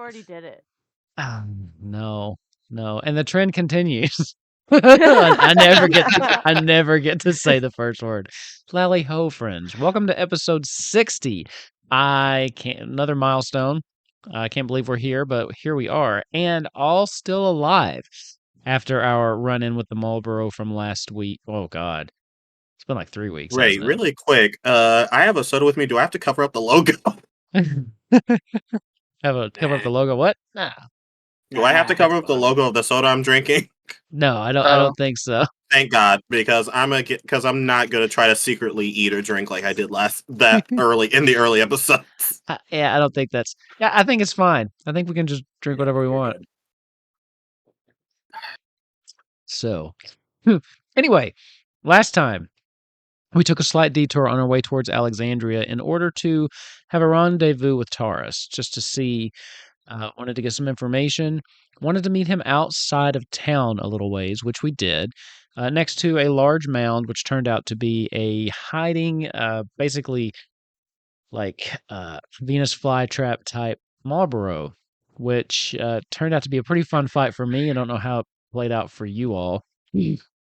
already did it. No, and the trend continues. I never get to say the first word. Lally ho, friends. Welcome to episode 60. Another milestone. I can't believe we're here, but here we are, and all still alive after our run-in with the Malboro from last week. Oh God, it's been like 3 weeks. Right, really quick. I have a soda with me. Do I have to cover up the logo? Cover up the logo? What? Nah. Do I have to cover up the logo of the soda I'm drinking? No, I don't think so. Thank God, because I'm not gonna try to secretly eat or drink like I did in the early episodes. Yeah, I don't think that's. Yeah, I think it's fine. I think we can just drink whatever we want. So, anyway, last time we took a slight detour on our way towards Alexandria in order to have a rendezvous with Taurus, just to see. Wanted to get some information. Wanted to meet him outside of town a little ways, which we did, next to a large mound, which turned out to be a hiding, basically like Venus flytrap type Malboro, which turned out to be a pretty fun fight for me. I don't know how it played out for you all,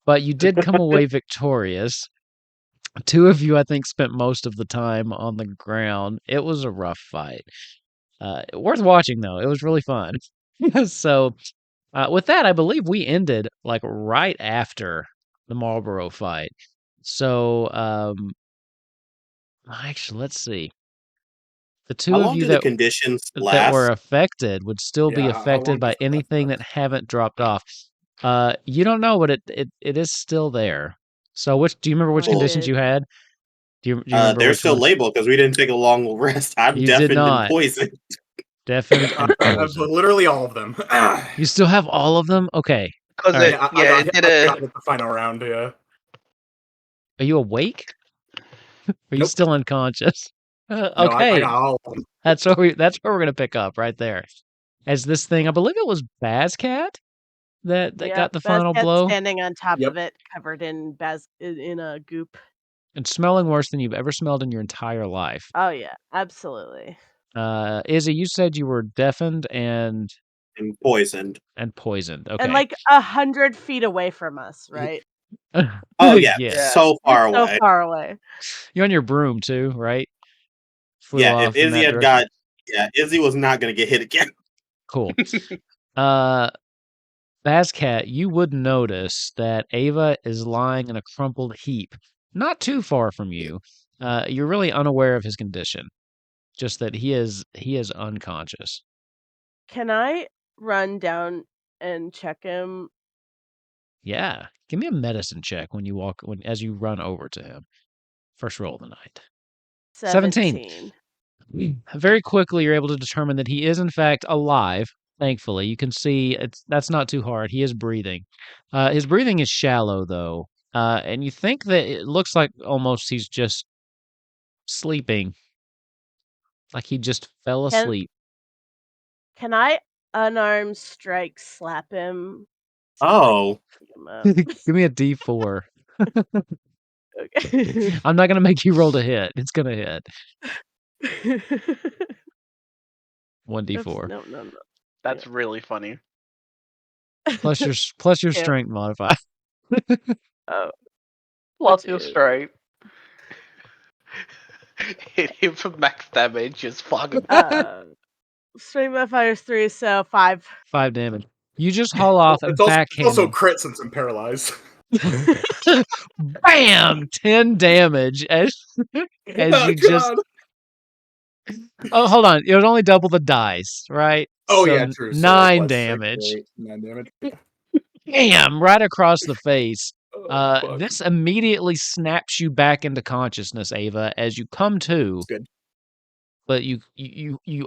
but you did come away victorious. Two of you, I think, spent most of the time on the ground. It was a rough fight. Worth watching, though. It was really fun. So, with that, I believe we ended like right after the Marlboro fight. So, actually, let's see. The two How of long you do the conditions that last? were affected would still be affected by anything that haven't dropped off. You don't know, but it is still there. So, do you remember which conditions you had? Do you remember they're which still ones? labeled because we didn't take a long rest. I'm You did deafened and not. poisoned. Deafened and poisoned. Literally all of them. You still have all of them? Okay. Because I got the final round. Yeah. Are you awake? Are you still unconscious? No, Okay. I got all of them. That's where we're gonna pick up right there. As this thing, I believe it was Bazcat that got the final blow. Standing on top of it, covered in a goop. And smelling worse than you've ever smelled in your entire life. Oh yeah, absolutely. Izzy, you said you were deafened and poisoned. Okay. And like 100 feet away from us, right? Oh yeah, so far away. So far away. You're on your broom too, right? If Izzy was not going to get hit again. Cool. Bazcat, you would notice that Ava is lying in a crumpled heap, not too far from you. You're really unaware of his condition, just that he is unconscious. Can I run down and check him? Yeah, give me a medicine check as you run over to him. First roll of the night. 17. Very quickly, you're able to determine that he is in fact alive. Thankfully, you can see that's not too hard. He is breathing. His breathing is shallow though, and you think that it looks like almost he's just sleeping, like he just fell asleep. Can I unarmed strike slap him? Oh, give me a D4. Okay. I'm not gonna make you roll to hit. It's gonna hit. 1d4. No. That's really funny. Plus your strength modifier. Oh. Plus your strength. Hit him for max damage. Just fucking. Strength modifier is 3, so 5. 5 damage. You just haul off and backhand. It's also crit since I'm paralyzed. Bam! 10 damage as you just. Oh, hold on. It would only double the dice, right? Oh, so yeah, true. 9 damage. 9 damage. Bam! Right across the face. This immediately snaps you back into consciousness, Ava, as you come to. That's good. But you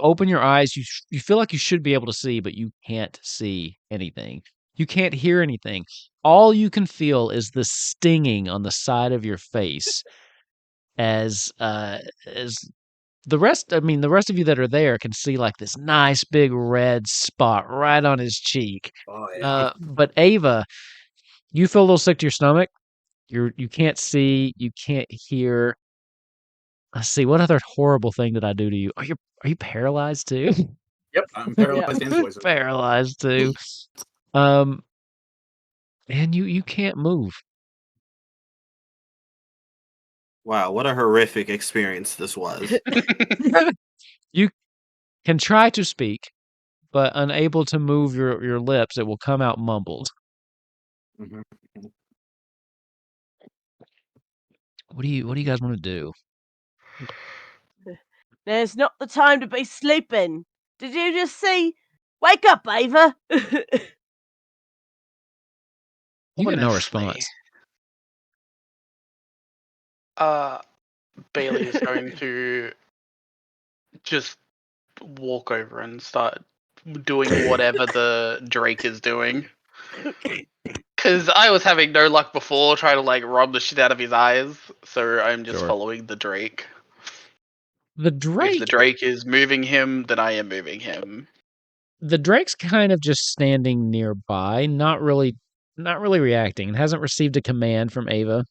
open your eyes. You feel like you should be able to see, but you can't see anything. You can't hear anything. All you can feel is the stinging on the side of your face, as the rest of you that are there can see like this nice big red spot right on his cheek. Oh, yeah. But Ava, you feel a little sick to your stomach. You can't see. You can't hear. Let's see. What other horrible thing did I do to you? Are you paralyzed too? Yep, I'm paralyzed and poisoned. Paralyzed too. And you can't move. Wow, what a horrific experience this was. You can try to speak, but unable to move your lips, it will come out mumbled. Mhm. What do you guys want to do? There's not the time to be sleeping. Did you just say, "Wake up, Ava"? You get no Honestly, response. Bailey is going to just walk over and start doing whatever the Drake is doing. Because I was having no luck before trying to like rob the shit out of his eyes, so I'm just Sure. following the Drake. The If the Drake, Drake is moving him, then I am moving him. the Drake's kind of just standing nearby, not really reacting. It hasn't received a command from Ava.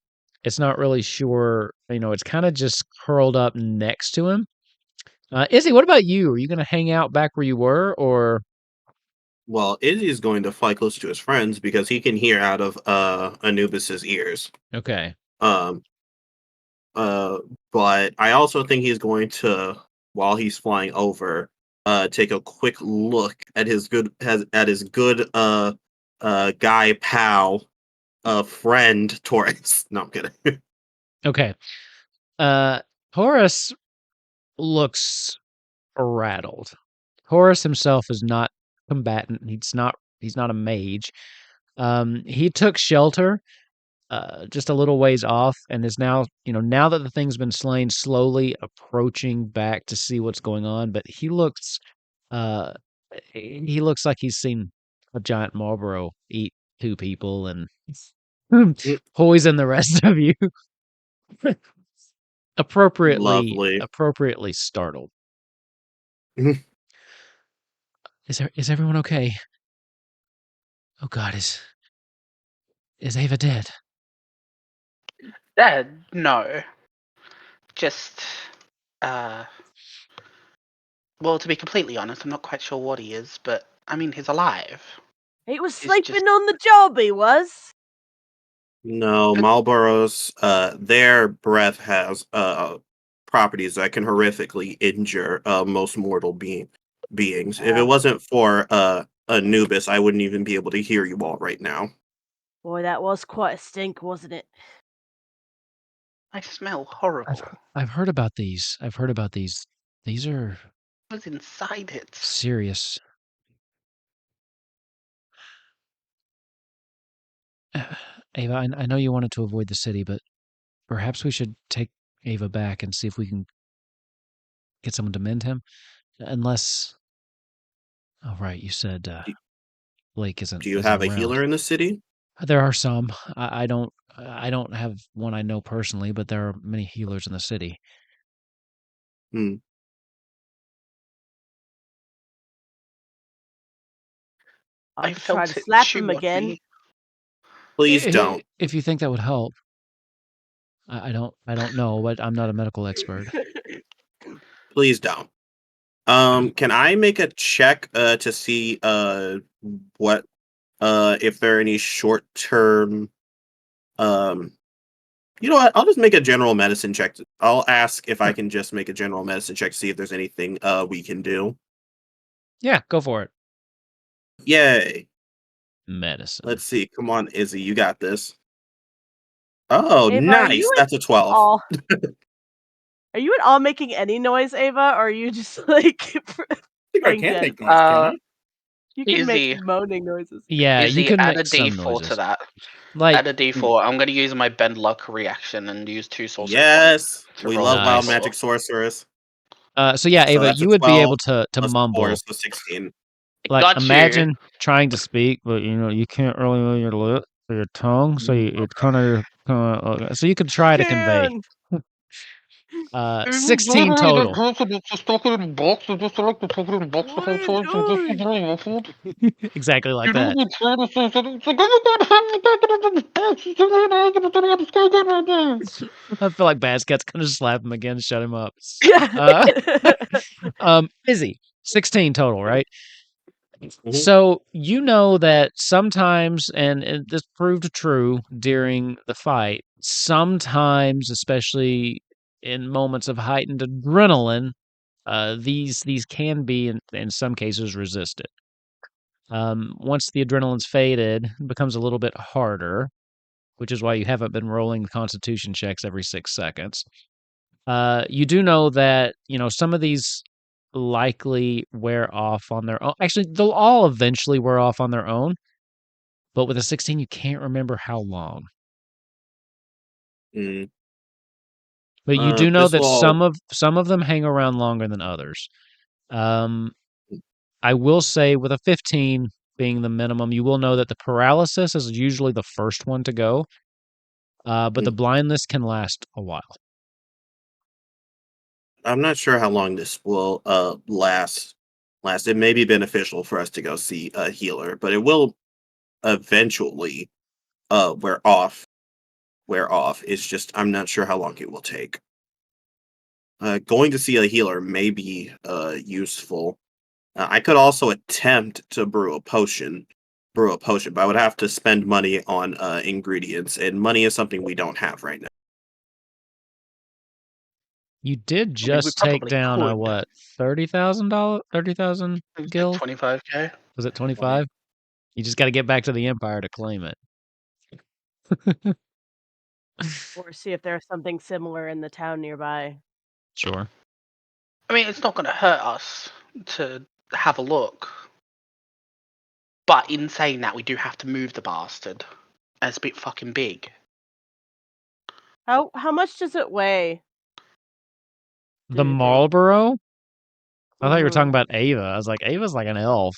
It's not really sure, it's kind of just curled up next to him. Izzy, what about you? Are you going to hang out back where you were, or? Well, Izzy is going to fly closer to his friends because he can hear out of Anubis's ears. Okay. Um, but I also think he's going to, while he's flying over, take a quick look at his good guy pal friend Taurus. No, I'm kidding. Okay. Taurus looks rattled. Taurus himself is not combatant. He's not a mage. He took shelter just a little ways off and is now, now that the thing's been slain, slowly approaching back to see what's going on. But uh, he looks like he's seen a giant Marlboro eat two people and poison the rest of you. Lovely. Appropriately startled. Is everyone okay? Oh God, is Ava dead? Dad, no. Just, well, to be completely honest, I'm not quite sure what he is, but I mean, he's alive. He was It's sleeping just- on the job, he was. No, Malboro's their breath has properties that can horrifically injure most mortal beings. If it wasn't for Anubis, I wouldn't even be able to hear you all right now. Boy, that was quite a stink, wasn't it? I smell horrible. I've heard about these. I've heard about these. These are What's inside it? serious. Ava, I know you wanted to avoid the city, but perhaps we should take Ava back and see if we can get someone to mend him. Unless, oh right, you said Do, Blake do you isn't have a around. healer in the city? There are some. I don't have one I know personally, but there are many healers in the city. Hmm. I I could try felt to it slap chew him on again. me. Please don't. If you think that would help. I don't know, but I'm not a medical expert. Please don't. Can I make a check to see what if there are any short term you know what? I'll just make a general medicine check. I'll ask if I Sure. can just make a general medicine check to see if there's anything we can do. Yeah, go for it. Yay. Medicine. Let's see. Come on, Izzy, you got this. Oh, Ava, nice. That's a 12. Are you at all making any noise, Ava? Or are you just like I think I playing can dead? make noise, can I? You can Izzy. make moaning noises. Yeah, you Izzy, can add a make some D4 noises. to that. Like Add a D4. I'm going to use my bend luck reaction and use 2 sorcery points Yes. to We roll love wild Nice. magic sorcerers. So yeah, So Ava, that's a you would be able 12 to plus 4, mumble. so 16. Like Got you. imagine trying to speak, but you can't really move your lip or your tongue, so it kind of so you could try to convey. Can. 16 total. Exactly like that. I feel like Bascat's gonna slap him again, shut him up. Yeah. Izzy. 16 total, right? Mhm. So you know that sometimes, and this proved true during the fight, sometimes, especially in moments of heightened adrenaline, these can be, in some cases, resisted. Once the adrenaline's faded, it becomes a little bit harder, which is why you haven't been rolling the constitution checks every 6 seconds. You do know that, some of these likely wear off on their own. Actually, they'll all eventually wear off on their own, but with a 16, you can't remember how long. Mm. But you do know This that will all. some of them hang around longer than others. I will say with a 15 being the minimum, you will know that the paralysis is usually the first one to go, but the blindness can last a while. I'm not sure how long this will last. It may be beneficial for us to go see a healer, but it will eventually wear off. It's just I'm not sure how long it will take. Going to see a healer may be useful. I could also attempt to brew a potion, but I would have to spend money on ingredients, and money is something we don't have right now. You did I mean, we just take probably down a could. what, $30,000, 30,000 It was like gil? 25k. Was it 25? You just got to get back to the Empire to claim it. Or see if there's something similar in the town nearby. Sure. I mean, it's not going to hurt us to have a look. But in saying that, we do have to move the bastard. And it's a bit fucking big. How much does it weigh? The Do you think? Marlboro? I thought you were talking Mhm. about Ava. I was like, Ava's like an elf.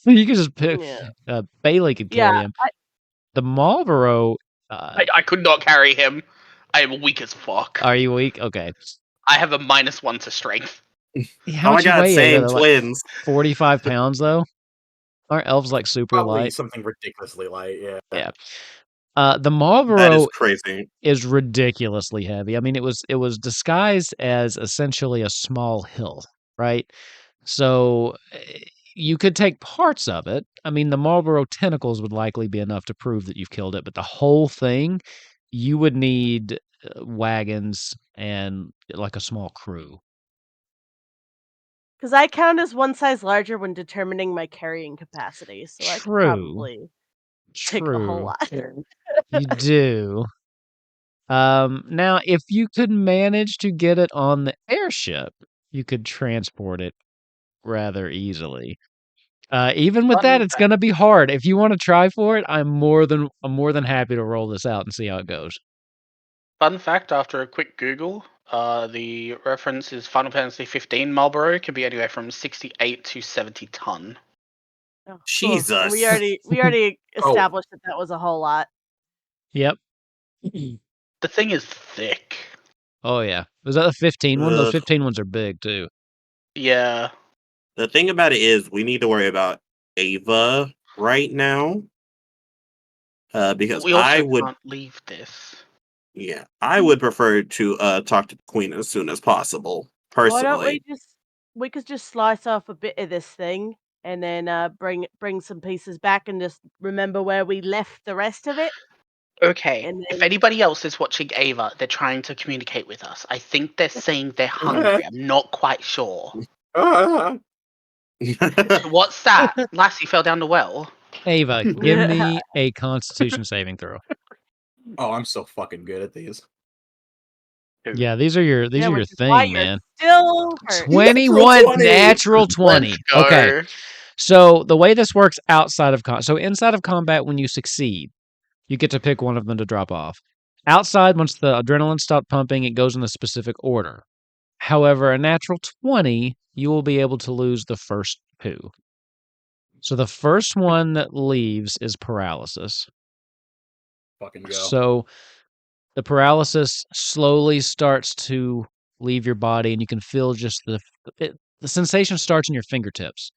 You could just pick. Yeah. Bailey could Yeah. carry him. The Marlboro. I could not carry him. I am weak as fuck. Are you weak? Okay. I have a -1 to strength. How Oh my much you god, weigh, Ava? same Though? Like twins. 45 pounds, though? Aren't elves like super Probably light? something ridiculously light. Yeah. Yeah. The That Marlboro is crazy. is ridiculously heavy. I mean, it was disguised as essentially a small hill, right? So you could take parts of it. I mean, the Marlboro tentacles would likely be enough to prove that you've killed it, but the whole thing, you would need wagons and like a small crew. Because I count as one size larger when determining my carrying capacity, so I could True. probably take the whole lot. You do. Now, if you could manage to get it on the airship, you could transport it rather easily. Even with that, Fun it's fact. gonna be hard. If you want to try for it, I'm more than happy to roll this out and see how it goes. Fun fact, after a quick Google, the reference is Final Fantasy 15 Marlboro can be anywhere from 68 to 70 ton. Oh, cool. Jesus. And we already Oh. established that was a whole lot. Yep. The thing is thick. Oh yeah. Was that the 15 one? Those Ugh. 15 ones are big too. Yeah. The thing about it is, we need to worry about Ava right now, because We also can't leave this. I would prefer to talk to the Queen as soon as possible. Why don't Personally, we could just slice off a bit of this thing and then bring some pieces back and just remember where we left the rest of it. Okay, And if then anybody else is watching Ava, they're trying to communicate with us. I think they're saying they're hungry. I'm not quite sure. What's that? Lassie fell down the well. Ava, give me a Constitution saving throw. Oh, I'm so fucking good at these. Yeah, these are your which is why thing, you're man. still hurt. 21 20. natural 20. Let's go. Okay. So the way this works outside of so inside of combat, when you succeed, you get to pick one of them to drop off. Outside, once the adrenaline stopped pumping, it goes in a specific order. However, a natural 20, you will be able to lose the first two. So the first one that leaves is paralysis. Fucking go. So the paralysis slowly starts to leave your body, and you can feel just the sensation starts in your fingertips.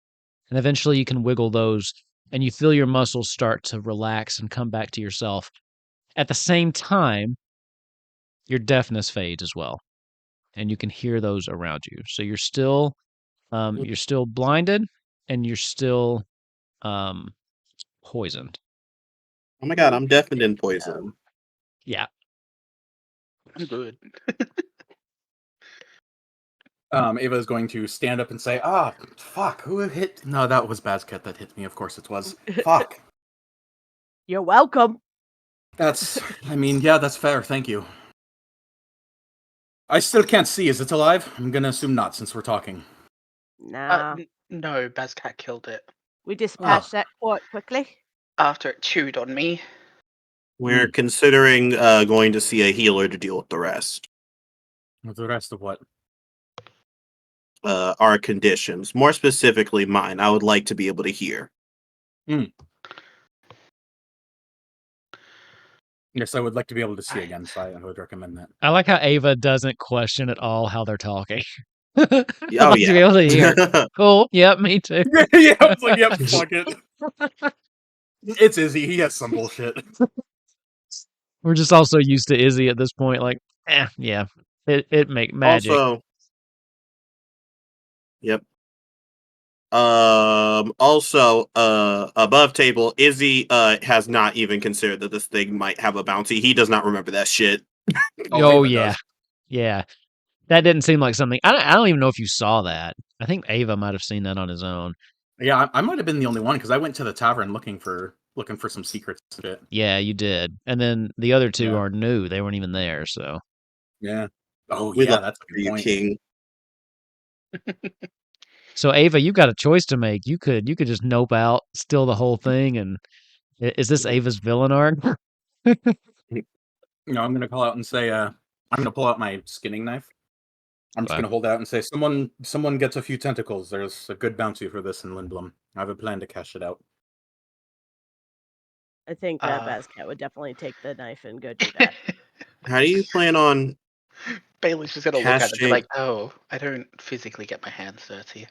And eventually you can wiggle those, and you feel your muscles start to relax and come back to yourself. At the same time, your deafness fades as well, and you can hear those around you. So you're still You're still blinded, and you're still poisoned. Oh my god, I'm deafened in poison. Yeah. I'm good. Ava is going to stand up and say, fuck, who hit? No, that was Basket that hit me, of course it was. Fuck. You're welcome. That's fair, thank you. I still can't see, is it alive? I'm gonna assume not, since we're talking. Nah. No, Bazcat killed it We dispatched that quite quickly. after it chewed on me. We're considering going to see a healer to deal with the rest. With the rest of what? Our conditions. More specifically, mine. I would like to be able to hear. Yes, I would like to be able to see again, so I would recommend that. I like how Ava doesn't question at all how they're talking. Oh, like to be able to hear. Cool. Yep, me too. Yeah, I was like, yep, fuck it. It's Izzy, he has some bullshit. We're just also used to Izzy at this point. Like, yeah, it make magic. Also, yep. Also, above table, Izzy has not even considered that this thing might have a bounty. He does not remember that shit. Oh Ava yeah, does. yeah. That didn't seem like something. I don't even know if you saw that. I think Ava might have seen that on his own. Yeah, I might have been the only one because I went to the tavern looking for some secrets and shit. Yeah, you did. And then the other two Yeah. are new. They weren't even there. So Yeah. Oh We yeah, love that's a good you, point. King. So Ava, you've got a choice to make. You could just nope out, steal the whole thing, and is this Ava's villain arc? No, I'm gonna call out and say, I'm gonna pull out my skinning knife. I'm just Okay. gonna hold it out and say, someone gets a few tentacles. There's a good bounty for this in Lindblom. I have a plan to cash it out. I think Bazcat would definitely take the knife and go do that. How do you plan on Bailey's just gonna look at it and be cashing? like, "Oh, I don't physically get my hands dirty."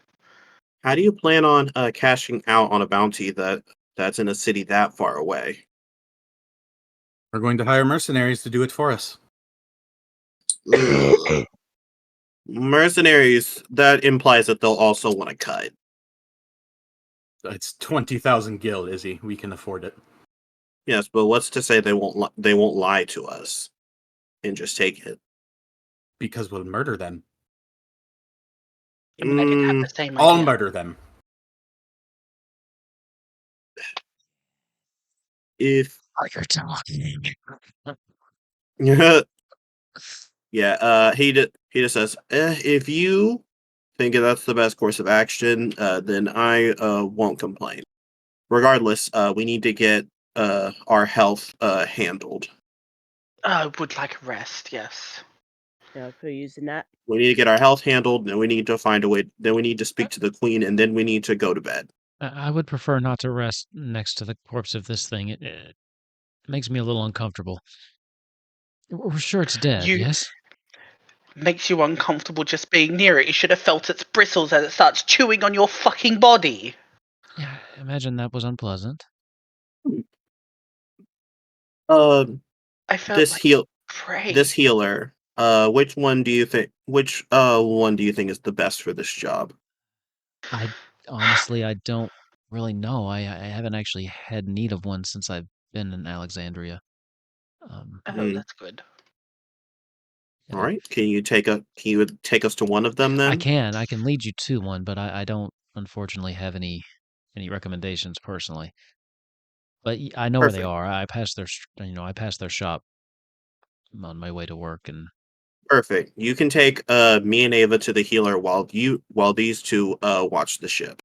How do you plan on cashing out on a bounty that's in a city that far away? We're going to hire mercenaries to do it for us. Ugh. Mercenaries. That implies that they'll also want to cut. It's 20,000 gil, Izzy. We can afford it. Yes, but what's to say they won't lie to us and just take it? Because we'll murder them. I mean, I did have the same I'll idea. murder them. If You're talking. yeah, he just says, if you think that's the best course of action, then I won't complain. Regardless, we need to get our health handled. I would like a rest, yes. Yeah, for using that. We need to get our health handled, and we need to find a way. Then we need to speak to the queen, and then we need to go to bed. I would prefer not to rest next to the corpse of this thing. It makes me a little uncomfortable. We're sure it's dead, yes? Makes you uncomfortable just being near it. You should have felt its bristles as it starts chewing on your fucking body. Yeah, imagine that was unpleasant. I felt This like prey. This healer. Which one do you think? Which one do you think is the best for this job? I honestly, I don't really know. I haven't actually had need of one since I've been in Alexandria. That's good. All right. Can you take us to one of them then? I can lead you to one, but I don't unfortunately have any recommendations personally. But I know where they Perfect. are. I passed their shop on my way to work, and Perfect. You can take me and Ava to the healer while these two watch the ship.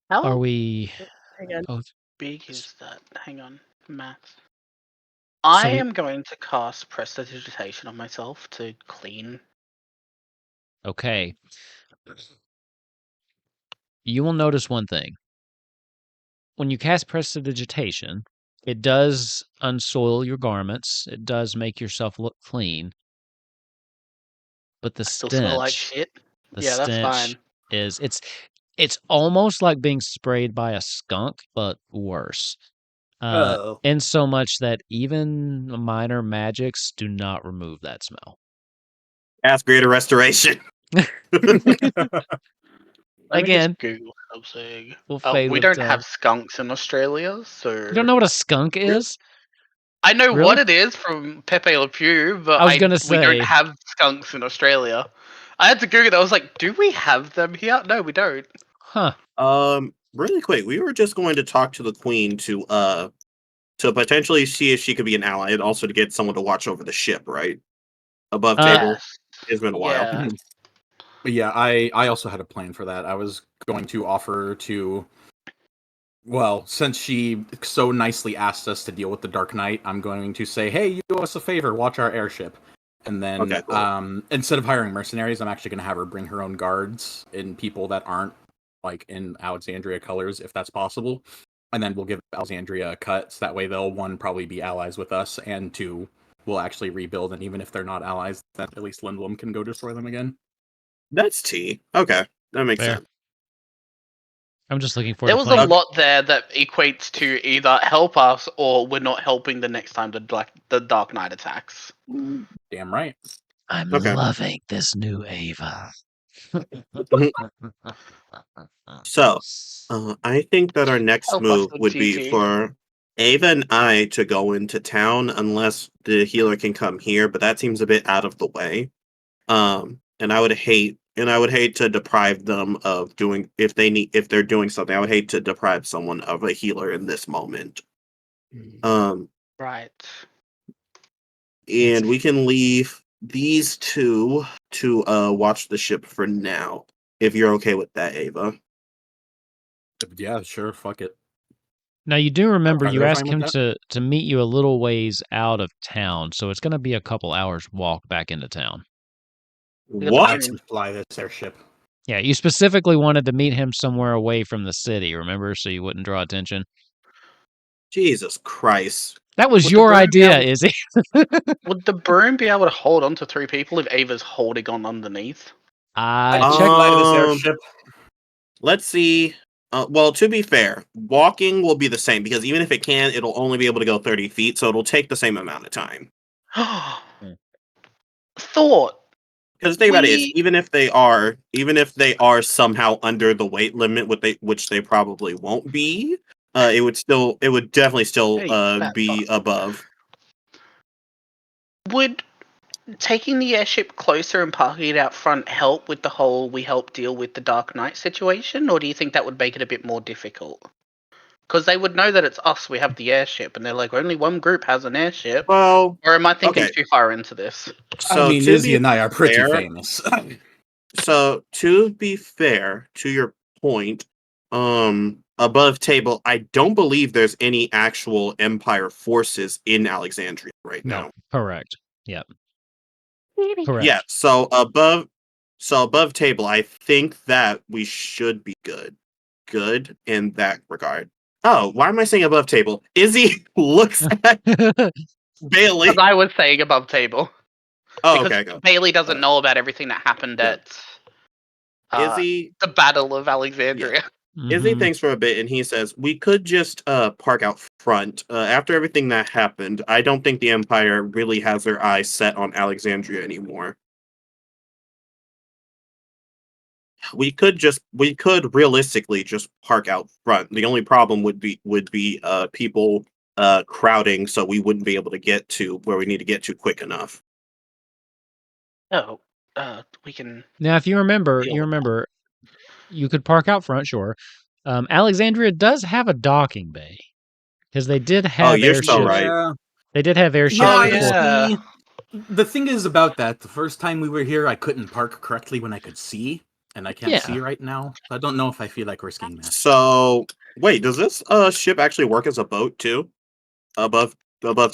How are we Hang on. both? big is that? Hang on. Math. I am going to cast Prestidigitation on myself to clean. Okay. You will notice one thing. When you cast Prestidigitation, it does unsoil your garments. It does make yourself look clean. But the Still smell like stench, shit. Yeah, that's fine. is it's almost like being sprayed by a skunk, but worse. In so much that even minor magics do not remove that smell. Ask Greater Restoration. Let me Again, just Google something. we'll fade We with don't time. have skunks in Australia, so You don't know what a skunk is? I know Really? what it is from Pepe Le Pew, but I was gonna we don't say. have skunks in Australia. I had to Google that. I was like, do we have them here? No, we don't. Huh. Really quick, we were just going to talk to the queen to potentially see if she could be an ally, and also to get someone to watch over the ship, right? Above table. Yes. It's been a while. Yeah. But yeah, I also had a plan for that. I was going to offer to, well, since she so nicely asked us to deal with the Dark Knight, I'm going to say, hey, you do us a favor, watch our airship. And then, Okay, cool. instead of hiring mercenaries, I'm actually going to have her bring her own guards and people that aren't like in Alexandria colors, if that's possible. And then we'll give Alexandria a cut, so that way they'll, one, probably be allies with us, and two, we'll actually rebuild. And even if they're not allies, then at least Lindblom can go destroy them again. That's T. Okay, that makes Fair. sense. I'm just looking for There the was plan. a lot there that equates to either help us or we're not helping the next time the Dark Knight attacks. Damn right. I'm Okay. loving this new Ava. So, I think that our next Help us move on would be GG. for Ava and I to go into town, unless the healer can come here, but that seems a bit out of the way. And I would hate to deprive them of doing if they're doing something. I would hate to deprive someone of a healer in this moment. Right. And we can leave these two to watch the ship for now, if you're okay with that, Ava. Yeah, sure. Fuck it. Now you do remember you They're asked fine him with that. to meet you a little ways out of town, so it's going to be a couple hours walk back into town. What? I can fly this airship. Yeah, you specifically wanted to meet him somewhere away from the city, remember, so you wouldn't draw attention. Jesus Christ. That was Would the your broom be idea, able- Izzy. Would the broom be able to hold on to 3 people if Ava's holding on underneath? I can checked. fly this airship. Let's see. Well, to be fair, walking will be the same because even if it can, it'll only be able to go 30 feet, so it'll take the same amount of time. Thought. Because the thing about it is, We- even if they are somehow under the weight limit, which they probably won't be, it would definitely still Hey, fat be fuck. above. Would taking the airship closer and parking it out front help with the whole we help deal with the Dark Knight situation, or do you think that would make it a bit more difficult? Because they would know that it's us, we have the airship, and they're like, only one group has an airship. Well, Or am I thinking okay. too far into this? So I mean, to Izzy be and I are pretty fair- famous. So to be fair to your point, above table, I don't believe there's any actual Empire forces in Alexandria right now. No, correct. Yep. Correct. Yeah, so above table, I think that we should be good in that regard. Oh, why am I saying above table? Izzy looks at Bailey. As I was saying above table. Oh, Because okay, go. Bailey doesn't know about everything that happened Yeah. at Izzy the Battle of Alexandria. Izzy Mhm. thinks for a bit, and he says, we could just park out front. After everything that happened, I don't think the Empire really has their eyes set on Alexandria anymore. We could realistically just park out front. The only problem would be people crowding, so we wouldn't be able to get to where we need to get to quick enough. Oh, we can. Now, if you remember, Deal with that. you could park out front, sure. Alexandria does have a docking bay because they did have you're airships. so right. Yeah. They did have airships Oh, before. yeah. See, the thing is about that, the first time we were here, I couldn't park correctly when I could see, and I can't Yeah. see right now. I don't know if I feel like risking that. So wait, does this ship actually work as a boat too? Above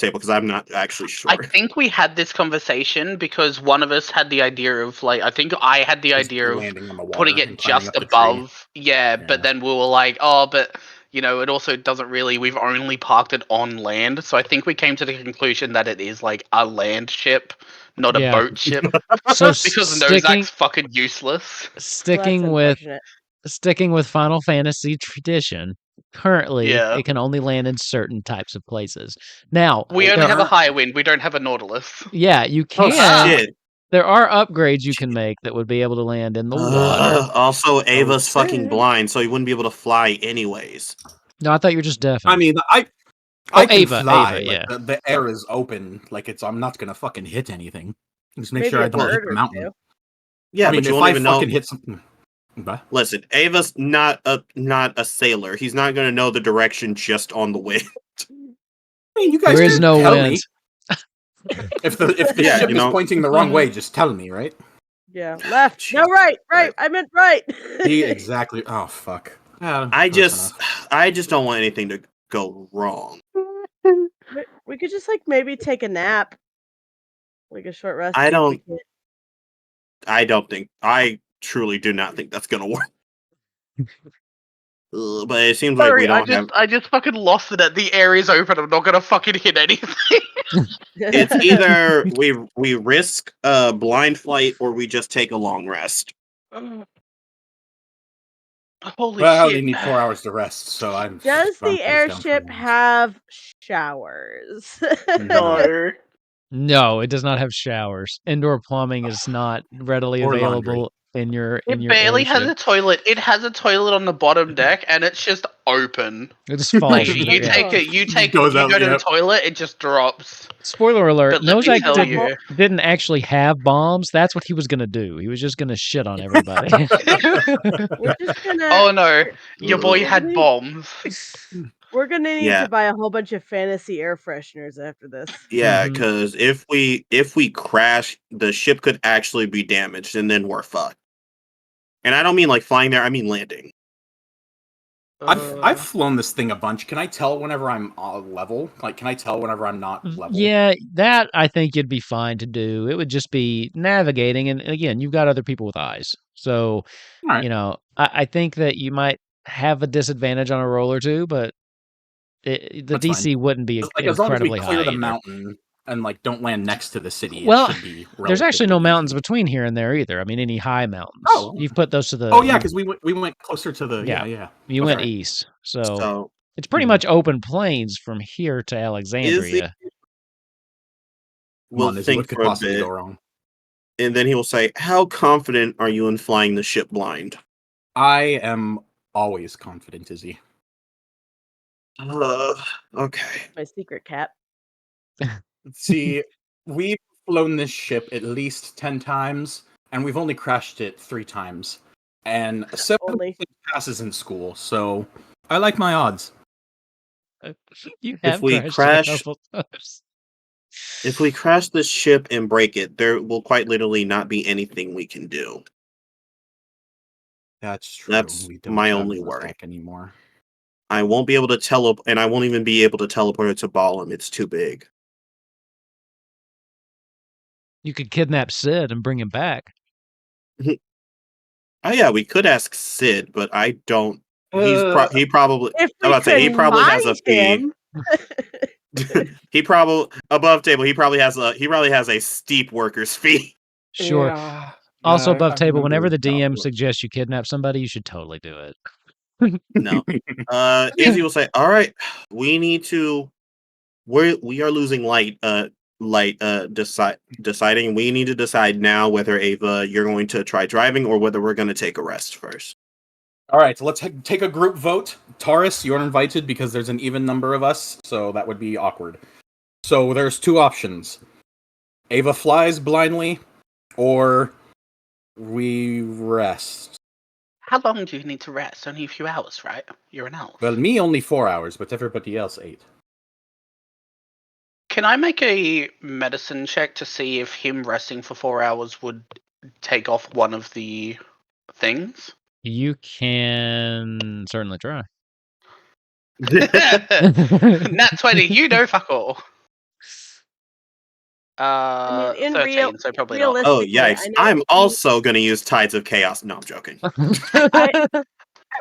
table, because I'm not actually sure. I think we had this conversation because one of us had the idea of I think I had the Just idea of landing on the water putting and it climbing just up the tree. above. Yeah, Yeah. but then we were like, oh, but it also doesn't really. We've only parked it on land, so I think we came to the conclusion that it is like a land ship, not a Yeah. boat ship. So Because sticking Nozak's fucking useless. sticking with Final Fantasy tradition, currently Yeah. it can only land in certain types of places. Now, We only there have a are- high wind. We don't have a Nautilus. yeah, you Oh can shit! There are upgrades you can make that would be able to land in the water. Also, Ava's fucking sad. blind, so he wouldn't be able to fly anyways. No, I thought you were just deaf. I mean, I can Ava, fly. Ava, yeah. The air is open. I'm not gonna fucking hit anything. Just make Maybe sure I a don't hit bird the or mountain. two. Yeah, I mean, but you if won't I even fucking know. hit something. What? Listen, Ava's not a sailor. He's not going to know the direction just on the wind. I mean, you guys There is can no tell wind. me. If the Yeah, ship you is know. pointing the wrong way, just tell me, right? Yeah, left. No, Jesus right. Christ. I meant right. See, exactly. Oh fuck. I Close just don't want anything to go wrong. We could just like maybe take a nap, like a short rest. I see if we don't. can- I truly do not think that's going to work. But it seems like Sorry, we don't have. I just fucking lost it. The area's open. I'm not gonna fucking hit anything. It's either we risk blind flight or we just take a long rest. Holy Well, I shit! only need 4 hours to rest, so I'm. Does I'm the face down for airship now. have showers? No. No, it does not have showers. Indoor plumbing is not readily Or available in your It barely has a airship. toilet. It has a toilet on the bottom deck, and it's just open. It just Like falls. you Yeah. take it, you Goes go out, to the yep. toilet, it just drops. Spoiler alert, But let me Nozak tell you, didn't actually have bombs. That's what he was going to do. He was just going to shit on everybody. We're just gonna. oh no, your Ugh. boy had bombs. We're gonna need Yeah. to buy a whole bunch of fantasy air fresheners after this. Yeah, Mhm. because if we crash, the ship could actually be damaged, and then we're fucked. And I don't mean like flying there; I mean landing. I've flown this thing a bunch. Can I tell whenever I'm level? Like, can I tell whenever I'm not level? Yeah, that I think you'd be fine to do. It would just be navigating. And again, you've got other people with eyes. So, Alright. I think that you might have a disadvantage on a roll or two, but the That's DC fine. wouldn't be Like, as long as we incredibly clear high the either. mountain and like don't land next to the city, Well, it should be. There's actually no relatively mountains easy. between here and there either. I mean, any high mountains. Oh. You've put those to the. Oh yeah, because we went closer to the. Yeah. Yeah. You went Okay. east, so So it's pretty much open plains from here to Alexandria. Come we'll on, Izzy, think what could for a possibly bit, go wrong? and then he will say, "How confident are you in flying the ship blind?" I am always confident, Izzy. Okay. My secret cap. See, we've flown this ship at least 10 times, and we've only crashed it 3 times. And 7 Only. passes in school, so I like my odds. You If have we crashed crash- a couple times. If we crash the ship and break it, there will quite literally not be anything we can do. That's true. That's we don't my have only the worry. tech anymore. I won't be able to and I won't even be able to teleport it to Ballum. It's too big. You could kidnap Sid and bring him back. Oh yeah, we could ask Sid, but I don't. He probably. If I'm we about to say he could probably has a mind fee. him. He probably above table. He probably has a steep worker's fee. Sure. Yeah, Also yeah, above I table, whenever remember the DM talking suggests you kidnap somebody, you should totally do it. No. Izzy will say, "All right, we need to. We are losing light. Deciding. We need to decide now whether Ava, you're going to try driving or whether we're going to take a rest first." All right, so let's take a group vote. Taurus, you're invited because there's an even number of us, so that would be awkward. So there's 2 options. Ava flies blindly, or we rest. How long do you need to rest? Only a few hours, right? You're an elf. Well, me only 4 hours, but everybody else 8. Can I make a medicine check to see if him resting for 4 hours would take off one of the things? You can certainly try. Nat 20, you know fuck all. I mean, in 13, so probably not. Oh realistically, yikes! I know I'm Izzy- also going to use Tides of Chaos. No, I'm joking.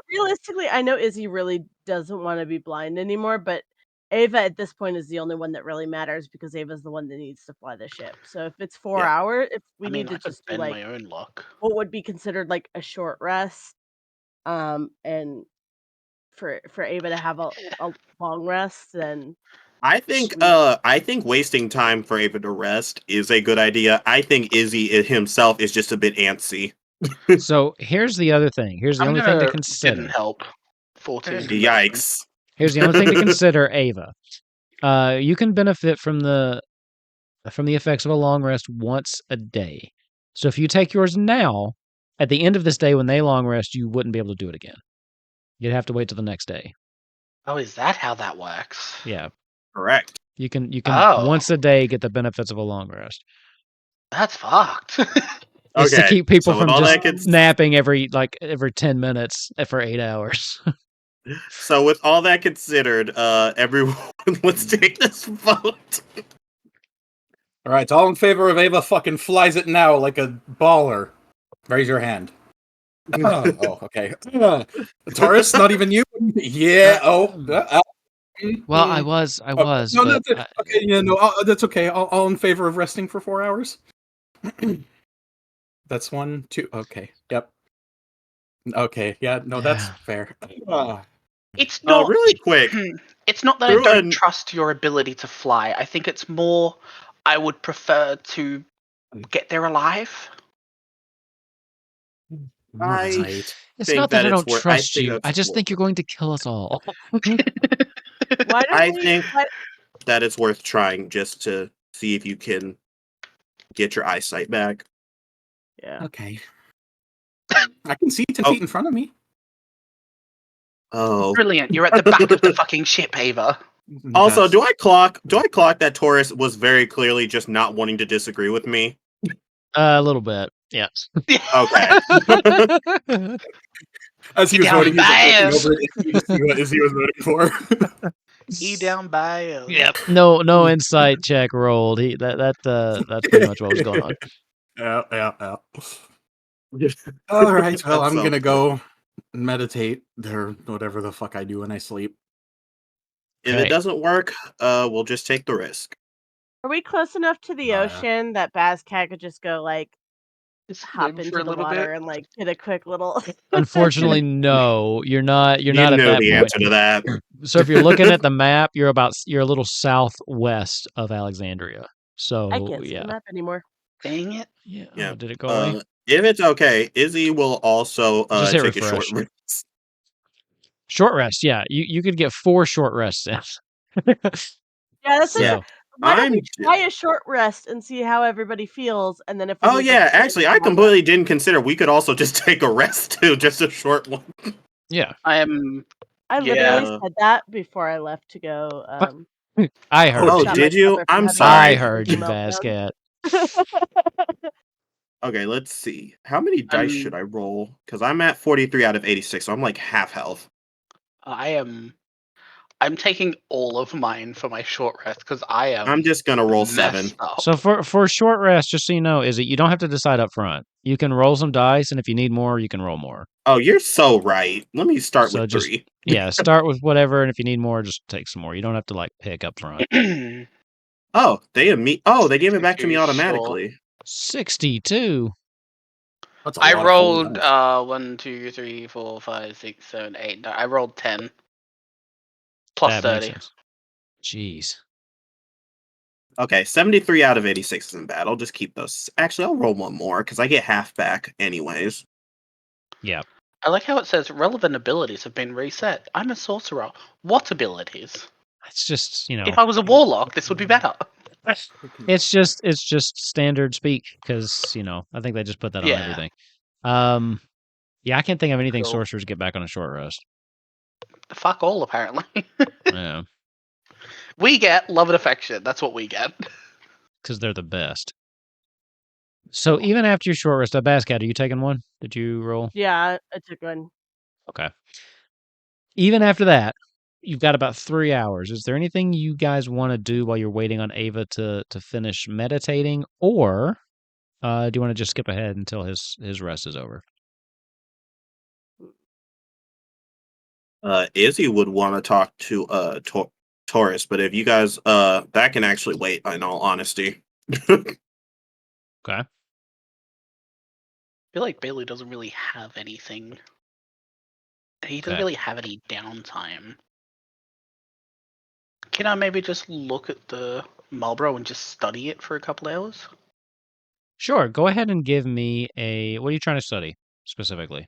realistically, I know Izzy really doesn't want to be blind anymore, but Ava at this point is the only one that really matters because Ava's the one that needs to fly the ship. So if it's 4 Yeah. hours, if we I mean, need I to could just do bend like my own luck. what would be considered like a short rest, and for Ava to have a long rest, then I think wasting time for Ava to rest is a good idea. I think Izzy himself is just a bit antsy. So here's the other thing. Here's the I'm only thing to gonna consider. didn't help. 14 conversion. Yikes. Here's the only thing to consider, Ava. You can benefit from the effects of a long rest once a day. So if you take yours now, at the end of this day when they long rest, you wouldn't be able to do it again. You'd have to wait till the next day. Oh, is that how that works? Yeah. Correct. You can Oh. once a day get the benefits of a long rest. That's fucked. It's to Okay, keep people so with from all just that napping every 10 minutes for 8 hours. So with all that considered, everyone, let's take this vote. All right, all in favor of Ava fucking flies it now like a baller. Raise your hand. Oh, okay. Taurus, not even you. Yeah. Well, I was, No, but that's okay. Yeah, no, that's okay. All in favor of resting for 4 hours. That's 1, 2. Okay. Yep. Okay. Yeah. No, that's Yeah. fair. It's not Really quick. It's not that I Through don't an- trust your ability to fly. I think it's more I would prefer to get there alive. I Right. It's think not that I that it's don't worth. trust think you. that's I just worth- think you're going to kill us all. Why don't I we? think Why, that it's worth trying just to see if you can get your eyesight back. yeah. Okay. I can see 10 Oh. feet in front of me. Oh. Brilliant. You're at the back of the fucking ship, Ava. Also, That's- do I clock that Taurus was very clearly just not wanting to disagree with me? A little bit, yes. Okay. As he Get was down voting, he was like, looking bias. over at Izzy to see what Izzy was voting for. E down bios. Yep. No insight check rolled. That's pretty much what was going on. Yeah. All right. Well, That's I'm so gonna go meditate or whatever the fuck I do when I sleep. If Okay. it doesn't work, we'll just take the risk. Are we close enough to the Oh, yeah. ocean that Bazcat could just go Just hop swim for into a the little water bit. and get a quick little? Unfortunately, no. You're not You at know that the point. answer to that. So if you're looking at the map, you're a little southwest of Alexandria. So I can't see yeah. the map anymore. Dang it. Yeah. Yeah. Oh, did it go away? If it's okay, Izzy will also Just hit take a short refresh. rest. Short rest, yeah. You could get 4 short rests in. Yeah, that's Yeah. okay. Why don't we I'm try a short rest and see how everybody feels, and then if we Oh need yeah, to actually I completely didn't consider we could also just take a rest too, just a short one. Yeah. I am. I literally Yeah. said that before I left to go. I heard Oh, you. stop did my you? brother from I'm having sorry. I a heard you, meltdown. Vazcat. Okay, let's see. How many dice should I roll? Because I'm at 43 out of 86, so I'm like half health. I'm taking all of mine for my short rest because I am. I'm just gonna roll messed 7. up. So for a short rest, just so you know, is that you don't have to decide up front. You can roll some dice, and if you need more, you can roll more. Oh, you're so right. Let me start So with just 3. yeah, start with whatever, and if you need more, just take some more. You don't have to pick up front. Oh, they gave it back to me Sure. automatically. 62. That's a I lot of holy rolled dice. 1, 2, 3, 4, 5, 6, 7, 8. No, I rolled 10 plus That makes 30. sense. Jeez. Okay, 73 out of 86 isn't bad. I'll just keep those. Actually, I'll roll one more because I get half back anyways. Yeah. I like how it says relevant abilities have been reset. I'm a sorcerer. What abilities? It's just, If I was a warlock, this would be better. it's just standard speak because, I think they just put that on Yeah. everything. Yeah, I can't think of anything Cool. sorcerers get back on a short rest. Fuck all, apparently. Yeah, We get love and affection. That's what we get. because they're the best. So even after your short rest, Bascat, are you taking one? Did you roll? Yeah, I took one. Okay. Even after that, you've got about 3 hours. Is there anything you guys want to do while you're waiting on Ava to finish meditating, or do you want to just skip ahead until his rest is over? Izzy would want to talk to Taurus, but if you guys that can actually wait, in all honesty. Okay. I feel like Bailey doesn't really have anything. He doesn't Okay. really have any downtime. Can I maybe just look at the Marlboro and just study it for a couple hours? Sure, go ahead and give me a... What are you trying to study, specifically?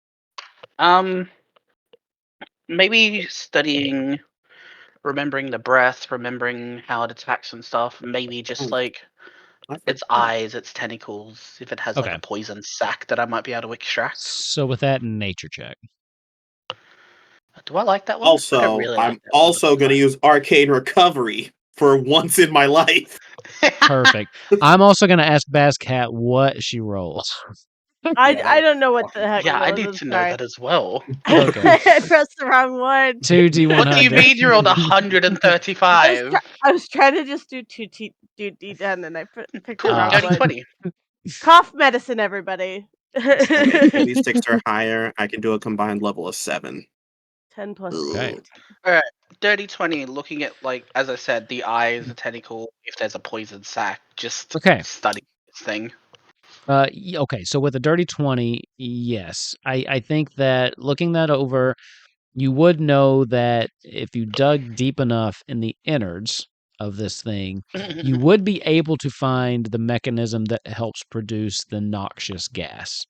Maybe studying, remembering the breath, remembering how it attacks and stuff. Maybe just like its eyes, its tentacles, if it has like Okay. a poison sac that I might be able to extract. So with that, nature check. Do I like that one? I Also, don't really I'm like that one, also but going to use Arcane Recovery for once in my life. Perfect. I'm also going to ask Bazcat what she rolls. I don't know what the heck. yeah, it I was, need I'm to know sorry. that as well. Okay. I pressed the wrong one. 2d100. What do you mean you rolled 135? I was trying to just do do D10 and I picked the Cool, wrong dirty one. 20. Cough medicine, everybody. Maybe 6 or higher. I can do a combined level of 7. 10 plus Okay. 18. Dirty 20, looking at, like, as I said, the eyes, the tentacle, if there's a poison sac, just Okay. study this thing. Okay, so with a dirty 20, yes. I think that looking that over, you would know that if you dug deep enough in the innards of this thing, you would be able to find the mechanism that helps produce the noxious gas.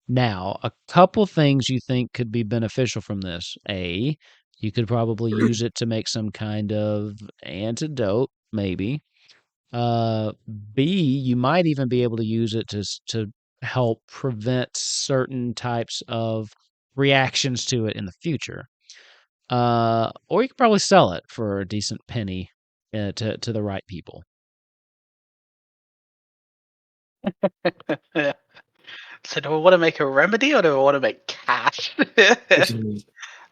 Now, a couple things you think could be beneficial from this. A, you could probably use it to make some kind of antidote, maybe. B, you might even be able to use it to help prevent certain types of reactions to it in the future. Or you could probably sell it for a decent penny to the right people. So do I want to make a remedy or do I want to make cash?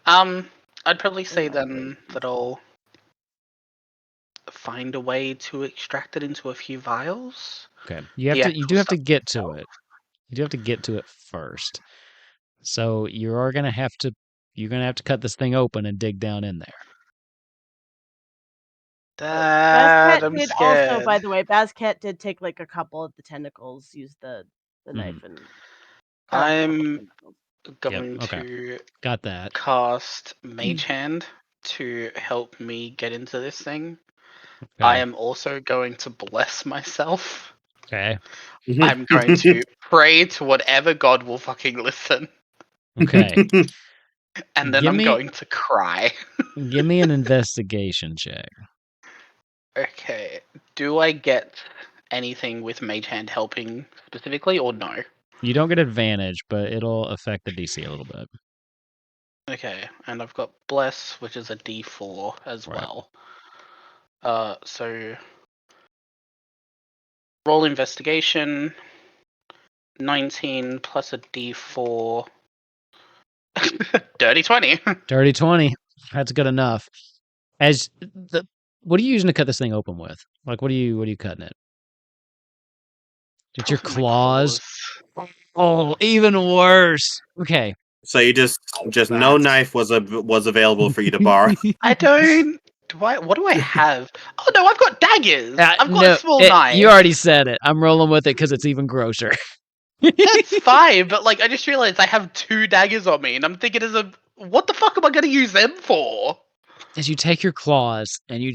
I'd probably say then that I'll find a way to extract it into a few vials. Okay, you do have to get to it. You do have to get to it first. So you're gonna have to cut this thing open and dig down in there. Dad, Bazcat I'm did scared. also, by the way, Bazcat did take like a couple of the tentacles, use the knife and cut off a couple I'm tentacles. going okay. to Got that. cast Mage Hand to help me get into this thing. Okay. I am also going to bless myself. Okay. I'm going to pray to whatever god will fucking listen. Okay. And then I'm going to cry. Give me an investigation check. Okay. Do I get anything with Mage Hand helping specifically or no? You don't get advantage, but it'll affect the DC a little bit. Okay, and I've got Bless, which is a D4 as Right. well. So roll investigation, 19 plus a D4. Dirty 20. Dirty 20. That's good enough. What are you using to cut this thing open with? Like, what are you cutting it? It's your Probably my claws. Oh, even worse. Okay. So you just no knife was available for you to borrow. I don't. What do I have? Oh no, I've got daggers. I've got a small knife. You already said it. I'm rolling with it because it's even grosser. That's fine, but like I just realized I have 2 daggers on me, and I'm thinking, what the fuck am I gonna use them for? As you take your claws and you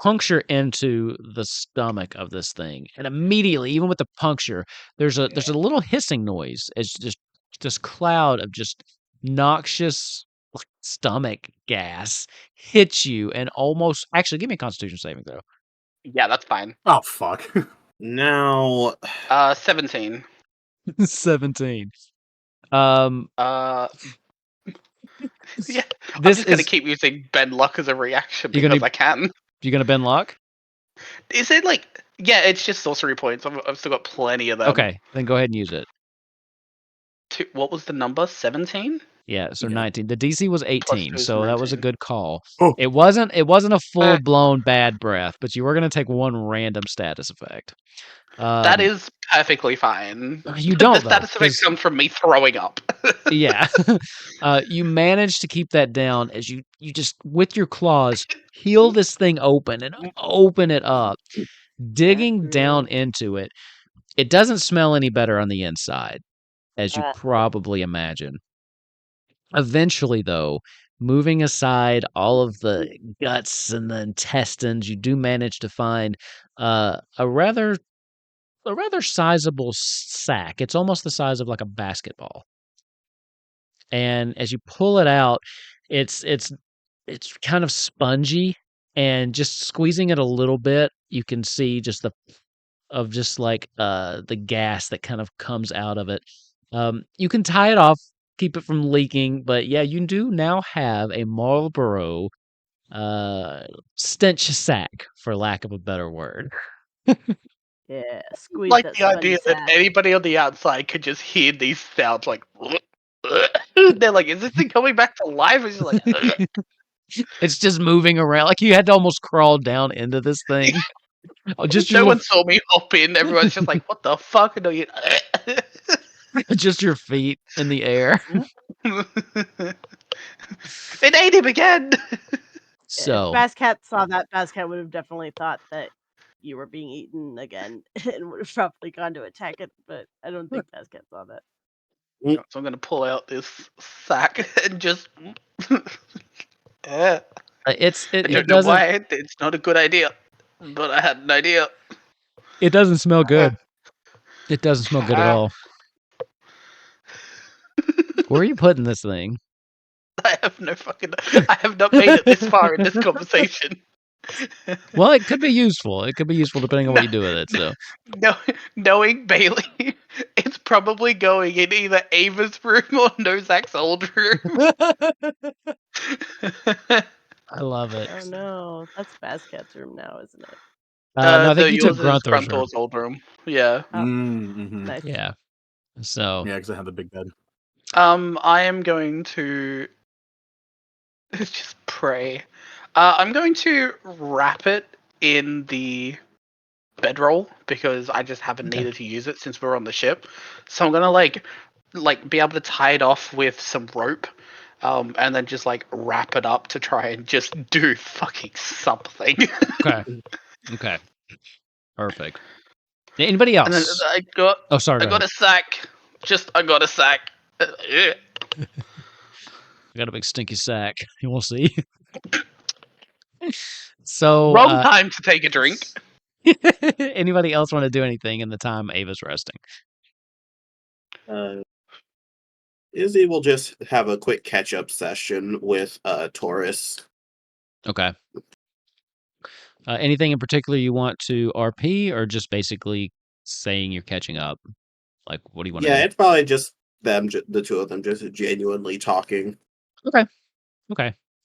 puncture into the stomach of this thing, and immediately, even with the puncture, there's a little hissing noise as just this cloud of just noxious stomach gas hits you and almost actually give me a Constitution saving throw. Yeah, that's fine. Oh fuck. Now, 17. 17. Yeah, I'm just gonna keep using Ben Luck as a reaction because I can. You gonna Ben Luck? Is it like? Yeah, it's just sorcery points. I've still got plenty of them. Okay, then go ahead and use it. What was the number? 17? Yeah, so 19. The DC was 18, so that was a 19. good call. Oh. It wasn't a full blown bad breath, but you were gonna take one random status effect. That is perfectly fine. You don't, the status effect comes from me throwing up. Yeah. You manage to keep that down as you just, with your claws, peel this thing open and open it up, digging down into it. It doesn't smell any better on the inside, as you probably imagine. Eventually, though, moving aside all of the guts and the intestines, you do manage to find a rather sizable sack. It's almost the size of like a basketball. And as you pull it out, it's kind of spongy, and just squeezing it a little bit, you can see just the gas that kind of comes out of it. You can tie it off, keep it from leaking, but yeah, you do now have a Marlboro stench sack, for lack of a better word. Yeah, squeeze Like that the idea spongy that sack. anybody on the outside could just hear these sounds like. They're like, is this thing coming back to life? It's just like. It's just moving around. Like you had to almost crawl down into this thing. Oh, just your No little, one saw me hop in. Everyone's just like, what the fuck? And you. just your feet in the air. It ate him again. If So Bascat saw that, Bascat would have definitely thought that you were being eaten again and would have probably gone to attack it, but I don't think Bascat saw that. So I'm gonna pull out this sack and just. I it don't know doesn't why. It's not a good idea, but I had an idea. it doesn't smell good. It doesn't smell good at all. Where are you putting this thing? I have no fucking. I have not made it this far in this conversation. Well, it could be useful. It could be useful depending on what you do with it. So, Knowing Bailey, it's probably going in either Ava's room or Nozak's old room. I love it. Oh no, that's Bascat's room now, isn't it? No, I think you took yours is Grunthor's room. Grunthor's old room. Yeah. Oh, nice. Yeah. So Yeah, because I have the big bed. I am going to just pray. I'm going to wrap it in the bedroll because I just haven't Okay. needed to use it since we're on the ship. So I'm gonna like be able to tie it off with some rope, and then just like wrap it up to try and just do fucking something. Okay. Perfect. Anybody And then else? I got Oh, sorry. I Go got ahead. a sack. I got a sack. I got a big stinky sack. We'll see. So, Wrong time to take a drink. anybody else want to do anything in the time Ava's resting? Izzy will just have a quick catch-up session with Taurus. Okay. Anything in particular you want to RP, or just basically saying you're catching up? Like, what do you want to Yeah, do? it's probably just them, the two of them, just genuinely talking. Okay.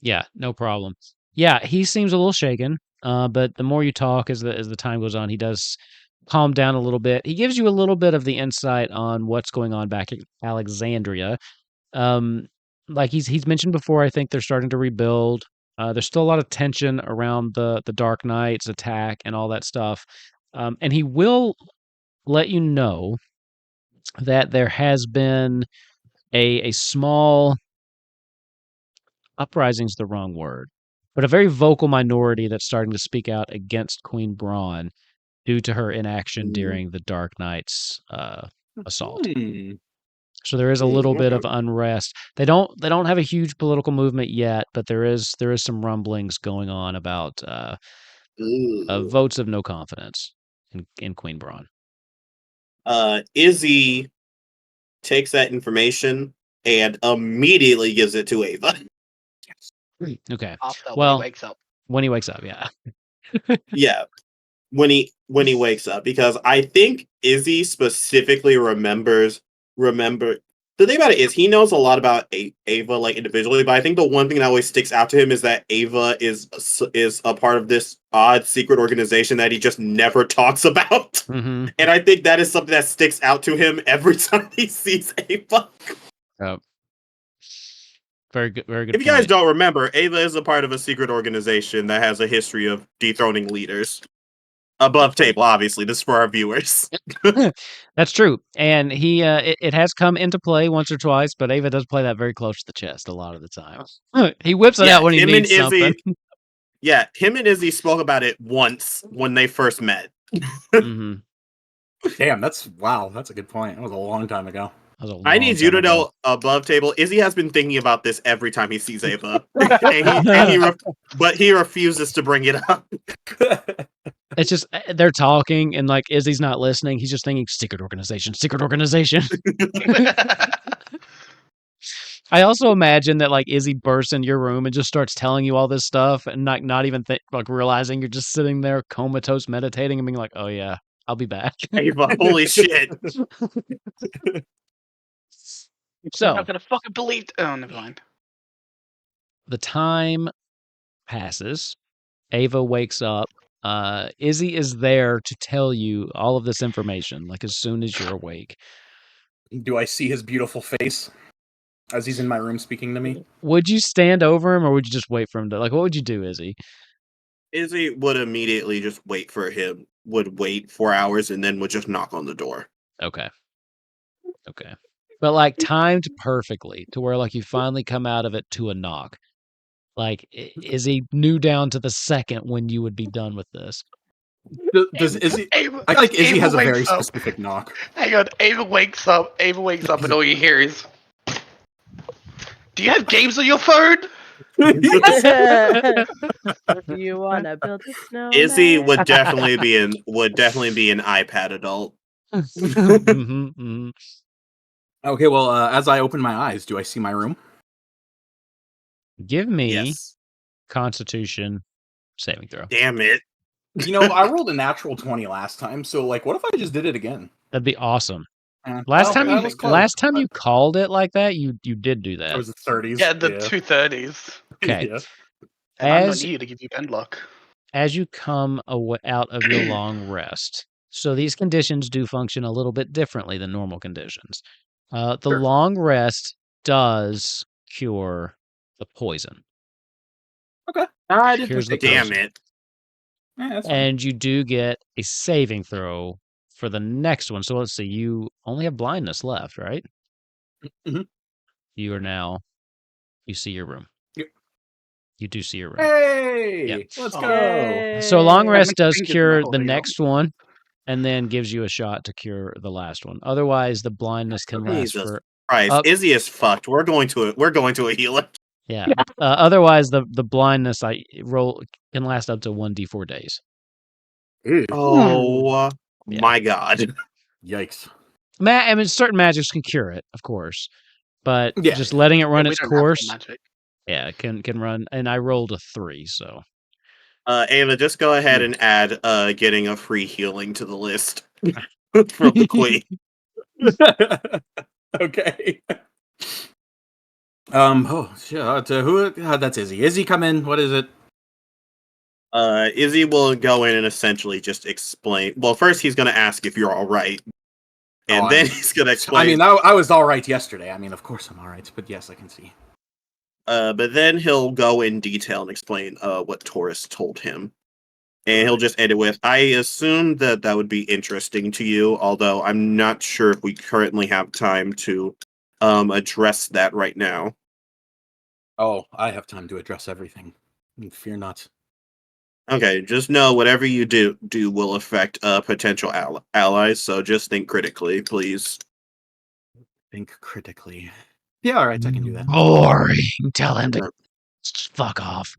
Yeah, no problem. Yeah, he seems a little shaken, but the more you talk as the time goes on, he does calm down a little bit. He gives you a little bit of the insight on what's going on back in Alexandria. Like he's mentioned before, I think they're starting to rebuild. There's still a lot of tension around the Dark Knight's attack and all that stuff. And he will let you know that there has been a small uprising is the wrong word, but a very vocal minority that's starting to speak out against Queen Brahne due to her inaction during the Dark Knight's assault. So there is a little bit of unrest. They don't have a huge political movement yet, but there is some rumblings going on about votes of no confidence in Queen Brahne. Izzy takes that information and immediately gives it to Ava. Okay. After Well, when he wakes up. when he wakes up, yeah. Yeah, when he wakes up, because I think Izzy specifically remember. The thing about it is he knows a lot about Ava like individually, but I think the one thing that always sticks out to him is that Ava is a part of this odd secret organization that he just never talks about. Mm-hmm. And I think that is something that sticks out to him every time he sees Ava. Oh. Very good. Very good. If you guys don't remember, Ava is a part of a secret organization that has a history of dethroning leaders. Above table, obviously. This is for our viewers. That's true, and he it has come into play once or twice, but Ava does play that very close to the chest a lot of the time. He whips it out when he needs something. Yeah, him and Izzy spoke about it once when they first met. Mm-hmm. Damn, that's a good point. That was a long time ago. That was a I long need you time to ago. know above table, Izzy has been thinking about this every time he sees Ava. But he refuses to bring it up. It's just they're talking and like Izzy's not listening. He's just thinking secret organization, secret organization. I also imagine that like Izzy bursts into your room and just starts telling you all this stuff and not even like realizing you're just sitting there comatose meditating and being like, "Oh yeah, I'll be back." Ava, holy shit. You're So not gonna fucking believe. Oh, never mind. the time passes. Ava wakes up. Izzy is there to tell you all of this information, like as soon as you're awake. Do I see his beautiful face as he's in my room speaking to me? Would you stand over him or would you just wait for him to like what would you do, Izzy? Izzy would immediately just wait for him, would wait 4 hours, and then would just knock on the door. Okay. But like timed perfectly to where like you finally come out of it to a knock. Like Izzy knew down to the second when you would be done with this. Does Izzy? Ava, I feel like Izzy Ava has a very wakes up. specific knock. Hang on, Ava wakes up, and all you hear is, "Do you have games on your phone?" Do you want to build a snowman? Izzy would definitely be an iPad adult. Okay, well, as I open my eyes, do I see my room? Give me Yes. Constitution saving throw. Damn it. You know, I rolled a natural 20 last time, so like, what if I just did it again? That'd be awesome. That Last time was close, you but called it like that, you did do it that. was the 30s. Yeah, the 230s. Okay. Yeah. And I'm not As here to give you pen luck. as you come out of your long rest. So these conditions do function a little bit differently than normal conditions. The Sure. long rest does cure the poison. Okay. I didn't Here's take the that. Damn poison. it. Yeah, that's fine. And you do get a saving throw for the next one. So let's see, you only have blindness left, right? Mhm. You are now, you see your room. Yep. You do see your room. Hey, let's Oh. go. So long Yay. rest much does fingers am I cure the holding up? next one and then gives you a shot to cure the last one. Otherwise, the blindness can last Jesus for Christ. up. Izzy is fucked. We're going to a healer. Yeah. Otherwise, the blindness I roll can last up to 1d4 days. Oh Yeah. my god. Yikes. I mean, certain magics can cure it, of course, but Yeah, just yeah. letting it run We its don't have the course, magic. yeah, can run. And I rolled a 3, so Ava, just go ahead and add getting a free healing to the list from the queen. Okay. Oh shit. Who? That's Izzy. Izzy, come in. What is it? Izzy will go in and essentially just explain. Well, first he's going to ask if you're all right, and then he's going to explain. I mean, I was all right yesterday. I mean, of course I'm all right, but yes, I can see. But then he'll go in detail and explain what Taurus told him. And he'll just end it with, I assume that would be interesting to you, although I'm not sure if we currently have time to address that right now. Oh, I have time to address everything. Fear not. Okay, just know whatever you do will affect potential allies, so just think critically, please. Think critically. Yeah, all right, I can do that. boring. Tell him to fuck off.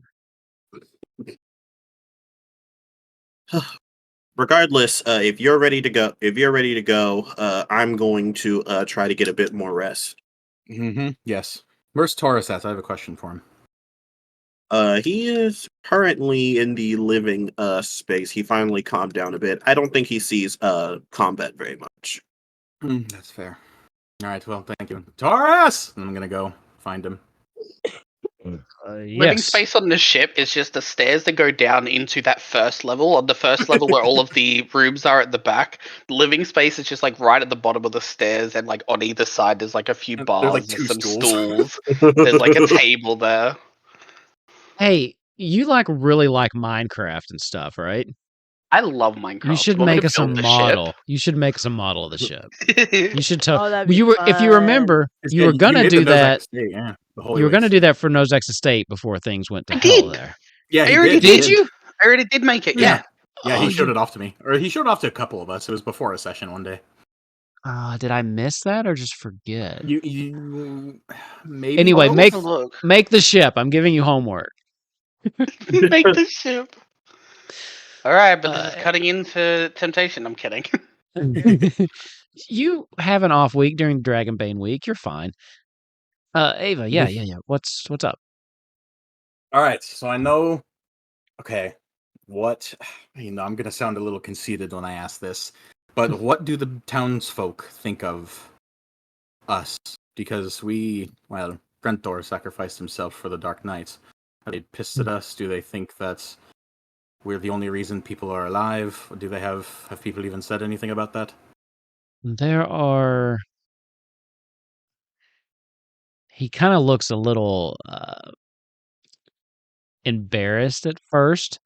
Regardless, if you're ready to go, I'm going to try to get a bit more rest. Mm-hmm. Yes. Where's Taurus at? I have a question for him. He is currently in the living space. He finally calmed down a bit. I don't think he sees combat very much. That's fair. All right, well, thank you. Taurus! And I'm gonna go find him. Living Yes. space on the ship is just the stairs that go down into that first level. On the first level where all of the rooms are at the back, living space is just like right at the bottom of the stairs, and like on either side there's like a few There's, bars, like, there's 2 some stools. stools. There's like a table there. Hey, you really like Minecraft and stuff, right? I love Minecraft. You should Want me make to us a build the model. You should make us a model of the ship. ship? You should tell. Oh, that'd be if you remember, you were gonna made do the Nozak that. Estate, yeah. The Holy You were gonna Waste. do that for Nozak's estate before things went to I hell did. there. Yeah, I he already did. Did you? I already did make it. Yeah. Yeah, Oh, he showed it off to me. Or he showed it off to a couple of us. It was before a session one day. Did I miss that or just forget? You maybe Anyway, I'll both? have a look. make the ship. I'm giving you homework. Make the ship. All right, but this is Uh, cutting into temptation. I'm kidding. You have an off week during Dragonbane week. You're fine. Ava, yeah. What's up? All right, so I know. Okay, what I'm gonna sound a little conceited when I ask this, but what do the townsfolk think of us? Because Grentor sacrificed himself for the Dark Knights. Are they pissed at us? Do they think that we're the only reason people are alive? Do they have people even said anything about that? There are. He kind of looks a little embarrassed at first.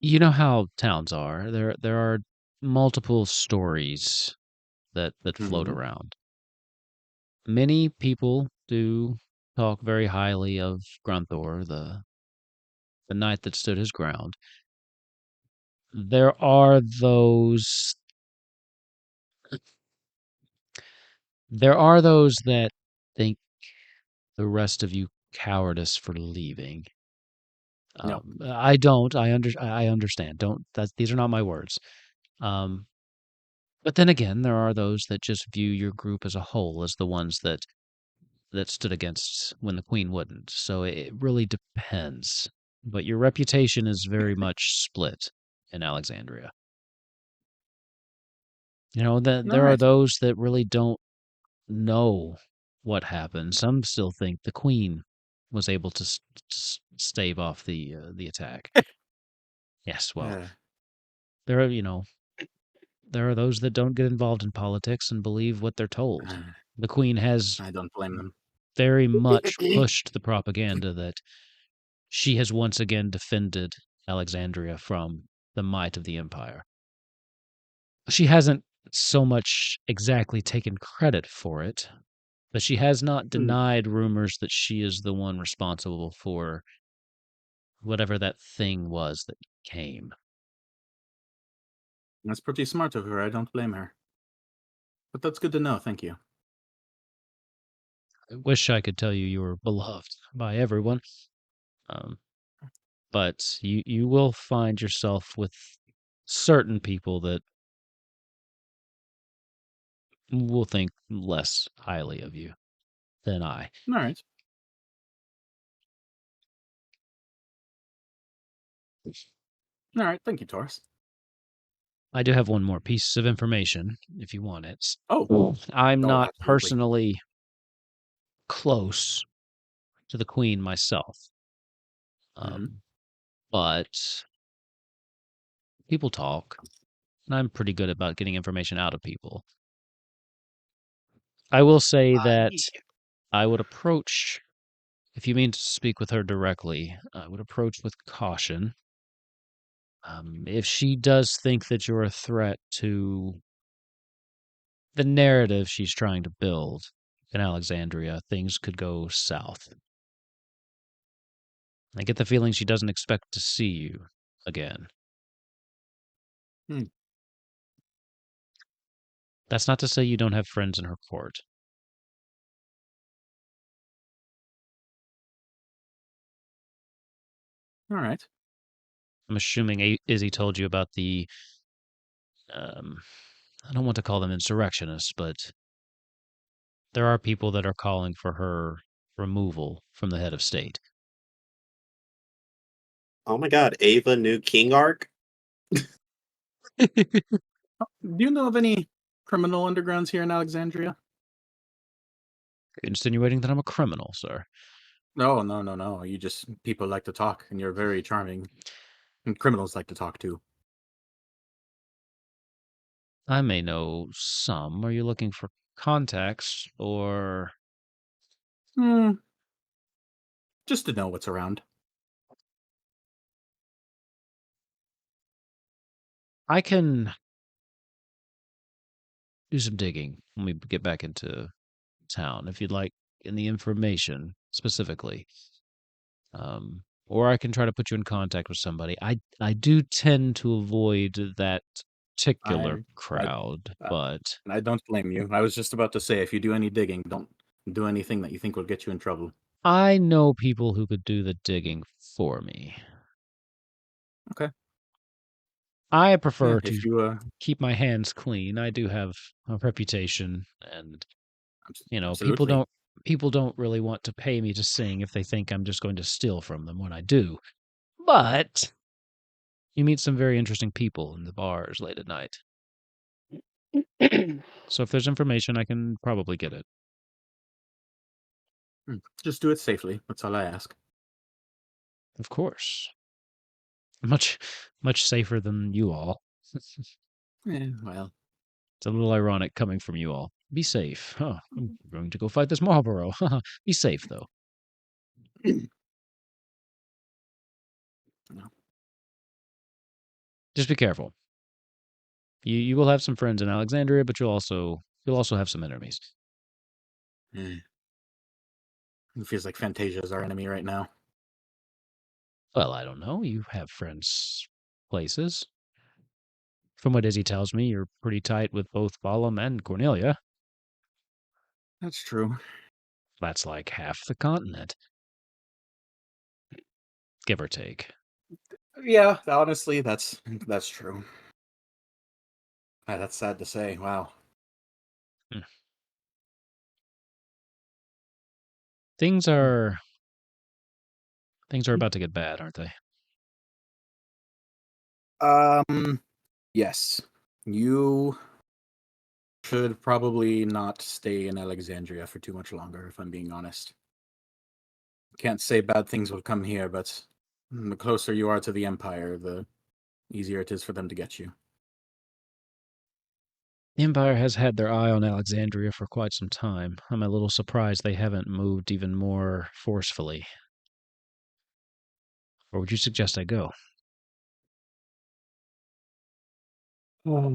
You know how towns are. There are multiple stories that float Mhm. around. Many people do talk very highly of Grunthor, the knight that stood his ground. There are those that think the rest of you cowardice for leaving. No. I don't. I understand. Don't. These are not my words. But then again, there are those that just view your group as a whole as the ones that stood against when the queen wouldn't. So it really depends. But your reputation is very much split in Alexandria. You know, All there are right. those that really don't know what happened. Some still think the queen was able to stave off the attack. Yes, well, Uh, there are there are those that don't get involved in politics and believe what they're told. The queen has I don't blame them. very much pushed the propaganda that she has once again defended Alexandria from the might of the empire. She hasn't so much exactly taken credit for it, but she has not denied rumors that she is the one responsible for whatever that thing was that came. That's pretty smart of her. I don't blame her. But that's good to know. Thank you. I wish I could tell you were beloved by everyone. Um, but you will find yourself with certain people that will think less highly of you than I. All right. All right. Thank you, Taurus. I do have one more piece of information if you want it. Oh, I'm oh, not absolutely. personally close to the queen myself. Mhm. But people talk, and I'm pretty good about getting information out of people. I will say that Yeah. I would approach, if you mean to speak with her directly, I would approach with caution. If she does think that you're a threat to the narrative she's trying to build in Alexandria, things could go south. I get the feeling she doesn't expect to see you again. Hmm. That's not to say you don't have friends in her court. All right. I'm assuming Izzy told you about the, I don't want to call them insurrectionists, but there are people that are calling for her removal from the head of state. Oh my god, Ava new King arc? Do you know of any criminal undergrounds here in Alexandria? Insinuating that I'm a criminal, sir. No, no, no, no. You just people like to talk, and you're very charming. And criminals like to talk too. I may know some. Are you looking for contacts or Hmm. Just to know what's around. I can do some digging when we get back into town if you'd like in the information specifically. Or I can try to put you in contact with somebody. I do tend to avoid that particular I crowd, uh, but and I don't blame you. I was just about to say, if you do any digging, don't do anything that you think will get you in trouble. I know people who could do the digging for me. Okay. I Yeah, prefer to if you keep my hands clean. I do have a reputation, and absolutely. people don't really want to pay me to sing if they think I'm just going to steal from them when I do. But you meet some very interesting people in the bars late at night. So if there's information, I can probably get it. Just do it safely. That's all I ask. Of course. Much safer than you all. Well, It's a little ironic coming from you all. Be safe. Huh. I'm going to go fight this Marlboro. Be safe, though. no. Just be careful. You will have some friends in Alexandria, but you'll also have some enemies. It feels like Fantasia is our enemy right now. Well, I don't know. You have friends places. From what Izzy tells me, you're pretty tight with both Balam and Cornelia. That's true. That's like half the continent. Give or take. Yeah, honestly, that's true. That's sad to say. Wow. Hmm. Things are about to get bad, aren't they? Yes. You should probably not stay in Alexandria for too much longer, if I'm being honest. Can't say bad things will come here, but the closer you are to the Empire, the easier it is for them to get you. The Empire has had their eye on Alexandria for quite some time. I'm a little surprised they haven't moved even more forcefully. Or would you suggest I go? I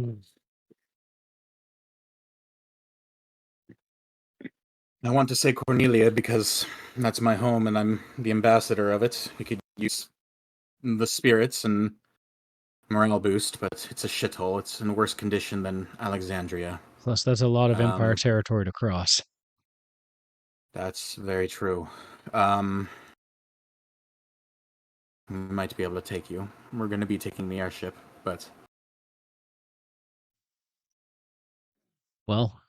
want to say Cornelia because that's my home and I'm the ambassador of it. We could use the spirits and morale boost, but it's a shithole. It's in worse condition than Alexandria. Plus, that's a lot of Empire Um, territory to cross. That's very true. We might be able to take you. We're going to be taking the airship, but Well,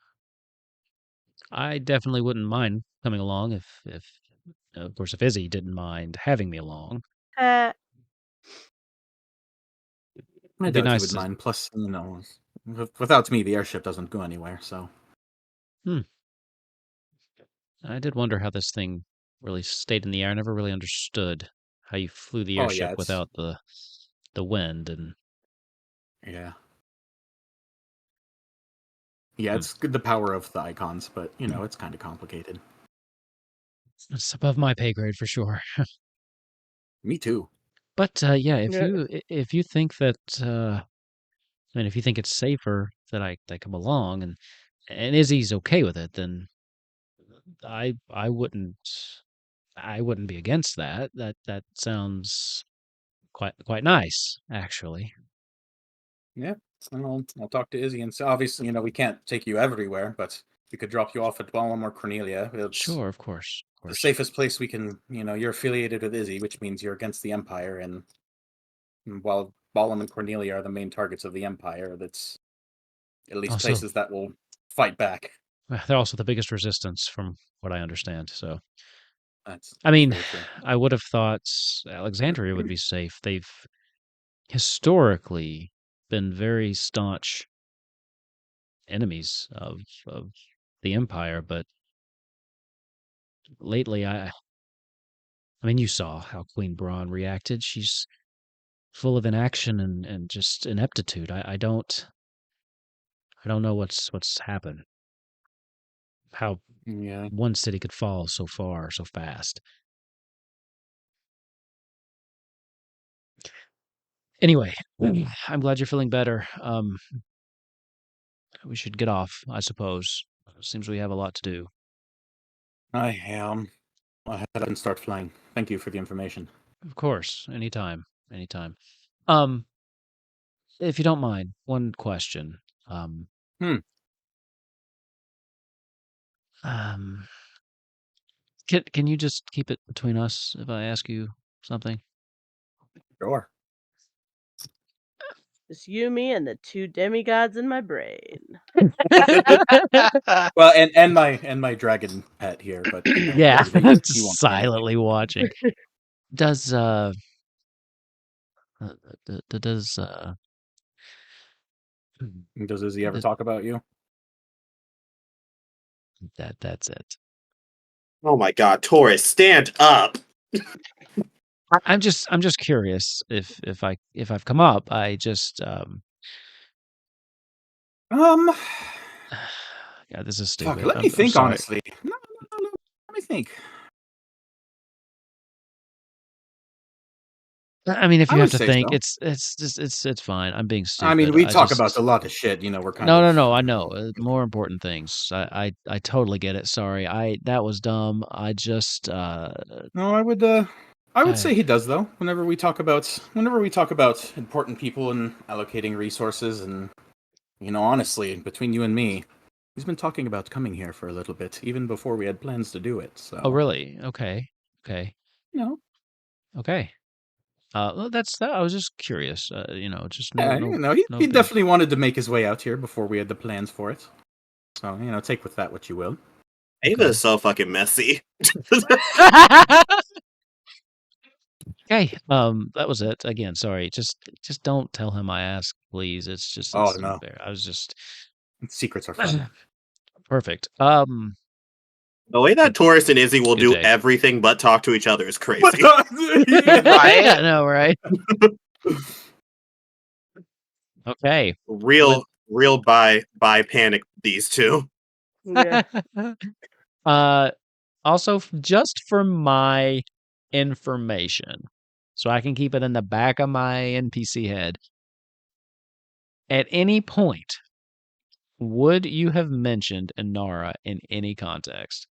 I definitely wouldn't mind coming along if of course, if Izzy didn't mind having me along. Uh, I It'd be doubt he nice would to. mind. Plus, without me, the airship doesn't go anywhere. So I did wonder how this thing really stayed in the air. I never really understood how you flew the oh yeah, airship without the wind and yeah, yeah. hmm, It's good the power of the icons, but it's kind of complicated. it's above my pay grade for sure. Me too. But yeah, yeah. if you think that I mean, if you think it's safer that I come along and Izzy's okay with it, then I wouldn't be against that. That sounds quite nice, actually. Yeah, I'll talk to Izzy and so obviously, we can't take you everywhere, but we could drop you off at Balam or Cornelia. It's Sure, of course, of the course. safest place we can. You're affiliated with Izzy, which means you're against the Empire, and while Balam and Cornelia are the main targets of the Empire, that's at least Also, places that will fight back. they're also the biggest resistance, from what I understand. So, That's I mean, very true. I would have thought Alexandria would be safe. They've historically been very staunch enemies of the Empire, but lately, I mean, you saw how Queen Brahne reacted. She's full of inaction and just ineptitude. I don't know what's happened. How Yeah. one city could fall so far so fast. Anyway, I'm glad you're feeling better. We should get off, I suppose. Seems we have a lot to do. I am. I'll head up and start flying. Thank you for the information. Of course, anytime, anytime. Um, if you don't mind, one question. Um, Hmm. um, can you just keep it between us if I ask you something? Sure. Just you, me, and the 2 demigods in my brain. Well, and my dragon pet here, but Yeah, he just won't say anything. silently watching. Does does Does Izzy ever th- talk about you? that's it. Oh my God, Taurus, stand up! I'm just curious if I've come up. I just yeah, this is Fuck. stupid. Let me I'm think. sorry. Honestly, no. Let me think. I mean, if I you have would to say think, so. it's fine. I'm being I mean, stupid. we I talk about just a lot of shit. We're kind no, of. no, no. I know more important things. I totally get it. Sorry, that was dumb. I just No, I would I, say he does though. Whenever we talk about important people and allocating resources, and honestly, between you and me, he's been talking about coming here for a little bit, even before we had plans to do it. oh So, really? Okay, okay, you know, okay. Well, that's that. I was just curious. Just no, yeah, no, no he big. definitely wanted to make his way out here before we had the plans for it. So, take with that what you will. Ava Okay. is so fucking messy. Okay. That was it. Again, sorry. Just don't tell him I asked, please. Oh It's no, unfair. I was just secrets are fun. perfect. The way that Taurus and Izzy will Good do day. everything but talk to each other is But, crazy. Right? I know, right? Okay. With Real by panic, these two. Yeah. also just for my information, so I can keep it in the back of my NPC head. At any point, would you have mentioned Inara in any context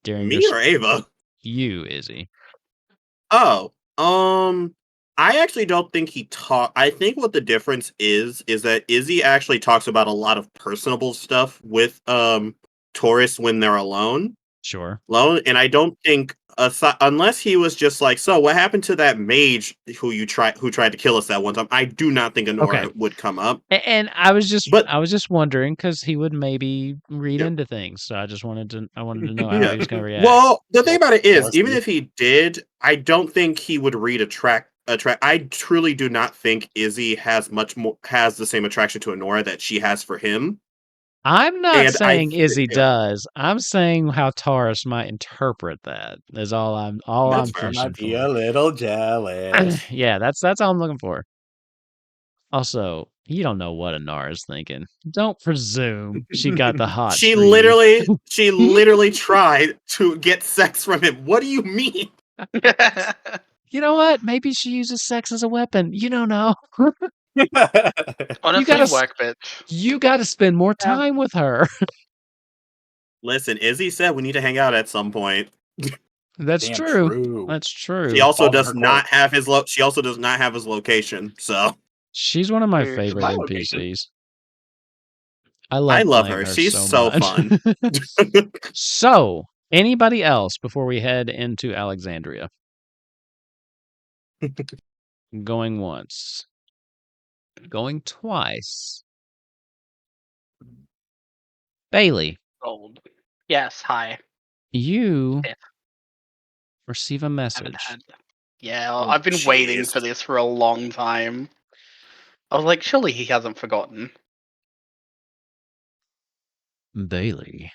during your Me or Ava? you, Izzy? Oh, I actually don't think he talk. I think what the difference is that Izzy actually talks about a lot of personable stuff with Taurus when they're alone. Sure. And I don't think unless he was just like, so what happened to that mage who tried to kill us that one time? I do not think Okay. Honora would come up. And I was But just wondering because he would maybe read yeah, into things. So I wanted to know how yeah. he was going to react. Well, the thing about it is, even Jealousy. if he did, I don't think he would read a track. I truly do not think Izzy has the same attraction to Honora that she has for him. I'm not And saying Izzy yeah, does. I'm saying how Taurus might interpret that. Is all that's I'm fair. I fishing might be for. a little jealous. Yeah, that's all I'm looking for. Also, you don't know what Inara's thinking. Don't presume she got the hots She for you. literally tried to get sex from him. What do you mean? You know what? Maybe she uses sex as a weapon. You don't know. Honestly, work, bitch. You gotta spend more Yeah. time with her. Listen, Izzy said we need to hang out at some point. That's Damn true. true. That's She true. also Falls in her does court. not have his she also does not have his location. So She's one of my Oof. favorite My location. NPCs. I I love love playing her. her She's so so much. fun. So, anybody else before we head into Alexandria? Going once. Going twice. Bailey, Gold. Yes, hi. you Yeah. receive a Haven't message. had. Yeah, Oh, I've been waiting jeez. for this for a long time. I was like, surely he hasn't forgotten. Bailey.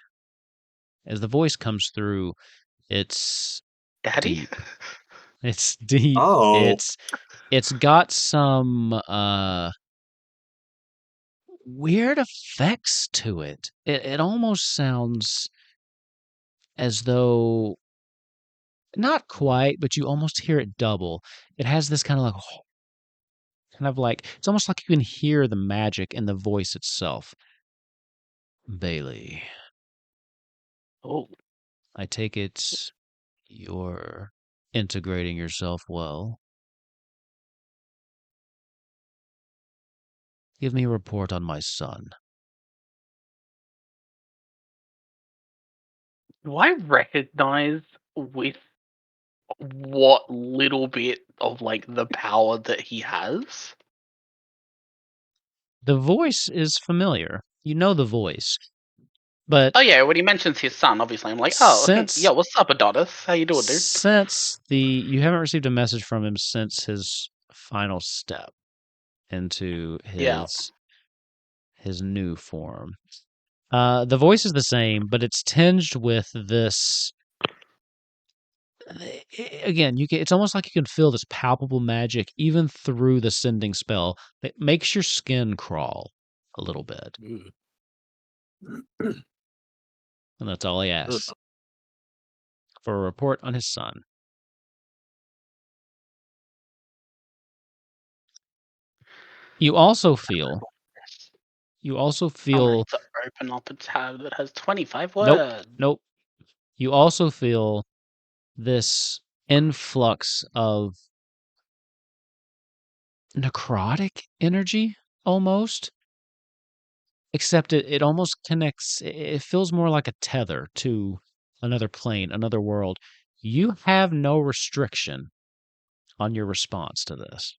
As the voice comes through, it's Daddy? deep. It's deep. Oh, It's got some weird effects to it. It almost sounds as though not quite, but you almost hear it double. It has this kind of like it's almost like you can hear the magic in the voice itself. Bailey, Oh. I take it you're integrating yourself well. Give me a report on my son. Do I recognize with what little bit of like the power that he has? The voice is familiar. You know the voice. But Oh yeah, when he mentions his son, obviously I'm like, oh, since yeah, what's up, Adonis? How you doing, dude? since you haven't received a message from him since his final step into Yeah. his new form. The voice is the same, but it's tinged with this. Again, it's almost like you can feel this palpable magic even through the sending spell that makes your skin crawl a little bit. Ooh. And that's all he asks for a report on his son. You also feel. Alright, to open up a tab that has 25 Nope. words. Nope. You also feel this influx of necrotic energy almost. Except it almost connects, it feels more like a tether to another plane, another world. You have no restriction on your response to this.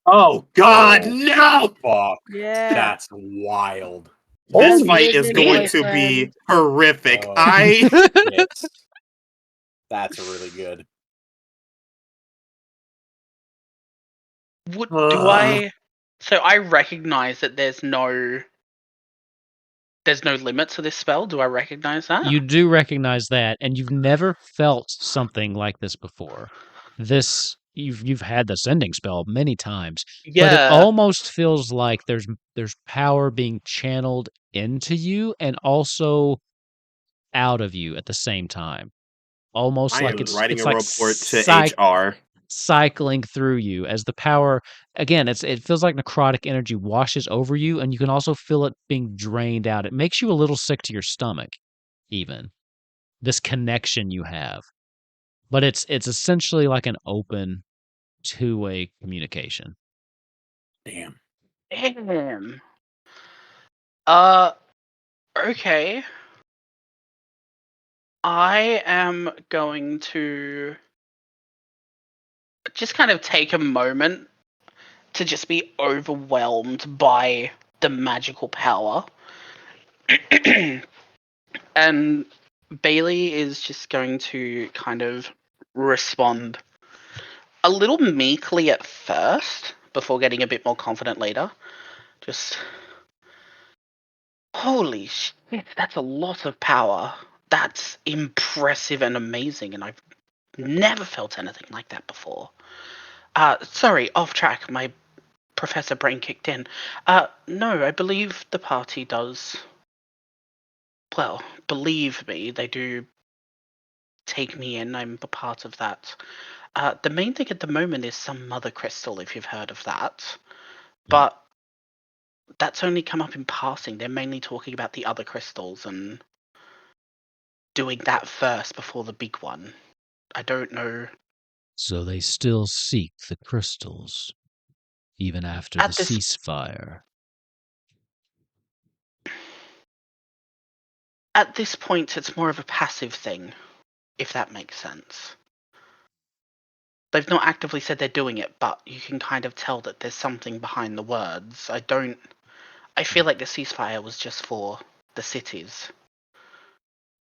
Oh God, Oh. no! Fuck. Yeah. That's wild. This Holy fight is shit. going to be horrific. Oh. Yes. That's really good. Do I? So I recognize that there's no limit to this spell. Do I recognize that? You do recognize that, and you've never felt something like this before. You've had the sending spell many times, but it Yeah. almost feels like there's power being channeled into you and also out of you at the same time. Almost I like am writing it's a like report to HR. cycling through you as the power again. It feels like necrotic energy washes over you, and you can also feel it being drained out. It makes you a little sick to your stomach, even this connection you have. But it's essentially like an open two-way communication. Damn. Damn. Okay. I am going to just kind of take a moment to just be overwhelmed by the magical power. And Bailey is just going to kind of respond a little meekly at first before getting a bit more confident later. Just, holy shit, that's a lot of power. That's impressive and amazing, and I've never felt anything like that before. Sorry, off track, my professor brain kicked in. No, I believe the party does. Well, believe me, they do take me in. I'm a part of that. The main thing at the moment is some mother crystal, if you've heard of that. But that's only come up in passing. They're mainly talking about the other crystals and doing that first before the big one. I don't know. So they still seek the crystals, even after the ceasefire. At this point, it's more of a passive thing, if that makes sense. They've not actively said they're doing it, but you can kind of tell that there's something behind the words. I feel like the ceasefire was just for the cities.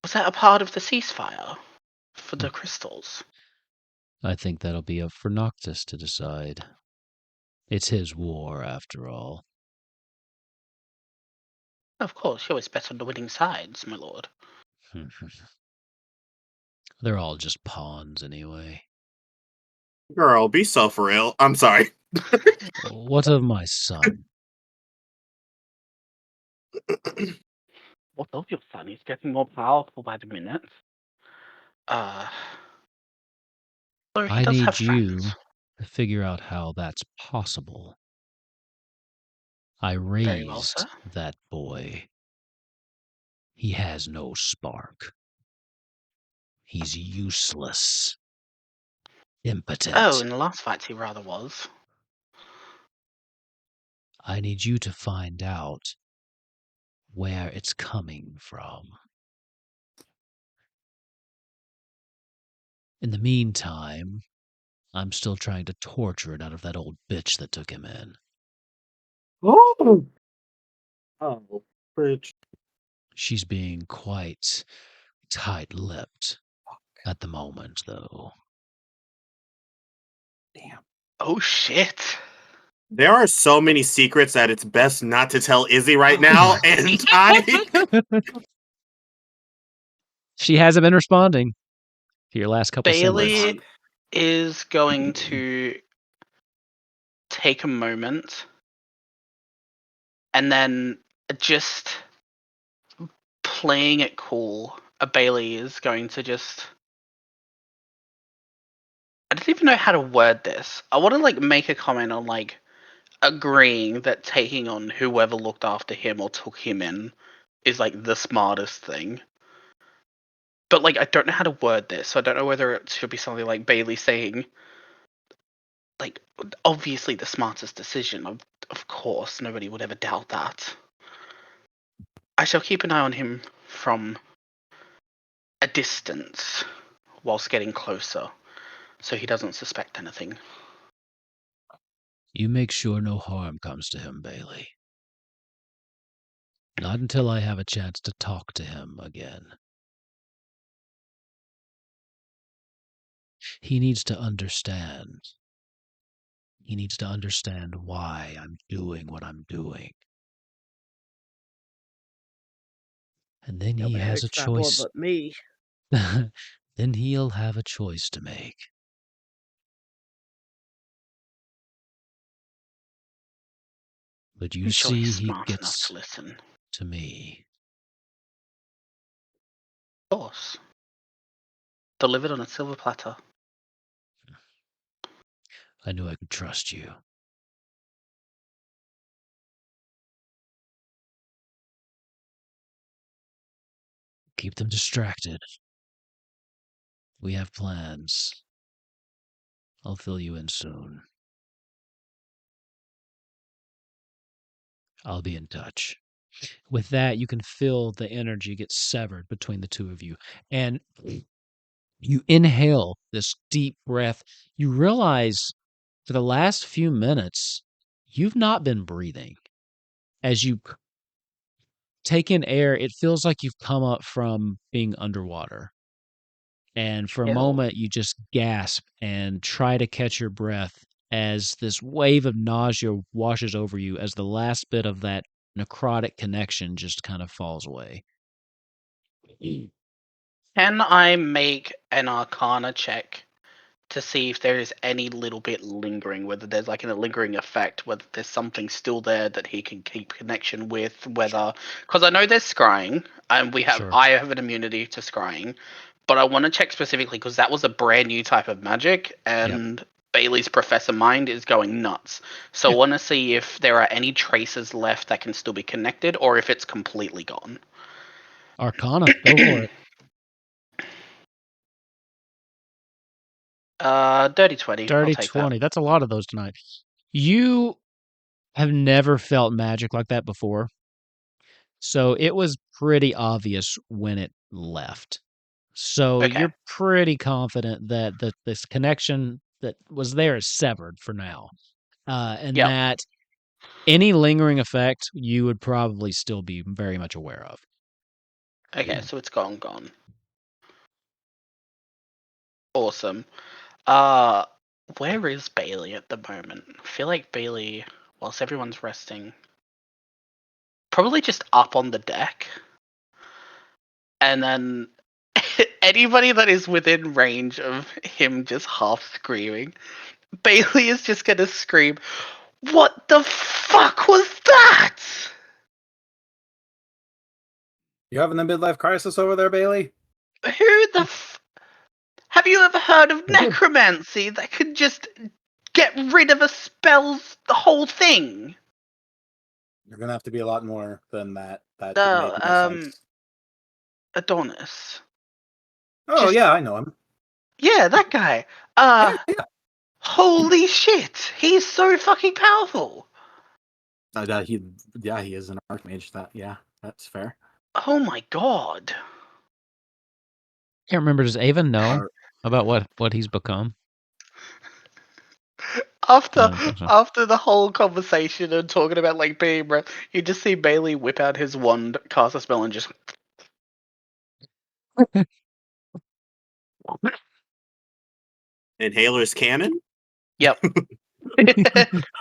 Was that a part of the ceasefire? For the crystals? I think that'll be up for Noctis to decide. It's his war, after all. Of course, you always bet on the winning sides, my lord. They're all just pawns anyway. Girl, be so for real. I'm sorry. What of my son? What of your son? He's getting more powerful by the minute. So he I does need have you friends. to figure out how that's possible. I Very well, raised sir. that boy. He has no spark. He's useless. Impotent. Oh, in the last fight he rather was. I need you to find out where it's coming from. In the meantime, I'm still trying to torture it out of that old bitch that took him in. Oh, Bridge. She's being quite tight-lipped at the moment, though. Damn. Oh shit. There are so many secrets that it's best not to tell Izzy right now, and I. She hasn't been responding to your last couple Bailey sentences. is going to take a moment and then just playing it cool. Bailey is going to just. I don't even know how to word this. I want to like make a comment on like agreeing that taking on whoever looked after him or took him in is like the smartest thing. But like I don't know how to word this, so I don't know whether it should be something like Bailey saying like obviously the smartest decision, of course, nobody would ever doubt that. I shall keep an eye on him from a distance whilst getting closer, so he doesn't suspect anything. You make sure no harm comes to him, Bailey. Not until I have a chance to talk to him again. He needs to understand. He needs to understand why I'm doing what I'm doing. And then he Nobody has a likes that boy choice. but me. Then he'll have a choice to make. But you I'm sure see, he's he smart enough gets to listen. to me. Of course. Delivered on a silver platter. I knew I could trust you. Keep them distracted. We have plans. I'll fill you in soon. I'll be in touch. With that, you can feel the energy get severed between the two of you. And you inhale this deep breath. You realize for the last few minutes, you've not been breathing. As you take in air, it feels like you've come up from being underwater. And for a Ew. moment, you just gasp and try to catch your breath as this wave of nausea washes over you as the last bit of that necrotic connection just kind of falls away. Can I make an Arcana check to see if there is any little bit lingering, whether there's like a lingering effect, whether there's something still there that he can keep connection with, whether because I know there's scrying, and Sure. I have an immunity to scrying, but I want to check specifically because that was a brand new type of magic, and Bailey's Professor Mind is going nuts. So I want to see if there are any traces left that can still be connected, or if it's completely gone. Arcana, go for it. Dirty 20. I'll Dirty take 20. That's a lot of those tonight. You have never felt magic like that before. So it was pretty obvious when it left. So Okay. you're pretty confident that this connection that was there is severed for now. And Yep. that any lingering effect you would probably still be very much aware of. Okay, so it's gone. Awesome. Where is Bailey at the moment? I feel like Bailey, whilst everyone's resting, probably just up on the deck. And then anybody that is within range of him just half screaming, Bailey is just gonna scream, "What the fuck was that?" You having a midlife crisis over there, Bailey? Who the have you ever heard of necromancy that could just get rid of a spell's the whole thing? You're gonna have to be a lot more than that. That No, make no sense. Adonis. Oh just- yeah, I know him. Yeah, that guy. Yeah. Holy shit, he's so fucking powerful. He is an archmage. That's fair. Oh my god. Can't remember. Does Ava know Or- about what he's become? After I don't think so. after the whole conversation and talking about like being, you just see Bailey whip out his wand, cast a spell, and just Inhaler's canon. yep.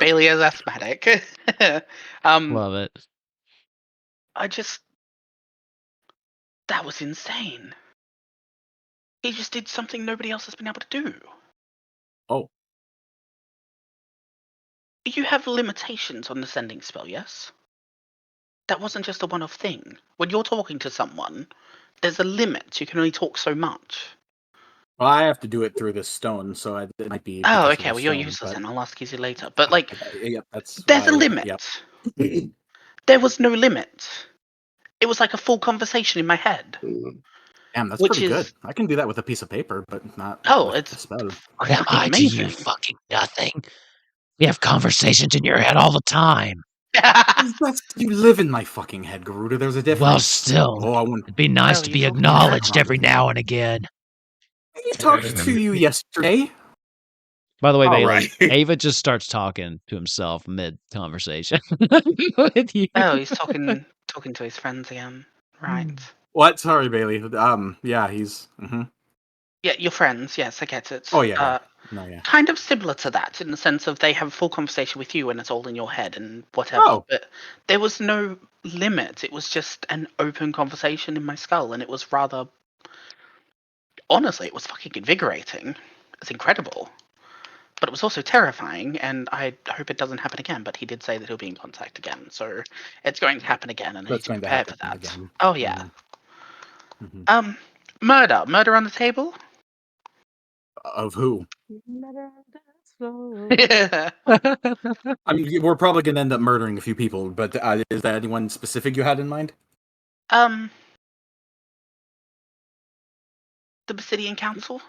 Bailey is asthmatic. Love it. That was insane. He just did something nobody else has been able to do. Oh, You have limitations on the sending spell, yes? That wasn't just a one-off thing. When you're talking to someone, there's a limit. You can only talk so much. well, I have to do it through this stone, so it might be. Oh, because of okay. the Well, you're stone, useless but- then. I'll ask you later. But like, Yep, that's there's a why- limit. Yep. There was no limit. It was like a full conversation in my head. Damn, that's Which pretty good. is- I can do that with a piece of paper, but not. Oh, with it's- a spell. What am I to you? amazing. Fucking nothing. We have conversations in your head all the time. You live in my fucking head, Garuda. There's a difference. Well, still, Oh, I wouldn't. it'd be nice Oh, to you be talking acknowledged about- every now and again. He talked to you yesterday. By the way, All Bailey, right. Ava just starts talking to himself mid-conversation with you. Oh, he's talking to his friends again. Right. What? Sorry, Bailey. Yeah, he's. Yeah, your friends. Yes, I get it. Oh yeah. No, yeah. Kind of similar to that in the sense of they have a full conversation with you and it's all in your head and whatever. Oh. But there was no limit. It was just an open conversation in my skull, and it was rather. Honestly, it was fucking invigorating. It's incredible. But it was also terrifying, and I hope it doesn't happen again. But he did say that he'll be in contact again, so it's going to happen again, and I need That's to going to prepare for happen that. again. Oh yeah. Mhm. Murder on the table. Of who? Yeah. I mean, we're probably going to end up murdering a few people, but is there anyone specific you had in mind? The Basidian Council.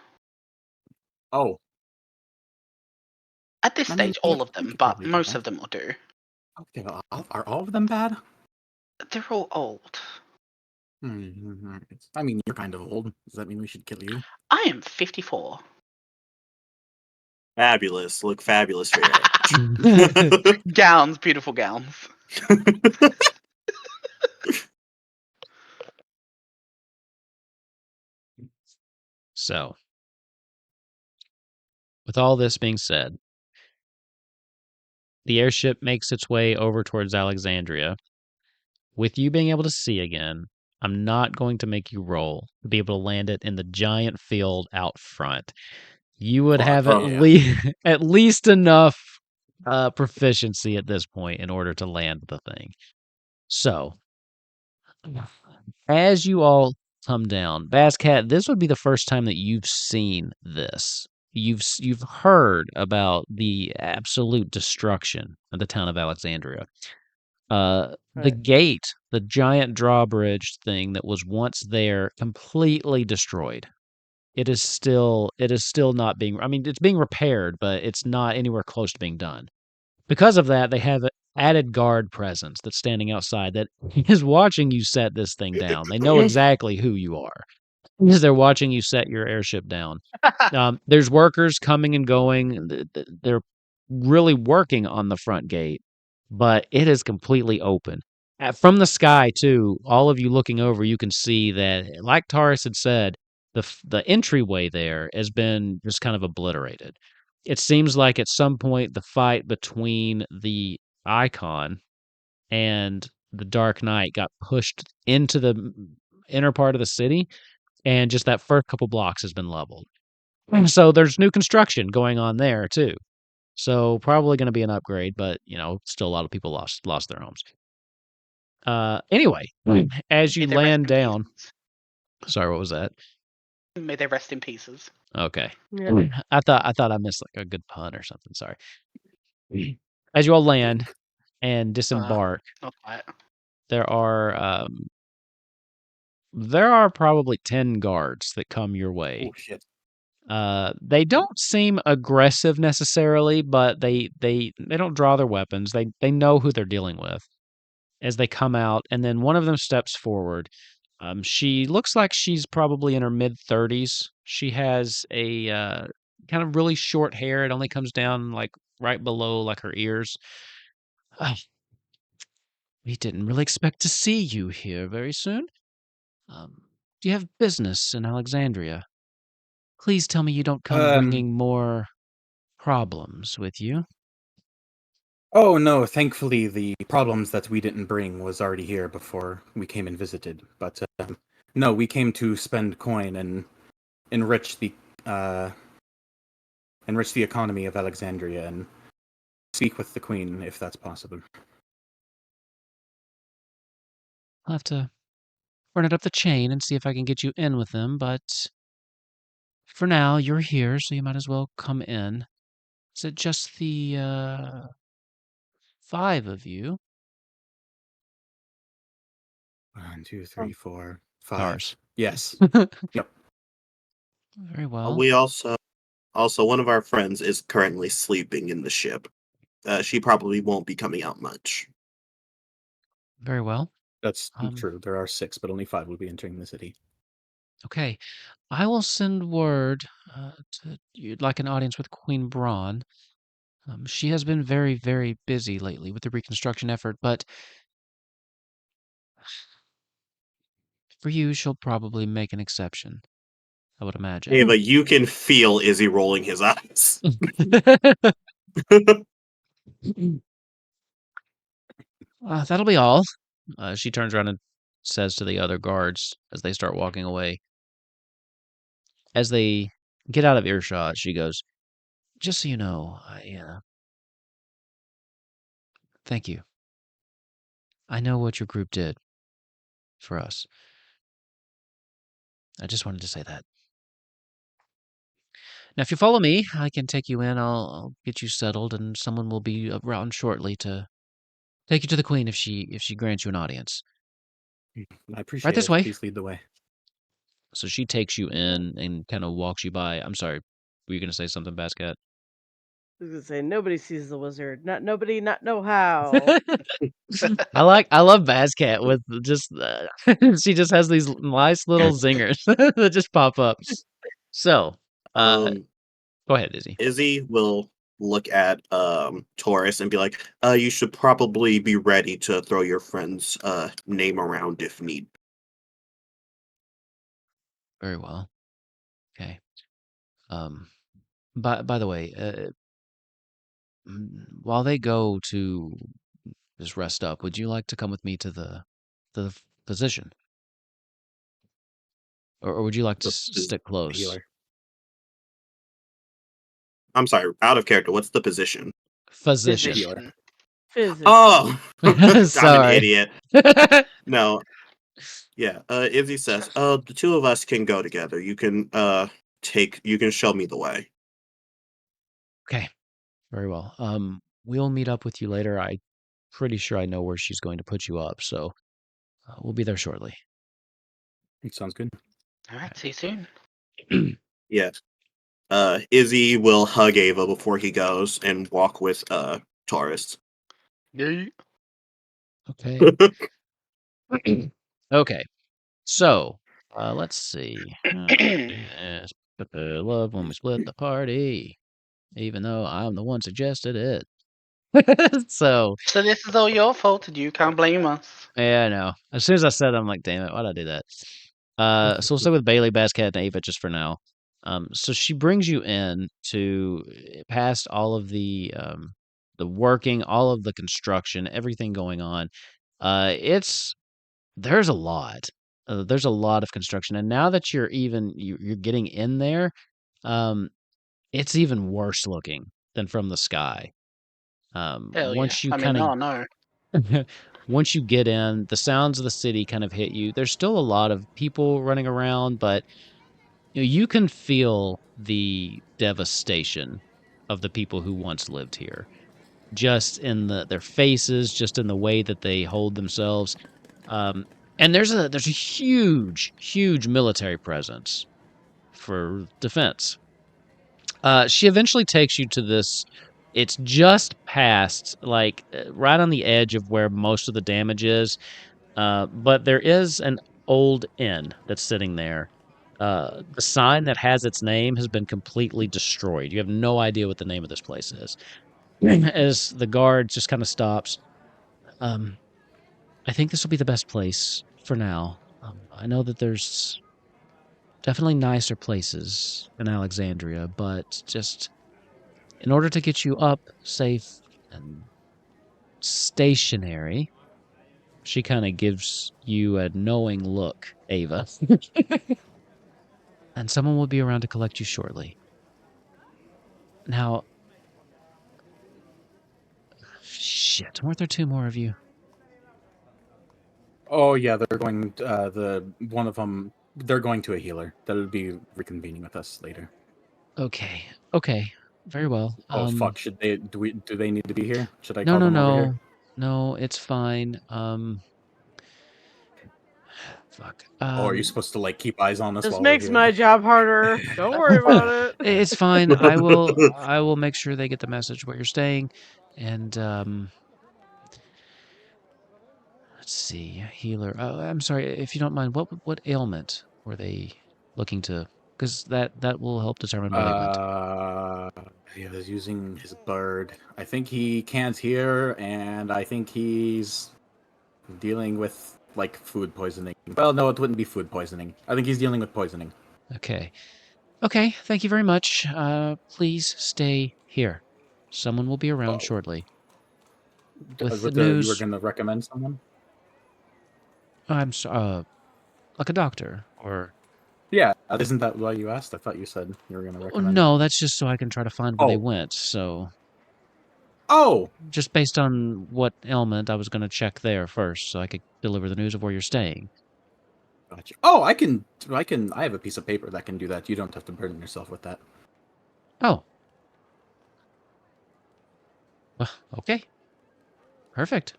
Oh. At this I mean, stage, all we of them, could but probably do most that. of them will do. Okay, well, are all of them bad? They're all old. I mean, you're kind of old. Does that mean we should kill you? I am 54. Fabulous. Look fabulous for your age. Gowns, beautiful gowns. So, with all this being said, the airship makes its way over towards Alexandria. With you being able to see again, I'm not going to make you roll to be able to land it in the giant field out front. You would Fuck, have yeah. at least enough proficiency at this point in order to land the thing. So, as you all come down, Bascat, this would be the first time that you've seen this. You've heard about the absolute destruction of the town of Alexandria. The Right. gate, the giant drawbridge thing that was once there, completely destroyed. It is still not being. I mean, it's being repaired, but it's not anywhere close to being done. Because of that, they have an added guard presence that's standing outside that is watching you set this thing down. They know exactly who you are because they're watching you set your airship down. There's workers coming and going. They're really working on the front gate, but it is completely open. From the sky, too, all of you looking over, you can see that, like Taurus had said, the entryway there has been just kind of obliterated. It seems like at some point the fight between the Icon and the Dark Knight got pushed into the inner part of the city, and just that first couple blocks has been leveled. So there's new construction going on there too. So probably going to be an upgrade, but still a lot of people lost their homes. Anyway, as you May they rest land in down, pieces. sorry, what was that? May they rest in pieces. Okay, Yeah. I thought I missed like a good pun or something. Sorry. As you all land and disembark, Not quite. there are probably 10 guards that come your way. Oh shit. They don't seem aggressive necessarily, but they don't draw their weapons. They know who they're dealing with as they come out, and then one of them steps forward. She looks like she's probably in her mid-30s. She has a kind of really short hair. It only comes down like right below like her ears. Uh, we didn't really expect to see you here very soon. Do you have business in Alexandria? Please tell me you don't come bringing more problems with you. Oh no, thankfully the problems that we didn't bring was already here before we came and visited. But no, we came to spend coin and enrich the economy of Alexandria and speak with the queen if that's possible. I'll have to run it up the chain and see if I can get you in with them, but for now, you're here, so you might as well come in. Is it just the 5 of you? 1, 2, 3, 4, 5. Ours. Yes. Yep. Very well. We also one of our friends is currently sleeping in the ship. She probably won't be coming out much. Very well. That's true. There are 6, but only 5 will be entering the city. Okay. I will send word to you'd like an audience with Queen Brahne. She has been very, very busy lately with the reconstruction effort, but for you, she'll probably make an exception, I would imagine. Ava, you can feel Izzy rolling his eyes. That'll be all. She turns around and says to the other guards as they start walking away. As they get out of earshot, she goes, "Just so you know, thank you. I know what your group did for us. I just wanted to say that. Now, if you follow me, I can take you in. I'll get you settled, and someone will be around shortly to take you to the queen if she grants you an audience. I appreciate Right this it. way." Please lead the way. So she takes you in and kind of walks you by. I'm sorry, were you going to say something, Basket? I was gonna say nobody sees the wizard. Not nobody, not know how. I love Bascat with just she just has these nice little zingers that just pop up. So, go ahead, Izzy. Izzy will look at Taurus and be like, you should probably be ready to throw your friend's name around if need. Very well. Okay. By the way, while they go to just rest up, would you like to come with me to the physician? Or would you like to stick close? Healer. I'm sorry, out of character. What's the position? Physician. Healer. Physicist. Oh, I'm Sorry. an idiot. No. Yeah. Izzy says, the two of us can go together. You can show me the way. Okay. Very well. We'll meet up with you later. I'm pretty sure I know where she's going to put you up, so we'll be there shortly. It sounds good. All right, see you soon. Yes. Izzy will hug Ava before he goes and walk with Taurus. Yeah. Okay. Okay. So, let's see. Yes, but I love when we split the party, even though I'm the one suggested it. So this is all your fault, and you can't blame us. yeah, I know. As soon as I said it, I'm like, damn it, why'd I do that? So we'll stay with Bailey, Basket, and Ava just for now. So she brings you in to past all of the working, all of the construction, everything going on. There's a lot. There's a lot of construction, and now that you're getting in there, it's even worse looking than from the sky. Hell Once yeah. you I mean, kind no. of once you get in, the sounds of the city kind of hit you. There's still a lot of people running around, but you can feel the devastation of the people who once lived here, just in their faces, just in the way that they hold themselves. And there's a huge military presence for defense. She eventually takes you to this. It's just past, like, right on the edge of where most of the damage is. But there is an old inn that's sitting there. The sign that has its name has been completely destroyed. You have no idea what the name of this place is. As the guard just kind of stops, I think this will be the best place for now. I know that there's definitely nicer places in Alexandria, but just in order to get you up safe and stationary, she kind of gives you a knowing look, Ava. And someone will be around to collect you shortly. Now, shit, weren't there 2 more of you? Oh yeah, they're going. One of them. They're going to a healer. That'll be reconvening with us later. Okay, very well. Oh fuck! Should they? Do they need to be here? Should I No, call no, them over here? no, it's fine. Fuck. Or are you supposed to like keep eyes on us This while makes we're here? my job harder. Don't worry about it. It's fine. I will make sure they get the message where you're staying, and let's see, healer. Oh, I'm sorry if you don't mind. What ailment were they looking to? Because that will help determine where they went. He was using his bird. I think he can't hear, and I think he's dealing with like food poisoning. Well, no, it wouldn't be food poisoning. I think he's dealing with poisoning. Okay. Thank you very much. Please stay here. Someone will be around shortly. With the You were news. going to recommend someone? I'm so, like a doctor or. Yeah, isn't that why you asked? I thought you said you were going to Oh, recommend. no, that's just so I can try to find where they went. So. Oh. Just based on what ailment, I was going to check there first, so I could deliver the news of where you're staying. Gotcha. Oh, I have a piece of paper that can do that. You don't have to burden yourself with that. Oh. Okay. Perfect.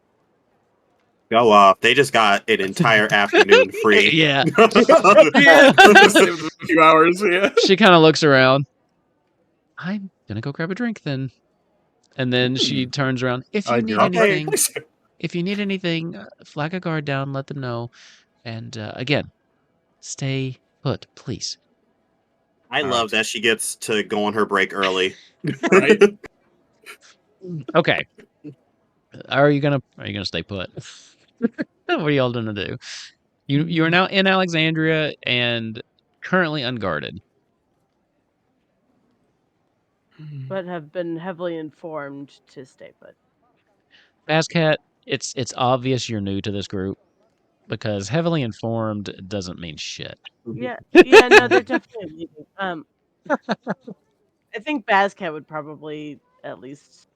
Go off. They just got an entire afternoon free. Yeah. A few hours, yeah. She kind of looks around. I'm going to go grab a drink then. And then she turns around. If you need anything, flag a guard down, let them know. And again, stay put, please. I love that she gets to go on her break early. Right? Okay. Are you gonna stay put? What are y'all gonna do? You are now in Alexandria and currently unguarded. But have been heavily informed to stay put. Bazcat, it's obvious you're new to this group because heavily informed doesn't mean shit. Yeah, no, they're definitely leaving. I think Bazcat would probably at least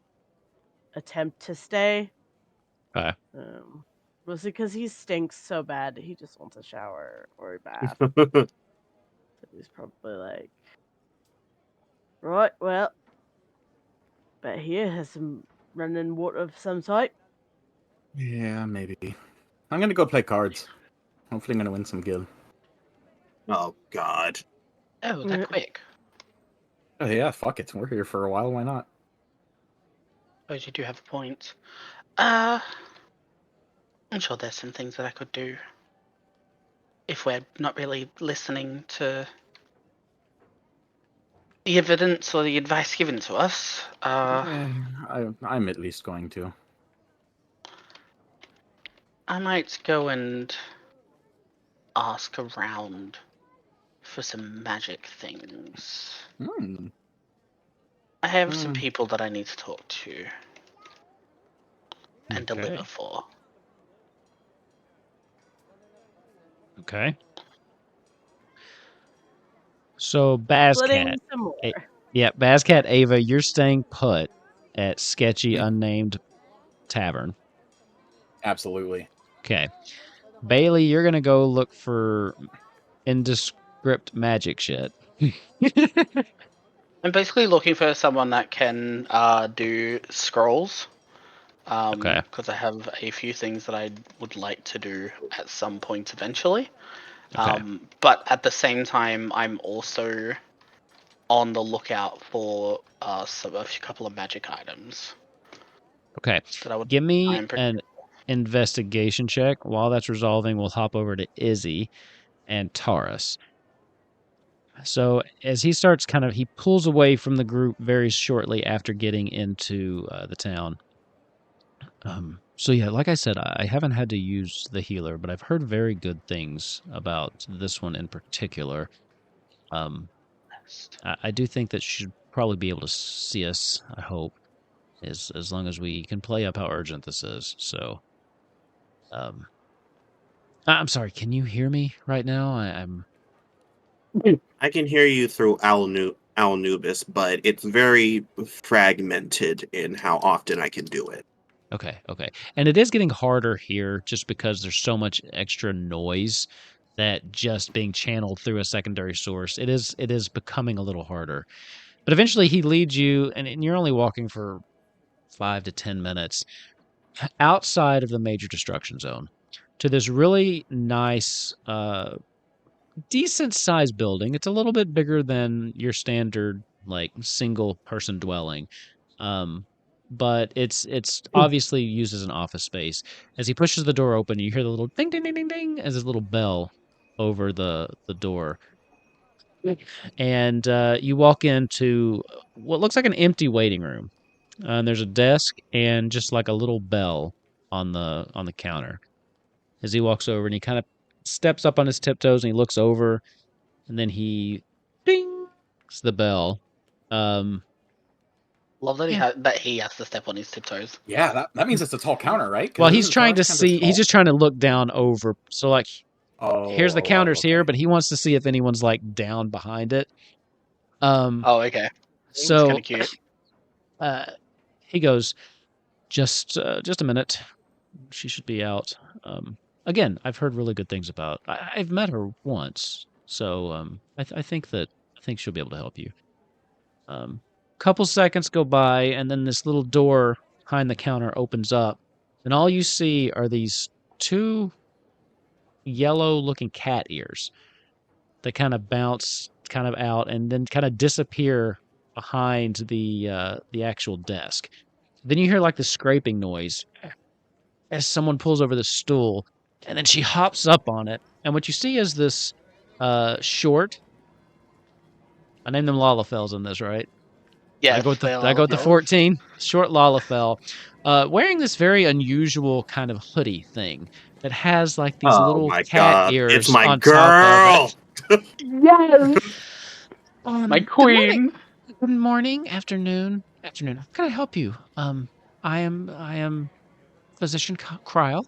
attempt to stay. Okay. Mostly because he stinks so bad. He just wants a shower or a bath. So he's probably like, right, well, bet here has some running water of some type. Yeah, maybe. I'm gonna go play cards. Hopefully, I'm gonna win some gil. Oh God. Oh, that quick. Oh yeah, fuck it. We're here for a while. Why not? Oh, you do have a point. I'm sure there's some things that I could do if we're not really listening to the evidence or the advice given to us. I'm at least going to. I might go and ask around for some magic things. I have some people that I need to talk to and deliver for. Okay. So Bazcat. Bazcat Ava, you're staying put at sketchy unnamed tavern. Absolutely. Okay. Bailey, you're gonna go look for indescript magic shit. I'm basically looking for someone that can do scrolls. Okay. Because I have a few things that I would like to do at some point eventually. Okay. But at the same time, I'm also on the lookout for a couple of magic items Okay. that I would. Give I me am pretty. an investigation check. While that's resolving, we'll hop over to Izzy and Taurus. So as he starts he pulls away from the group very shortly after getting into the town. So yeah, like I said, I haven't had to use the healer, but I've heard very good things about this one in particular. I do think that she should probably be able to see us, I hope, as long as we can play up how urgent this is. So, I'm sorry, can you hear me right now? I'm I can hear you through Alnubis, but it's very fragmented in how often I can do it. okay. And it is getting harder here just because there's so much extra noise that just being channeled through a secondary source, it is becoming a little harder. But eventually he leads you, and you're only walking for 5 to 10 minutes outside of the major destruction zone to this really nice, decent sized building. It's a little bit bigger than your standard like single person dwelling. But it's obviously used as an office space. As he pushes the door open, you hear the little ding ding ding ding ding as his little bell over the door. And you walk into what looks like an empty waiting room. And there's a desk and just like a little bell on the counter. As he walks over and he kind of steps up on his tiptoes and he looks over and then he dings the bell. Love that Yeah. he has to step on his tiptoes. Yeah, that means it's a tall counter, right? Well, he's trying to see. He's just trying to look down over. So like, here's the counters here, but he wants to see if anyone's like down behind it. Oh, okay. So kind of cute. He goes, just a minute. She should be out. Again, I've heard really good things about. I've met her once, so I think she'll be able to help you. Couple seconds go by, and then this little door behind the counter opens up, and all you see are these two yellow-looking cat ears that kind of bounce kind of out and then kind of disappear behind the actual desk. Then you hear like the scraping noise as someone pulls over the stool, and then she hops up on it. And what you see is this short. I named them Lalafels in this, right? Yeah, I go with the 14. Short Lalafell, wearing this very unusual kind of hoodie thing that has like these little cat God. ears It's my on girl. top of it. Yes, my queen. Good morning, afternoon. How can I help you? I am physician Cryle.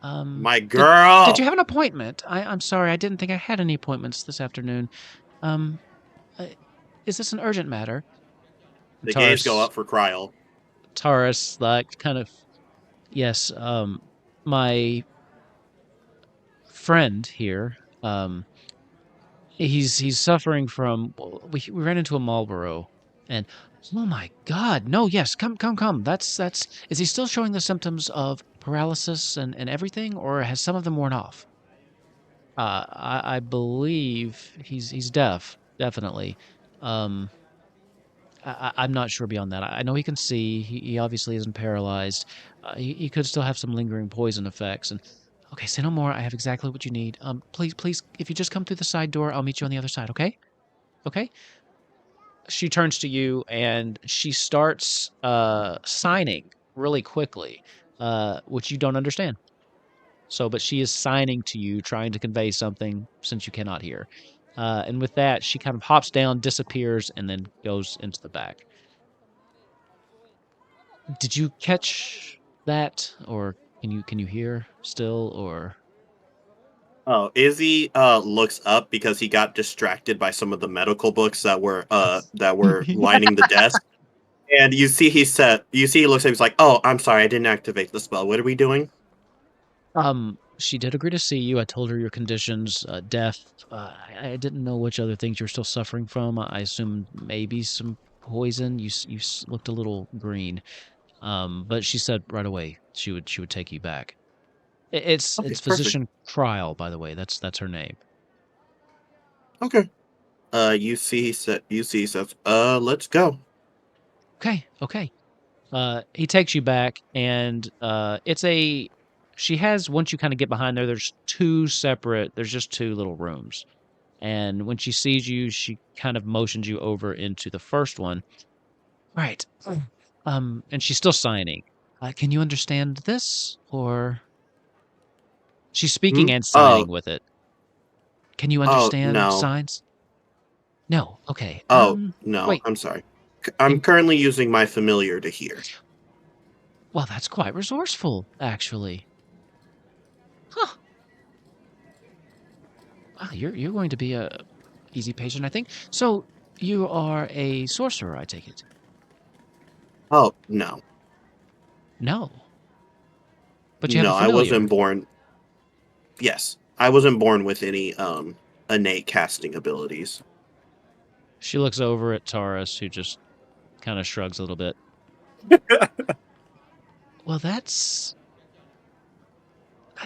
My girl. Did you have an appointment? I'm sorry, I didn't think I had any appointments this afternoon. Is this an urgent matter? The gates go up for Cryle. Taurus, like, kind of, yes, my friend here, he's suffering from, we ran into a Malboro, and, oh my God, no, yes, come, that's, is he still showing the symptoms of paralysis and everything, or has some of them worn off? I believe he's deaf, definitely. I'm not sure beyond that. I know he can see. He obviously isn't paralyzed. He could still have some lingering poison effects. And okay, say no more. I have exactly what you need. Please, if you just come through the side door, I'll meet you on the other side. Okay? Okay. She turns to you and she starts signing really quickly, which you don't understand. So, but she is signing to you, trying to convey something since you cannot hear. And with that, she kind of hops down, disappears, and then goes into the back. Did you catch that, or can you hear still, or? Oh, Izzy looks up because he got distracted by some of the medical books that were lining the desk. And you see he looks at him, he's like, "Oh, I'm sorry, I didn't activate the spell. What are we doing?" She did agree to see you. I told her your conditions, death. I didn't know which other things you're still suffering from. I assumed maybe some poison. You looked a little green. But she said right away she would take you back. It's Okay, Physician Cryle, by the way. That's her name. Okay. UC says, let's go. Okay. He takes you back, and she has, once you kind of get behind there, there's just two little rooms. And when she sees you, she kind of motions you over into the first one. Right. And she's still signing. Can you understand this? Or she's speaking and signing with it. Can you understand no. signs? No. Okay. No. Wait. I'm sorry. I'm currently using my familiar to hear. Well, that's quite resourceful, actually. Huh. Wow, you're going to be a easy patient, I think. So you are a sorcerer, I take it? Oh, no. No. But you have No, a I familiar. wasn't born. Yes, I wasn't born with any innate casting abilities. She looks over at Taurus, who just kind of shrugs a little bit. Well, that's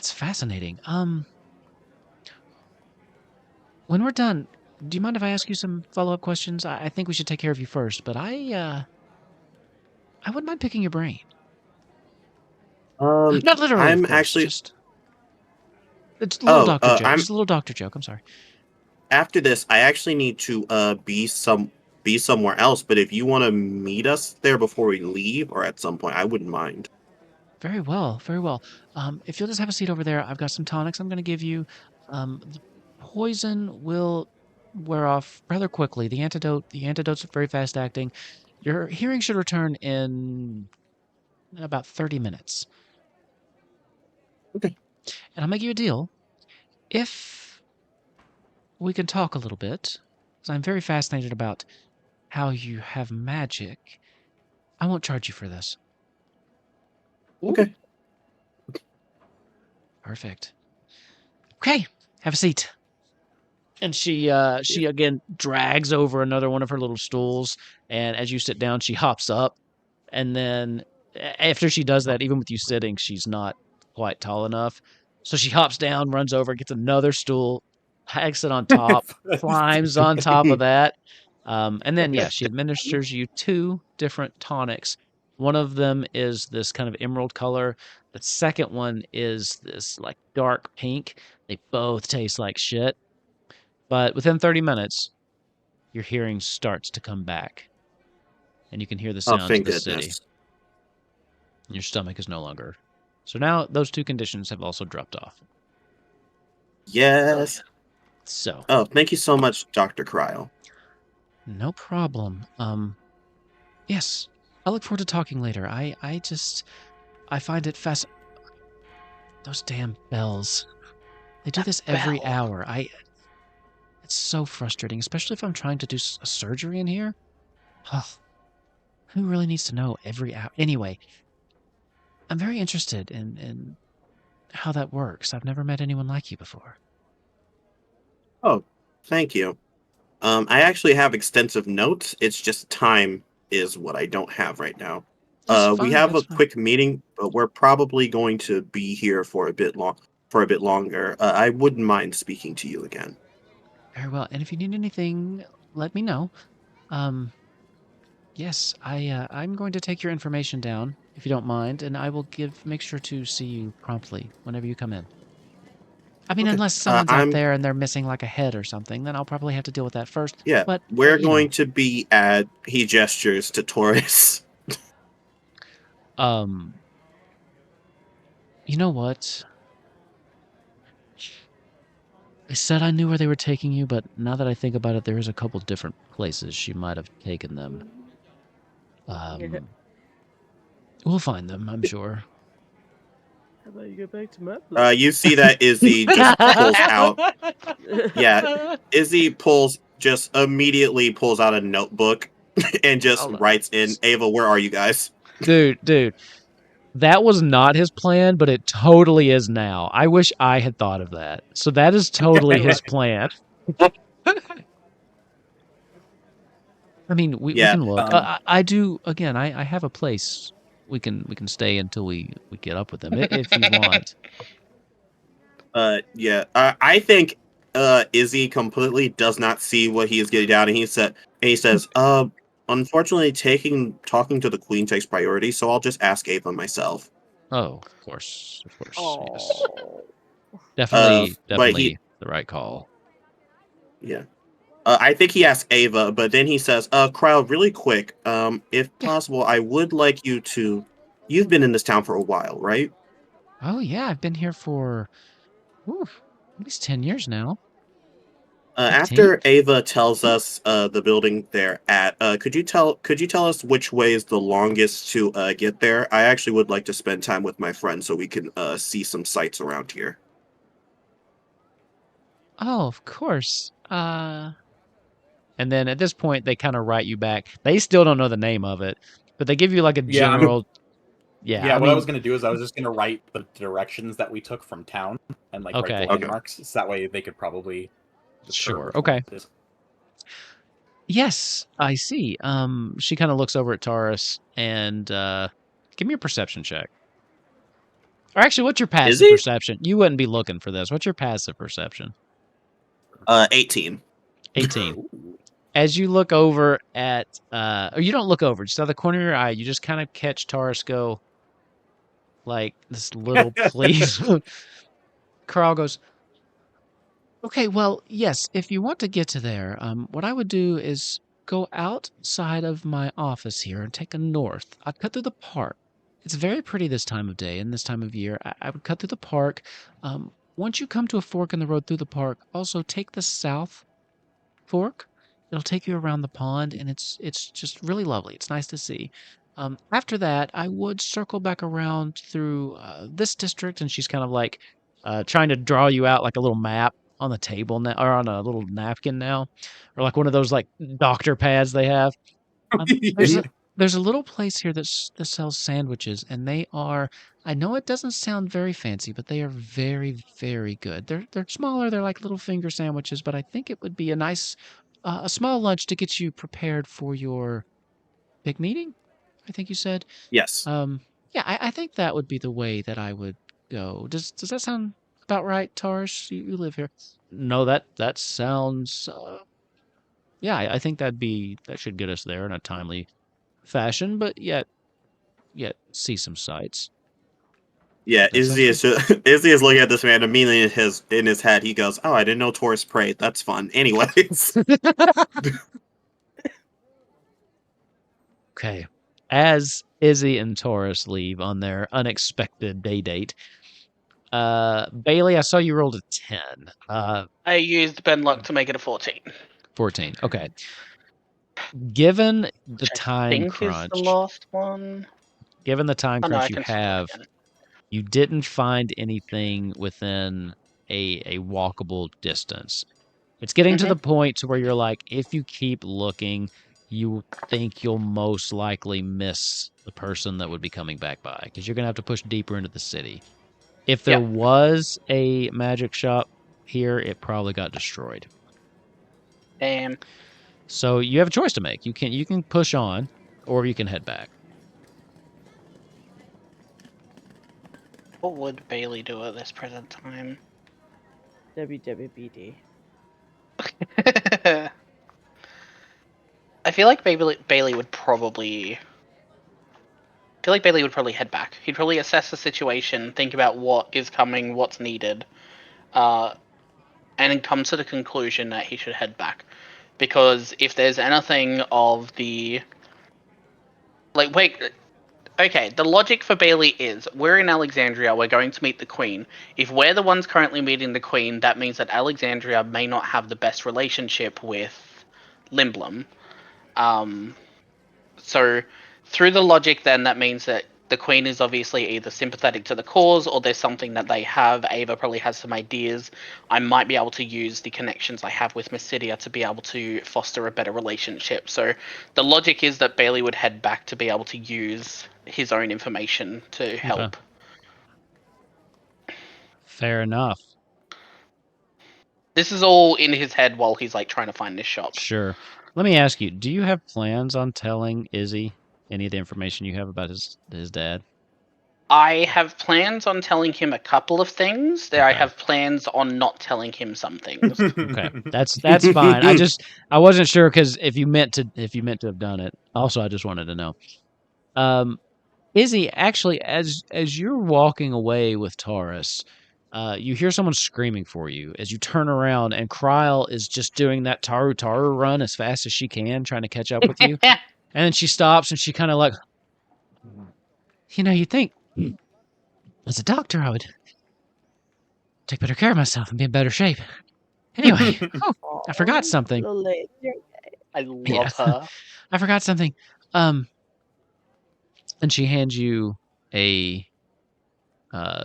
fascinating. When we're done, do you mind if I ask you some follow-up questions? I think we should take care of you first, but I wouldn't mind picking your brain. Not literally, of I'm course. actually Just it's a little doctor joke. I'm Just a little doctor joke. I'm sorry. after this. I actually need to be somewhere else. But if you want to meet us there before we leave, or at some point, I wouldn't mind. Very well, very well. If you'll just have a seat over there, I've got some tonics I'm going to give you. The poison will wear off rather quickly. The antidotes are very fast acting. Your hearing should return in about 30 minutes. Okay. And I'll make you a deal. If we can talk a little bit, because I'm very fascinated about how you have magic, I won't charge you for this. Okay. Perfect. Okay, have a seat. And she again drags over another one of her little stools, and as you sit down, she hops up, and then after she does that, even with you sitting, she's not quite tall enough. So she hops down, runs over, gets another stool, hacks it on top, climbs on top of that, and then she administers you 2 different tonics. One of them is this kind of emerald color. The second one is this like dark pink. They both taste like shit. But within 30 minutes, your hearing starts to come back, and you can hear the Oh, sounds of thank the city. goodness. And your stomach is no longer. So now those 2 conditions have also dropped off. Yes. So. Oh, thank you so much, Dr. Cryle. No problem. Yes, I look forward to talking later. I find it those damn bells. They do this every hour. It's so frustrating, especially if I'm trying to do a surgery in here. Who really needs to know every hour? Anyway, I'm very interested in how that works. I've never met anyone like you before. Oh, thank you. I actually have extensive notes. It's just time is what I don't have right now. We have a quick meeting, but we're probably going to be here for a bit longer. I wouldn't mind speaking to you again. Very well. And if you need anything, let me know. Yes, I'm going to take your information down, if you don't mind, and I will make sure to see you promptly whenever you come in. I mean, unless someone's out there and they're missing like a head or something, then I'll probably have to deal with that first. Yeah, but we're going to be at. He gestures to Taurus. You know what? I said I knew where they were taking you, but now that I think about it, there is a couple different places she might have taken them. We'll find them, I'm sure. How about you go back to my place? You see that Izzy just pulls out. Yeah, Izzy immediately pulls out a notebook and just writes in, Ava, where are you guys? Dude. That was not his plan, but it totally is now. I wish I had thought of that. So that is totally his plan. I mean, we can look. I do. Again, I have a place we can stay until we get up with them if you want. I think Izzy completely does not see what he is getting down, and he says, unfortunately, talking to the queen takes priority, so I'll just ask Ava myself. Oh, of course, yes, Oh. definitely But he, the right call. yeah. I think he asked Ava, but then he says, Crowd, really quick, if Yeah. possible, I would like you to. You've been in this town for a while, right? Oh yeah, I've been here for at least 10 years now. 15? After Ava tells us the building they're at, could you tell us which way is the longest to get there? I actually would like to spend time with my friend so we can see some sights around here. Oh, of course. And then at this point, they kind of write you back. They still don't know the name of it, but they give you like a Yeah, general. Yeah, I what I mean, was gonna do is I was just gonna write the directions that we took from town and like write the okay, landmarks, so that way they could probably discern sure, which one okay. it is. Yes, I see. She kind of looks over at Taurus and give me a perception check. Or actually, what's your Is passive he? perception? You wouldn't be looking for this. What's your passive perception? 18. 18. Ooh. As you look over at, or you don't look over, just out of the corner of your eye, you just kind of catch Taurus go, like, this little please. Carl goes, okay, well, yes, if you want to get to there, what I would do is go outside of my office here and take a north. I'd cut through the park. It's very pretty this time of day and this time of year. I would cut through the park. Once you come to a fork in the road through the park, also take the south fork. It'll take you around the pond, and it's just really lovely. It's nice to see. After that, I would circle back around through this district, and she's kind of like trying to draw you out like a little map on the table now, or on a little napkin now, or like one of those like doctor pads they have. There's a there's a little place here that sells sandwiches, and they are. I know it doesn't sound very fancy, but they are very, very good. They're smaller. They're like little finger sandwiches, but I think it would be a nice, a small lunch to get you prepared for your big meeting. I think you said. Yes. Yeah, I think that would be the way that I would go. Does that sound about right, Tarish? You live here. No, that sounds. Yeah, I think that should get us there in a timely fashion, but yet see some sights. Yeah, That sounds good. Izzy is looking at this man immediately in his head. He goes, "Oh, I didn't know Taurus prayed. That's fun." Anyways, Okay. As Izzy and Taurus leave on their unexpected day date, Bailey, I saw you rolled a 10. I used Ben Luck to make it a 14. 14. Okay. Given the Which I time think is the crunch, last one. given the time Oh no, I crunch you can scroll have, again. you didn't find anything within a walkable distance. It's getting to the point to where you're like, if you keep looking, you think you'll most likely miss the person that would be coming back by because you're going to have to push deeper into the city. If there Yep. was a magic shop here, it probably got destroyed. Damn. So you have a choice to make. You can push on, or you can head back. What would Bailey do at this present time? WWBD. I feel like Bailey would probably. I feel like Bailey would probably head back. He'd probably assess the situation, think about what is coming, what's needed, and then come to the conclusion that he should head back. Because if there's anything of the okay, the logic for Bailey is we're in Alexandria, we're going to meet the Queen. If we're the ones currently meeting the Queen, that means that Alexandria may not have the best relationship with Limblum. So through the logic then that means that the Queen is obviously either sympathetic to the cause or there's something that they have. Ava probably has some ideas. I might be able to use the connections I have with Mysidia to be able to foster a better relationship. So the logic is that Bailey would head back to be able to use his own information to help. Fair enough. This is all in his head while he's like trying to find this shop. Sure. Let me ask you, do you have plans on telling Izzy any of the information you have about his dad? I have plans on telling him a couple of things. I Okay. have plans on not telling him some things. Okay, that's fine. I wasn't sure because if you meant to have done it. Also, I just wanted to know. Izzy, actually, as you're walking away with Taurus, you hear someone screaming for you as you turn around, and Kryle is just doing that Taru run as fast as she can, trying to catch up with you. And then she stops and she kind of like, you think as a doctor I would take better care of myself and be in better shape. Anyway, I forgot something. Little lady. I love Yeah. her. I forgot something. And she hands you a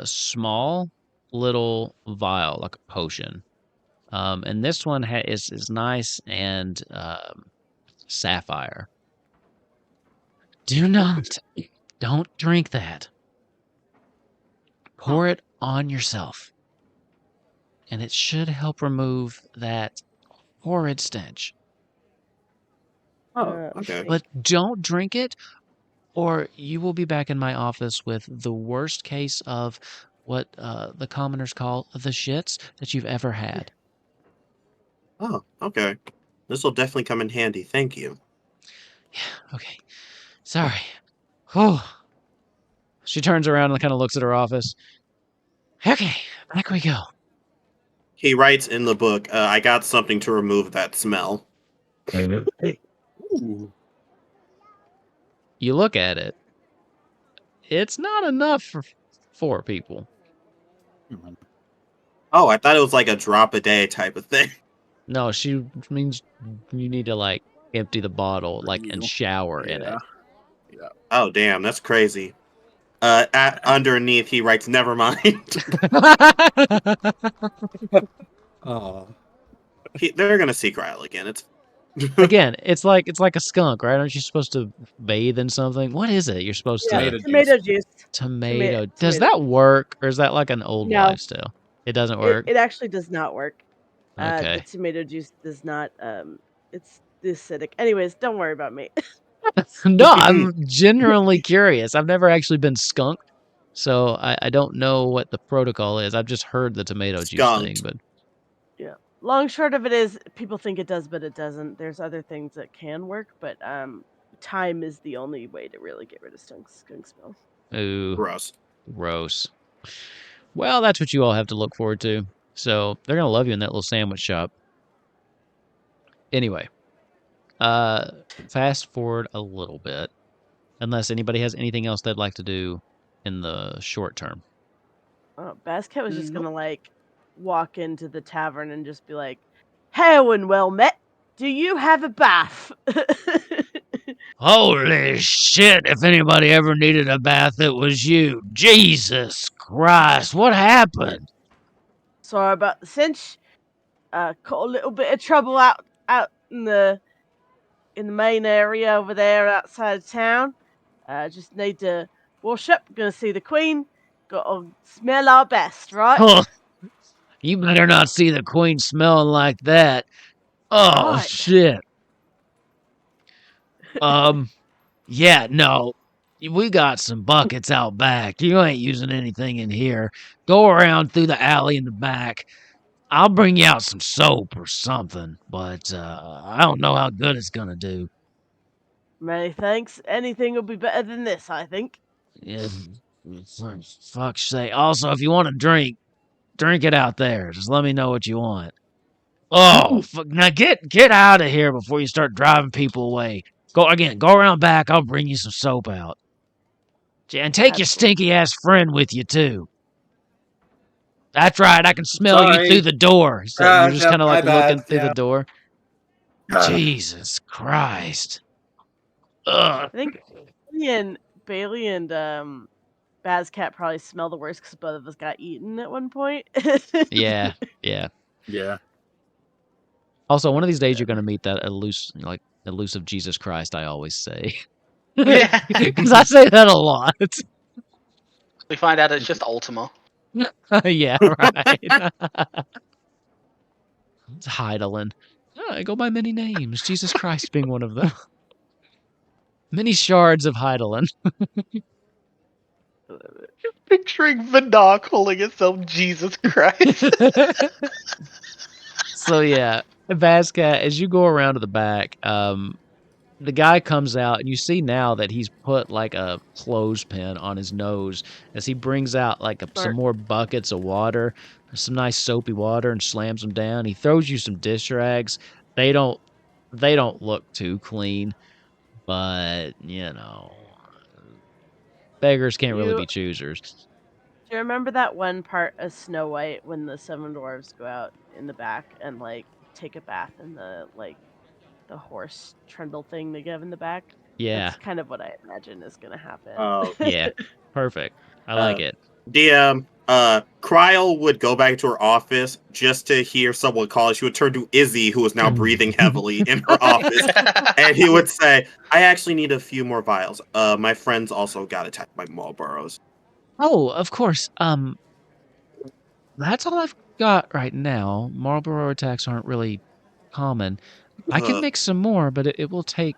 small little vial, like a potion. And this one is nice and sapphire. Don't drink that. Pour it on yourself, and it should help remove that horrid stench. Oh, okay. But don't drink it, or you will be back in my office with the worst case of what the commoners call the shits that you've ever had. Oh, okay. This will definitely come in handy. Thank you. Yeah, okay. Sorry. Oh. She turns around and kind of looks at her office. Okay, back we go. He writes in the book, I got something to remove that smell. Ooh. You look at it. It's not enough for 4 people. Oh, I thought it was like a drop a day type of thing. No, she means you need to like empty the bottle and shower in it. Yeah. Oh, damn, that's crazy. Underneath, he writes, never mind. Oh. They're going to see Kryle again. It's Again, it's like a skunk, right? Aren't you supposed to bathe in something? What is it? You're supposed to Tomato juice. tomato. Does that work, or is that like an old No. wives' tale? It doesn't work. It actually does not work. Okay. The tomato juice does not. It's acidic. Anyways, don't worry about me. No, I'm genuinely curious. I've never actually been skunked, so I don't know what the protocol is. I've just heard the tomato juice thing, skunked. but Yeah. Long short of it is, people think it does, but it doesn't. There's other things that can work, but time is the only way to really get rid of skunk smell. ooh, Gross. gross. Well, that's what you all have to look forward to. So they're gonna love you in that little sandwich shop. Anyway, fast forward a little bit, unless anybody has anything else they'd like to do in the short term. Basket was just gonna like walk into the tavern and just be like, "Hail and well met. Do you have a bath?" Holy shit, if anybody ever needed a bath, it was you. Jesus Christ, what happened? Sorry about the cinch. Caught a little bit of trouble out in the main area over there outside of town. Just need to wash up. Gonna see the Queen. Gotta smell our best, right? Huh. You better not see the Queen smelling like that. Oh, Right. shit. Yeah, no. We got some buckets out back. You ain't using anything in here. Go around through the alley in the back. I'll bring you out some soap or something, but I don't know how good it's gonna do. Many thanks. Anything will be better than this, I think. Yeah, for fuck's sake. Also, if you want a drink it out there. Just let me know what you want. Oh, now get out of here before you start driving people away. Go around back. I'll bring you some soap out. And take your stinky ass friend with you too. That's right. I can smell you through the door. So you're just kind of like looking through the door. Jesus Christ. Ugh. I think Bailey and Bazcat probably smell the worst because both of us got eaten at one point. Yeah. Also, one of these days you're gonna meet that elusive Jesus Christ. I always say, Yeah. because I say that a lot. We find out it's just Ultima. Yeah, right. It's Heidelin. Oh, I go by many names, Jesus Christ being one of them. Many shards of Heidelin. Picturing Vidar calling itself Jesus Christ. So yeah, Vascat, as you go around to the back, the guy comes out, and you see now that he's put like a clothespin on his nose as he brings out like some Smart. more buckets of water, some nice soapy water, and slams them down. He throws you some dish rags. They don't look too clean, but beggars can't really be choosers. Do you remember that one part of Snow White when the 7 dwarves go out in the back and like take a bath in the horse trundle thing they give in the back? Yeah, That's kind of what I imagine is gonna happen. Oh, yeah, perfect. I like it. DM, Kryl would go back to her office just to hear someone call. She would turn to Izzy, who was now breathing heavily in her office, and he would say, "I actually need a few more vials. My friends also got attacked by Malboros." Oh, of course. That's all I've got right now. Marlboro attacks aren't really common. I can make some more, but it'll take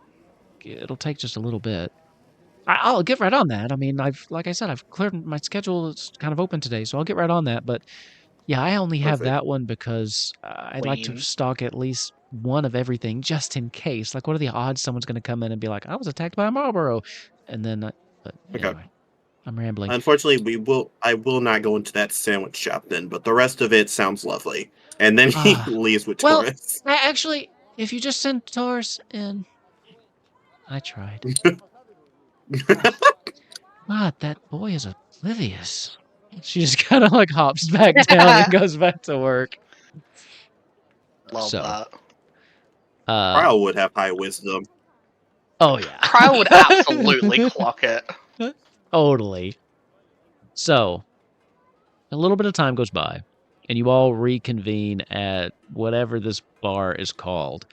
just a little bit. I'll get right on that. I mean, like I said, I've cleared my schedule. It's kind of open today, so I'll get right on that. But yeah, I only have Perfect. that one because I'd like to Queen. stock at least one of everything just in case. Like, what are the odds someone's going to come in and be like, "I was attacked by a Marlboro," and then, but Okay. anyway, I'm rambling. Unfortunately, I will not go into that sandwich shop then, but the rest of it sounds lovely. And then he leaves with Well, Taurus. actually, if you just send Taurus in, I tried. God, that boy is oblivious. She just kind of like hops back down and goes back to work. Love So, that. Kryl would have high wisdom. Oh yeah, Cryo would absolutely clock it. Totally. So, a little bit of time goes by, and you all reconvene at whatever this bar is called.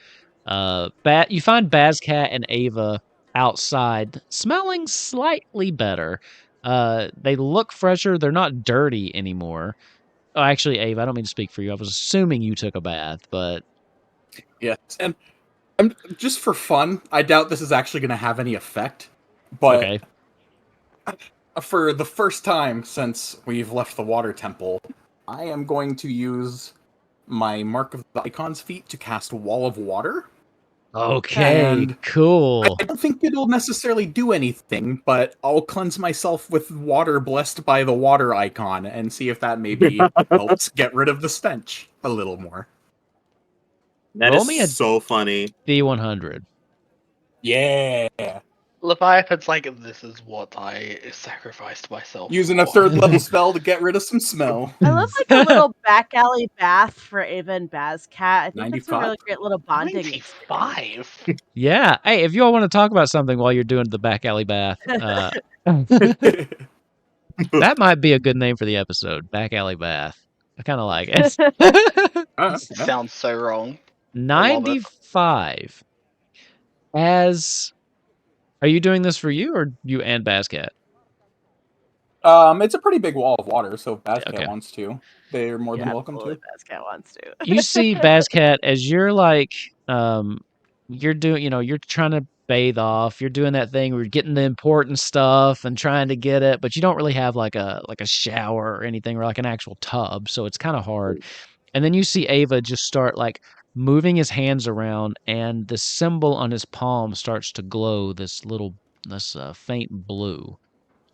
You find Bazcat and Ava outside, smelling slightly better. They look fresher. They're not dirty anymore. Oh, actually, Ava, I don't mean to speak for you. I was assuming you took a bath, but Yes, and just for fun, I doubt this is actually going to have any effect. But okay. For the first time since we've left the water temple, I am going to use my Mark of the Icon's feat to cast Wall of Water. Okay, And cool. I don't think it'll necessarily do anything, but I'll cleanse myself with water blessed by the water icon and see if that maybe helps get rid of the stench a little more. That Roll is me a so funny. D100. Yeah. Leviathan's like, this is what I sacrificed myself Using a for. 3rd level spell to get rid of some smell. I love like a little back alley bath for Ava and Bazcat. I think that's a 95? really great little bonding experience. 95. Yeah. Hey, if you all want to talk about something while you're doing the back alley bath, that might be a good name for the episode. Back alley bath. I kind of like it. Yeah. Sounds so wrong. 95. Are you doing this for you or you and Bazcat? It's a pretty big wall of water, so if Bazcat Okay. wants to, they're more than welcome to. Bazcat wants to. You see Bazcat as you're like, you're doing, you're trying to bathe off. You're doing that thing where you're getting the important stuff and trying to get it, but you don't really have like a shower or anything or like an actual tub, so it's kind of hard. And then you see Ava just start like moving his hands around, and the symbol on his palm starts to glow this faint blue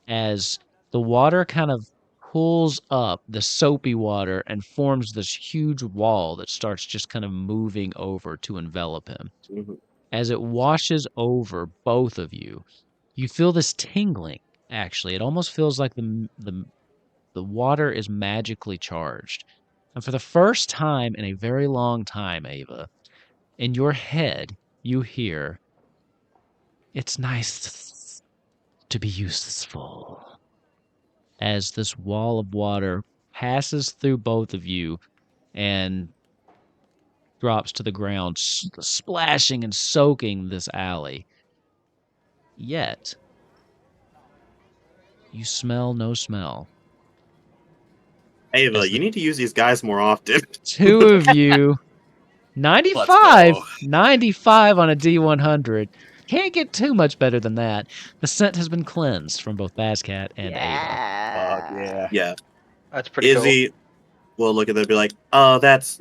as the water kind of pulls up the soapy water and forms this huge wall that starts just kind of moving over to envelop him. Mhm. As it washes over both of you, you feel this tingling. Actually, it almost feels like the water is magically charged. And for the first time in a very long time, Ava, in your head, you hear, "It's nice to be useful," as this wall of water passes through both of you and drops to the ground, splashing and soaking this alley. Yet, you smell no smell. Ava, As you need to use these guys more often. two of you, 95 on a D100, Can't get too much better than that. The scent has been cleansed from both Bascat and Ava. Fuck yeah. Yeah. That's pretty Izzy will look at them and be like, "Oh, that's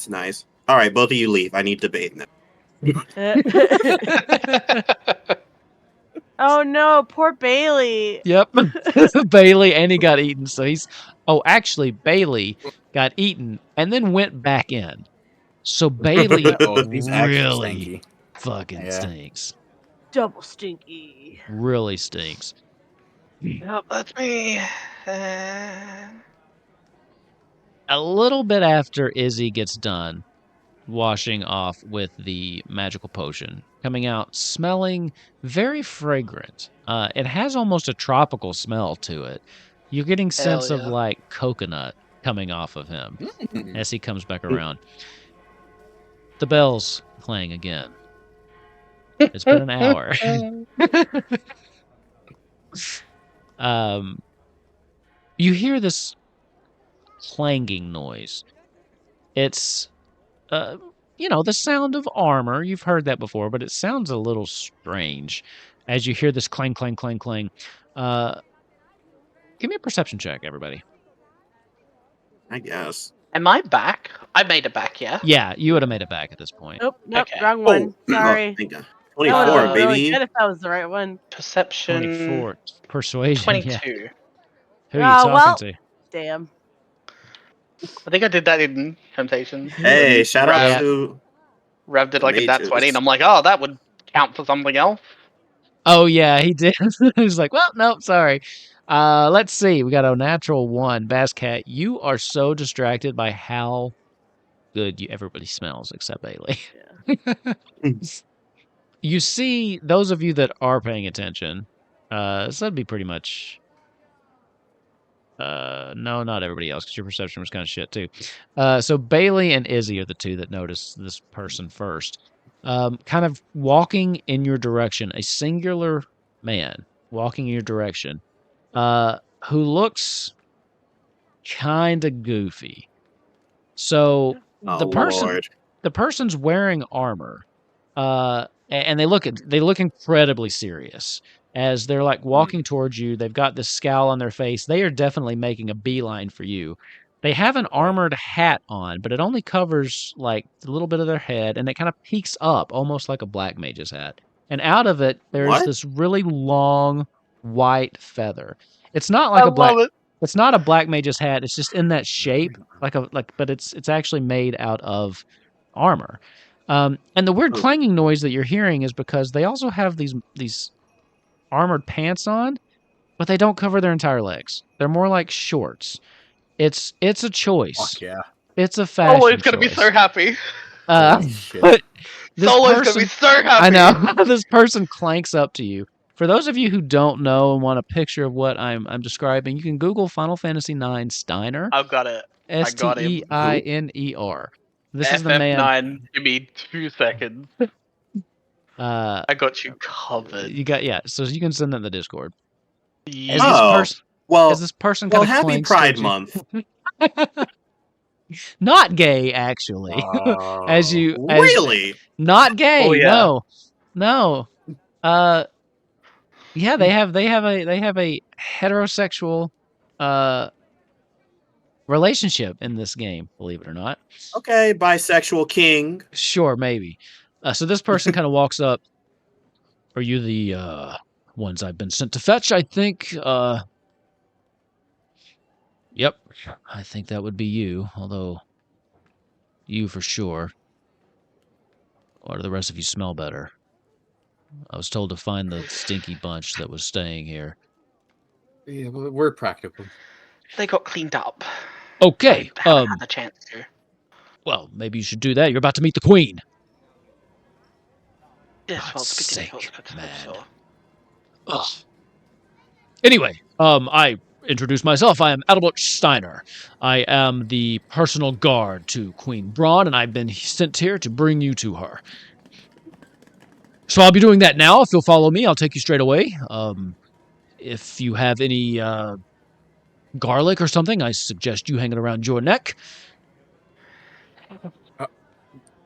nice. All right, both of you leave. I need to bathe now." cool. Oh no, poor Bailey. Yep. Bailey, and he got eaten. So he's. Oh, actually, Bailey got eaten and then went back in. So Bailey Oh, he's extra really stanky. fucking Yeah. stinks. Double stinky. Really stinks. Yep, that's me. A little bit after Izzy gets done washing off with the magical potion, coming out smelling very fragrant. It has almost a tropical smell to it. You're getting sense of yeah. like coconut coming off of him as he comes back around. The bells clang again. It's been an hour. You hear this clanging noise. It's the sound of armor. You've heard that before, but it sounds a little strange as you hear this clang, clang, clang, clang. Give me a perception check, everybody. I guess. Am I back? I made it back, yeah? Yeah, you would have made it back at this point. Nope, Okay. wrong one. Sorry. Thank God. That would've 24, been really baby. good if that was the right one. Perception 24. Persuasion. 22. Yeah. Who are you talking well. to? Damn. I think I did that in Temptation. Hey, shout out Yeah. to. Rev did like a nat Mages. 20, and I'm like, oh, that would count for something else. Oh, yeah, he did. He was like, well, nope, sorry. Let's see. We got a natural 1. Basscat, you are so distracted by how good everybody smells except Bailey. Yeah. You see, those of you that are paying attention, so that'd be pretty much... no, not everybody else, because your perception was kind of shit, too. So Bailey and Izzy are the two that notice this person first. Kind of walking in your direction, a singular man walking in your direction, who looks kind of goofy. So Oh, the person's wearing armor, and they look incredibly serious as they're like walking towards you. They've got this scowl on their face. They are definitely making a beeline for you. They have an armored hat on, but it only covers like a little bit of their head, and it kind of peeks up almost like a black mage's hat. And out of it, there's this really long white feather. It's not like It's not a black mage's hat. It's just in that shape, but it's actually made out of armor. And the weird clanging noise that you're hearing is because they also have these armored pants on, but they don't cover their entire legs. They're more like shorts. It's a choice. Fuck yeah. It's a fashion Solo's gonna be choice. so happy. But this Solo's person, gonna be so happy. I know. This person clanks up to you. For those of you who don't know and want a picture of what I'm describing, you can Google Final Fantasy IX Steiner. I've got it. Steiner. This is the man. FF9, give me 2 seconds. I got you covered. So you can send that in the Discord. Yeah. As this person kind of happy clanks Pride towards you. Month. Not gay, actually. Really? Not gay. Oh, yeah. No. Yeah, they have a heterosexual relationship in this game, believe it or not. Okay, bisexual king. Sure, maybe. So this person kind of walks up. Are you the ones I've been sent to fetch? I think. Yep, I think that would be you. Although, you for sure. Or do the rest of you smell better? I was told to find the stinky bunch that was staying here. Yeah, well, we're practical. They got cleaned up. Okay. I haven't had a chance to. Well, maybe you should do that. You're about to meet the queen. Yes, well, God's it's good to sake, know, man. so. Ugh. Anyway, I introduce myself. I am Albert Steiner. I am the personal guard to Queen Brahne, and I've been sent here to bring you to her. So I'll be doing that now. If you'll follow me, I'll take you straight away. If you have any garlic or something, I suggest you hang it around your neck.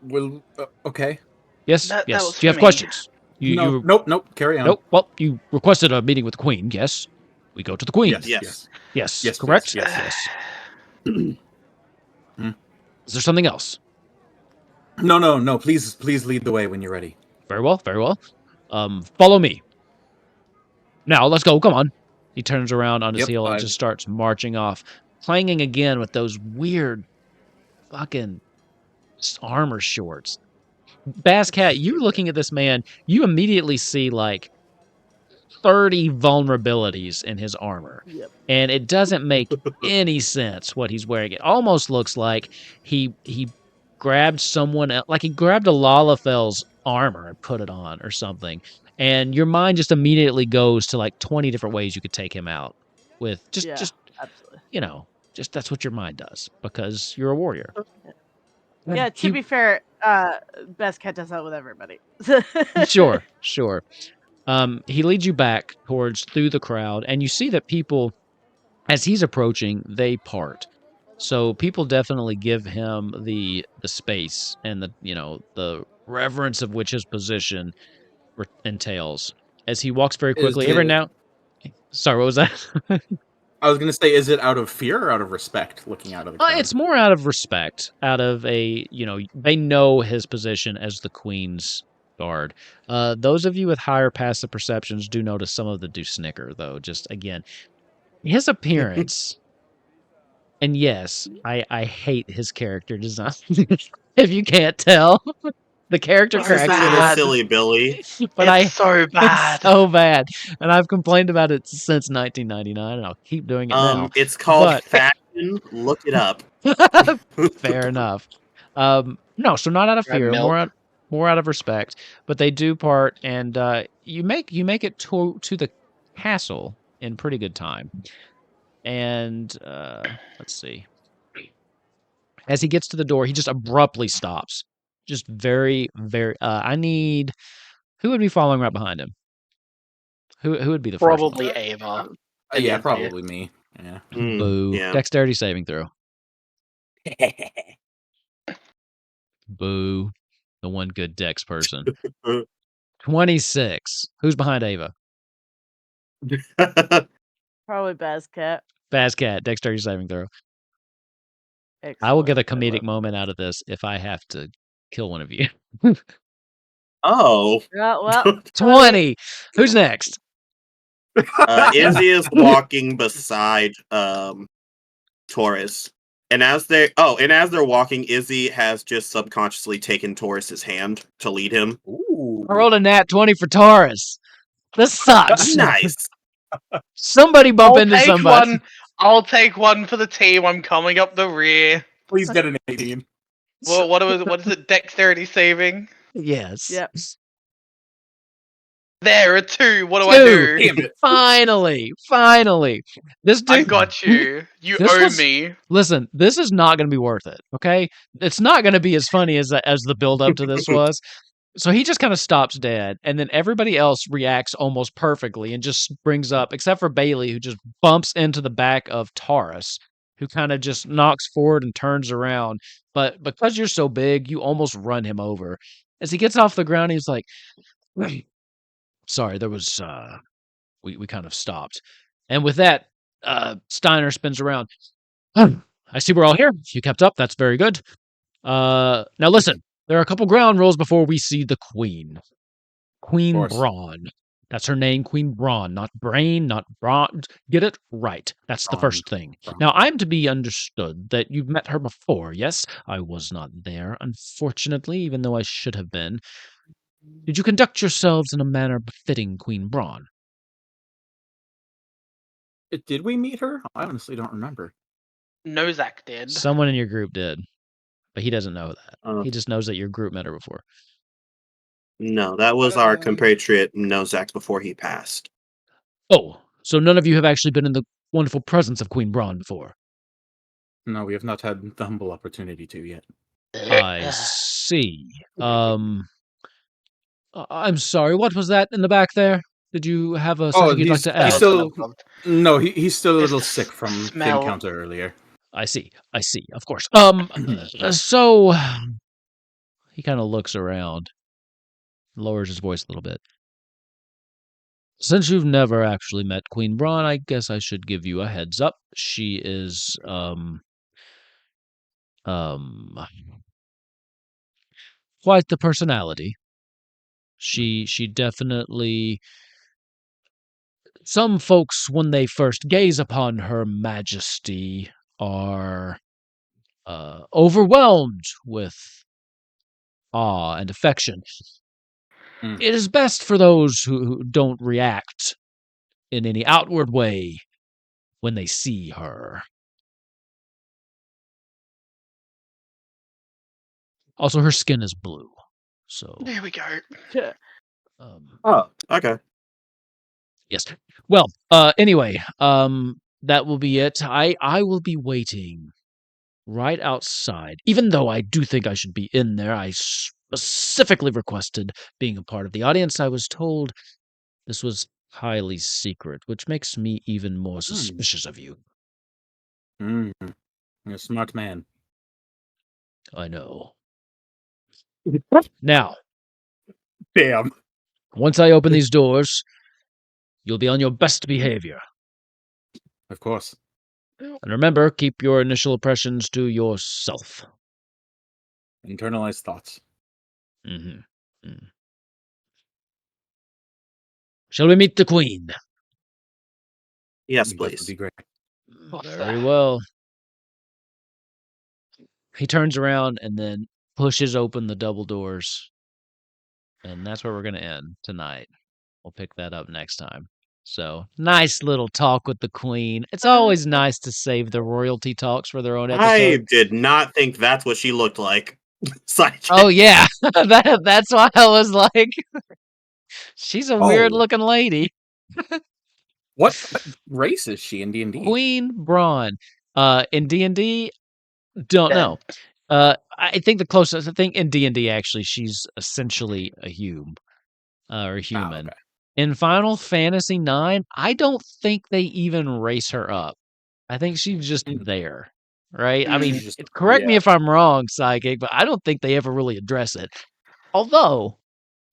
Well, okay. Yes, That yes. was Do you have for me. questions? Nope. Carry on. Nope. Well, you requested a meeting with the Queen. Yes, we go to the Queen. Yes. Yes, correct. Please, yes. Is there something else? No. Please lead the way when you're ready. Very well. Follow me. Now, let's go. Come on. He turns around on his Yep, heel and just starts marching off, clanging again with those weird fucking armor shorts. Basscat, you looking at this man, you immediately see like 30 vulnerabilities in his armor. Yep. And it doesn't make any sense what he's wearing. It almost looks like he grabbed someone else, like he grabbed a Lalafel's armor and put it on or something. And your mind just immediately goes to like 20 different ways you could take him out with just absolutely. Just that's what your mind does because you're a warrior. Yeah, to be fair, Best Cat does that with everybody. Sure. He leads you back through the crowd, and you see that people, as he's approaching, they part. So people definitely give him the space and the reverence of which his position entails. As he walks very quickly, Sorry, what was that? I was going to say, is it out of fear or out of respect looking out of the crowd? It's more out of respect, out of they know his position as the Queen's guard. Those of you with higher passive perceptions do notice some of them do snicker, though. Just, again, his appearance, and yes, I hate his character design, if you can't tell. The character cracks bad. Silly Billy. But it's so bad. It's so bad. And I've complained about it since 1999, and I'll keep doing it now. It's called fashion. Look it up. Fair enough. No, so not out of fear, more out of respect. But they do part, and you make it to the castle in pretty good time. And let's see. As he gets to the door, he just abruptly stops. Just very, very. I need. Who would be following right behind him? Who would be the first? Probably Ava. Yeah, probably me. Yeah. Boo. Yeah. Dexterity saving throw. Boo. The one good dex person. 26. Who's behind Ava? Probably Baz Cat. Baz Cat. Dexterity saving throw. Excellent. I will get a comedic moment out of this if I have to kill one of you. Oh. Yeah, well, 20. Who's next? Izzy is walking beside Taurus. And as they're walking, Izzy has just subconsciously taken Taurus's hand to lead him. Ooh. I rolled a nat 20 for Taurus. This sucks. Nice. Somebody bump into somebody. I'll take one for the team. I'm coming up the rear. Please get an 18. Well, what is it? Dexterity saving? Yes. Yep. There, a 2. What do I do? Damn it. Finally. This dude. I got you. You owe me. Listen, this is not going to be worth it. Okay, it's not going to be as funny as the build up to this was. So he just kind of stops dead, and then everybody else reacts almost perfectly and just brings up, except for Bailey, who just bumps into the back of Taurus, who kind of just knocks forward and turns around. But because you're so big, you almost run him over. As he gets off the ground, he's like, sorry, there was, we kind of stopped. And with that, Steiner spins around. I see we're all here. If you kept up, that's very good. Now listen, there are a couple ground rules before we see the Queen. Queen Brahne. That's her name, Queen Brahne, not Brain, not Braun. Get it right. That's the first thing. Now, I'm to be understood that you've met her before, yes? I was not there, unfortunately, even though I should have been. Did you conduct yourselves in a manner befitting Queen Brahne? Did we meet her? I honestly don't remember. Nozak did. Someone in your group did, but he doesn't know that. He just knows that your group met her before. No, that was our compatriot Nozak before he passed. Oh, so none of you have actually been in the wonderful presence of Queen Brahne before? No, we have not had the humble opportunity to yet. I see. I'm sorry, what was that in the back there? Did you have something you'd like to add? He's still a little sick from the encounter earlier. I see, of course. So he kind of looks around. lowers his voice a little bit. Since you've never actually met Queen Brahne, I guess I should give you a heads up. She is, quite the personality. She definitely... Some folks, when they first gaze upon her majesty, are overwhelmed with awe and affection. Mm. It is best for those who don't react in any outward way when they see her. Also, her skin is blue, so... There we go. Oh, okay. Yes. Well, anyway, that will be it. I will be waiting right outside. Even though I do think I should be in there, I specifically requested being a part of the audience. I was told this was highly secret, which makes me even more suspicious of you. You're a smart man. I know. Now, Damn. once I open these doors, you'll be on your best behavior. Of course. And remember, keep your initial impressions to yourself. Internalized thoughts. Mm-hmm. Mm. Shall we meet the Queen? Yes, That would please. be great. Very well. He turns around and then pushes open the double doors. And that's where we're going to end tonight. We'll pick that up next time. So, nice little talk with the Queen. It's always nice to save the royalty talks for their own I episode. did not think that's what she looked like. Sidekick. Oh, yeah. That's why I was like, she's a weird looking lady. What race is she in D&D? Queen Brahne. In D&D, don't know. I think the closest, I think in D&D actually, she's essentially a human. Okay. In Final Fantasy IX, I don't think they even race her up. I think she's just there, right? I mean, She's just- correct me yeah. if I'm wrong, Psychic, but I don't think they ever really address it. Although,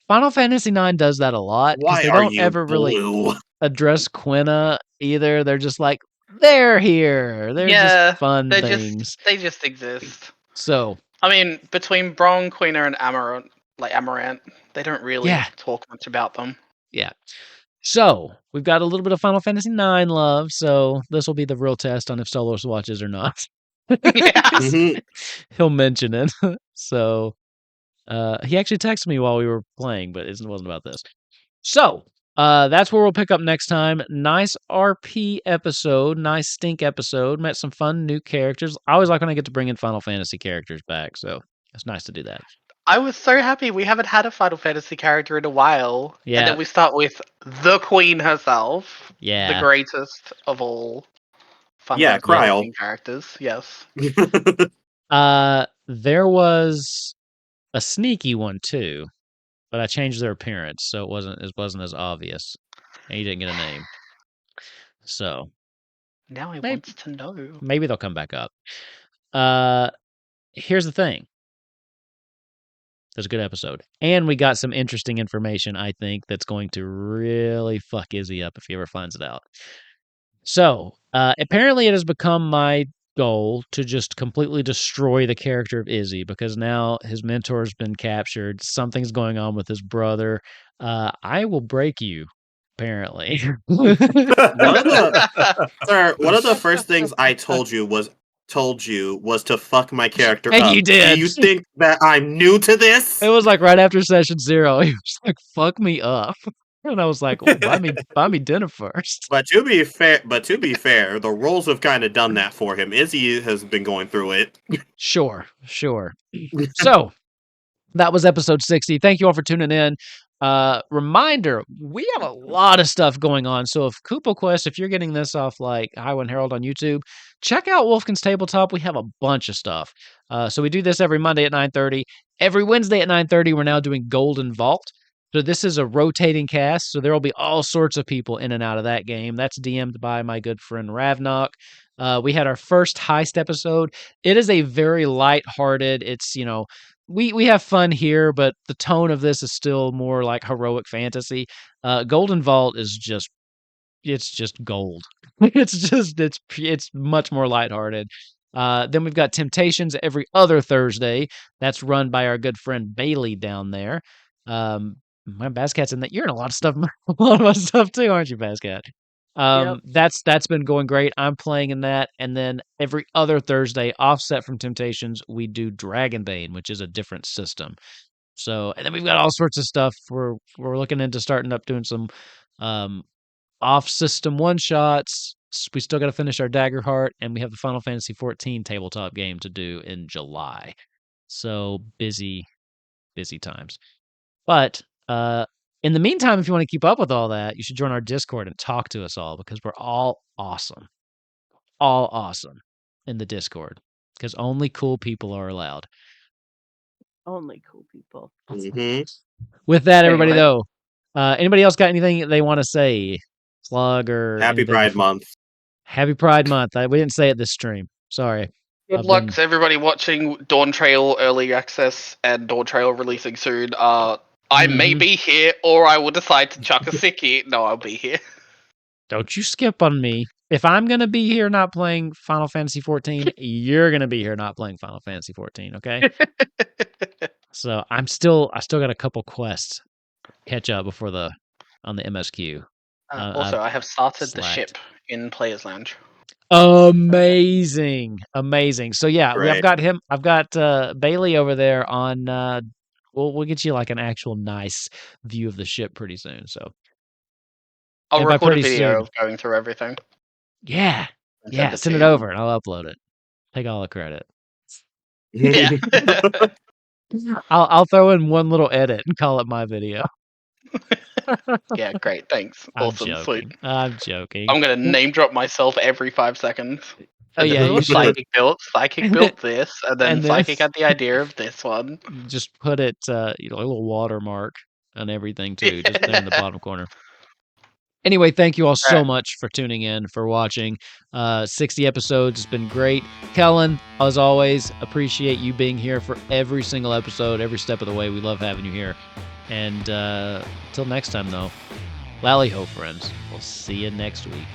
Final Fantasy IX does that a lot, because Why they are don't you ever really blue? address Quina either. They're just like, they're here. They're just fun things. They just exist. So, I mean, between Bron, Quina, and Amaranth, they don't really talk much about them. Yeah. So, we've got a little bit of Final Fantasy IX love, so this will be the real test on if Solos watches or not. Yeah. He'll mention it. So, he actually texted me while we were playing, but it wasn't about this. So, that's where we'll pick up next time. Nice RP episode, nice stink episode. Met some fun new characters. I always like when I get to bring in Final Fantasy characters back, so it's nice to do that. I was so happy we haven't had a Final Fantasy character in a while. Yeah. And then we start with the Queen herself. Yeah. The greatest of all Yeah, Kryl. characters. Yes. There was a sneaky one too, but I changed their appearance, so it wasn't as obvious. And he didn't get a name. So Now I want to know. Maybe they'll come back up. Here's the thing. There's a good episode. And we got some interesting information, I think, that's going to really fuck Izzy up if he ever finds it out. So, apparently it has become my goal to just completely destroy the character of Izzy, because now his mentor's been captured. Something's going on with his brother. I will break you, apparently. One of the first things I told you was to fuck my character And up. you did. Do you think that I'm new to this? It was like right after session 0. He was like, fuck me up. And I was like, well, buy me dinner first. But to be fair, the roles have kind of done that for him. Izzy has been going through it. Sure. So, that was episode 60. Thank you all for tuning in. Reminder, we have a lot of stuff going on. So if Kupo Quest, if you're getting this off like Highwind Herald on YouTube, check out Wolfkin's Tabletop. We have a bunch of stuff. So we do this every Monday at 9:30. Every Wednesday at 9:30, we're now doing Golden Vault. So this is a rotating cast. So there will be all sorts of people in and out of that game. That's DM'd by my good friend Ravnok. We had our first heist episode. It is a very lighthearted, it's, we have fun here, but the tone of this is still more like heroic fantasy. Golden Vault is just gold. It's much more lighthearted. Then we've got Temptations every other Thursday. That's run by our good friend Bailey down there. My Bascat's in that. You're in a lot of stuff, a lot of my stuff too, aren't you, Bascat? Yep. That's been going great. I'm playing in that, and then every other Thursday, offset from Temptations, we do Dragonbane, which is a different system. So, and then we've got all sorts of stuff. We're looking into starting up doing some off-system one-shots. We still got to finish our Daggerheart, and we have the Final Fantasy XIV tabletop game to do in July. So busy times. But in the meantime, if you want to keep up with all that, you should join our Discord and talk to us all, because we're all awesome in the Discord, because only cool people are allowed. Only cool people. Mhm. With that, everybody, Anyway. though, anybody else got anything they want to say, plug, or Happy anything Pride before- Month. Happy Pride Month. We didn't say it this stream. Sorry. Good I've luck been- to everybody watching Dawn Trail Early Access and Dawn Trail releasing soon. I may Mhm. be here, or I will decide to chuck a sickie. No, I'll be here. Don't you skip on me. If I'm gonna be here not playing Final Fantasy 14, you're gonna be here not playing Final Fantasy 14. Okay. So I still got a couple quests catch up before on the MSQ. Also, I have started the slacked. ship in Players Lounge. Amazing. So yeah, I've Great. got him. I've got Bailey over there on. We'll get you like an actual nice view of the ship pretty soon. So I'll And by record a pretty video soon- of going through everything. yeah, and yeah, send to it you. over and I'll upload it. Take all the credit. Yeah. I'll throw in one little edit and call it my video. Yeah, great. Thanks. I'm Awesome. joking. Sweet. I'm joking. I'm going to name drop myself every 5 seconds. Oh, And yeah, then you should. Psychic And built this, and then and then- Psychic had the idea of this one. Just put it, a little watermark on everything too, just there in the bottom corner. Anyway, thank you all so Right. much for tuning in, for watching. 60 episodes has been great. Kellen, as always, appreciate you being here for every single episode, every step of the way. We love having you here. And until next time, though, Lally ho, friends. We'll see you next week.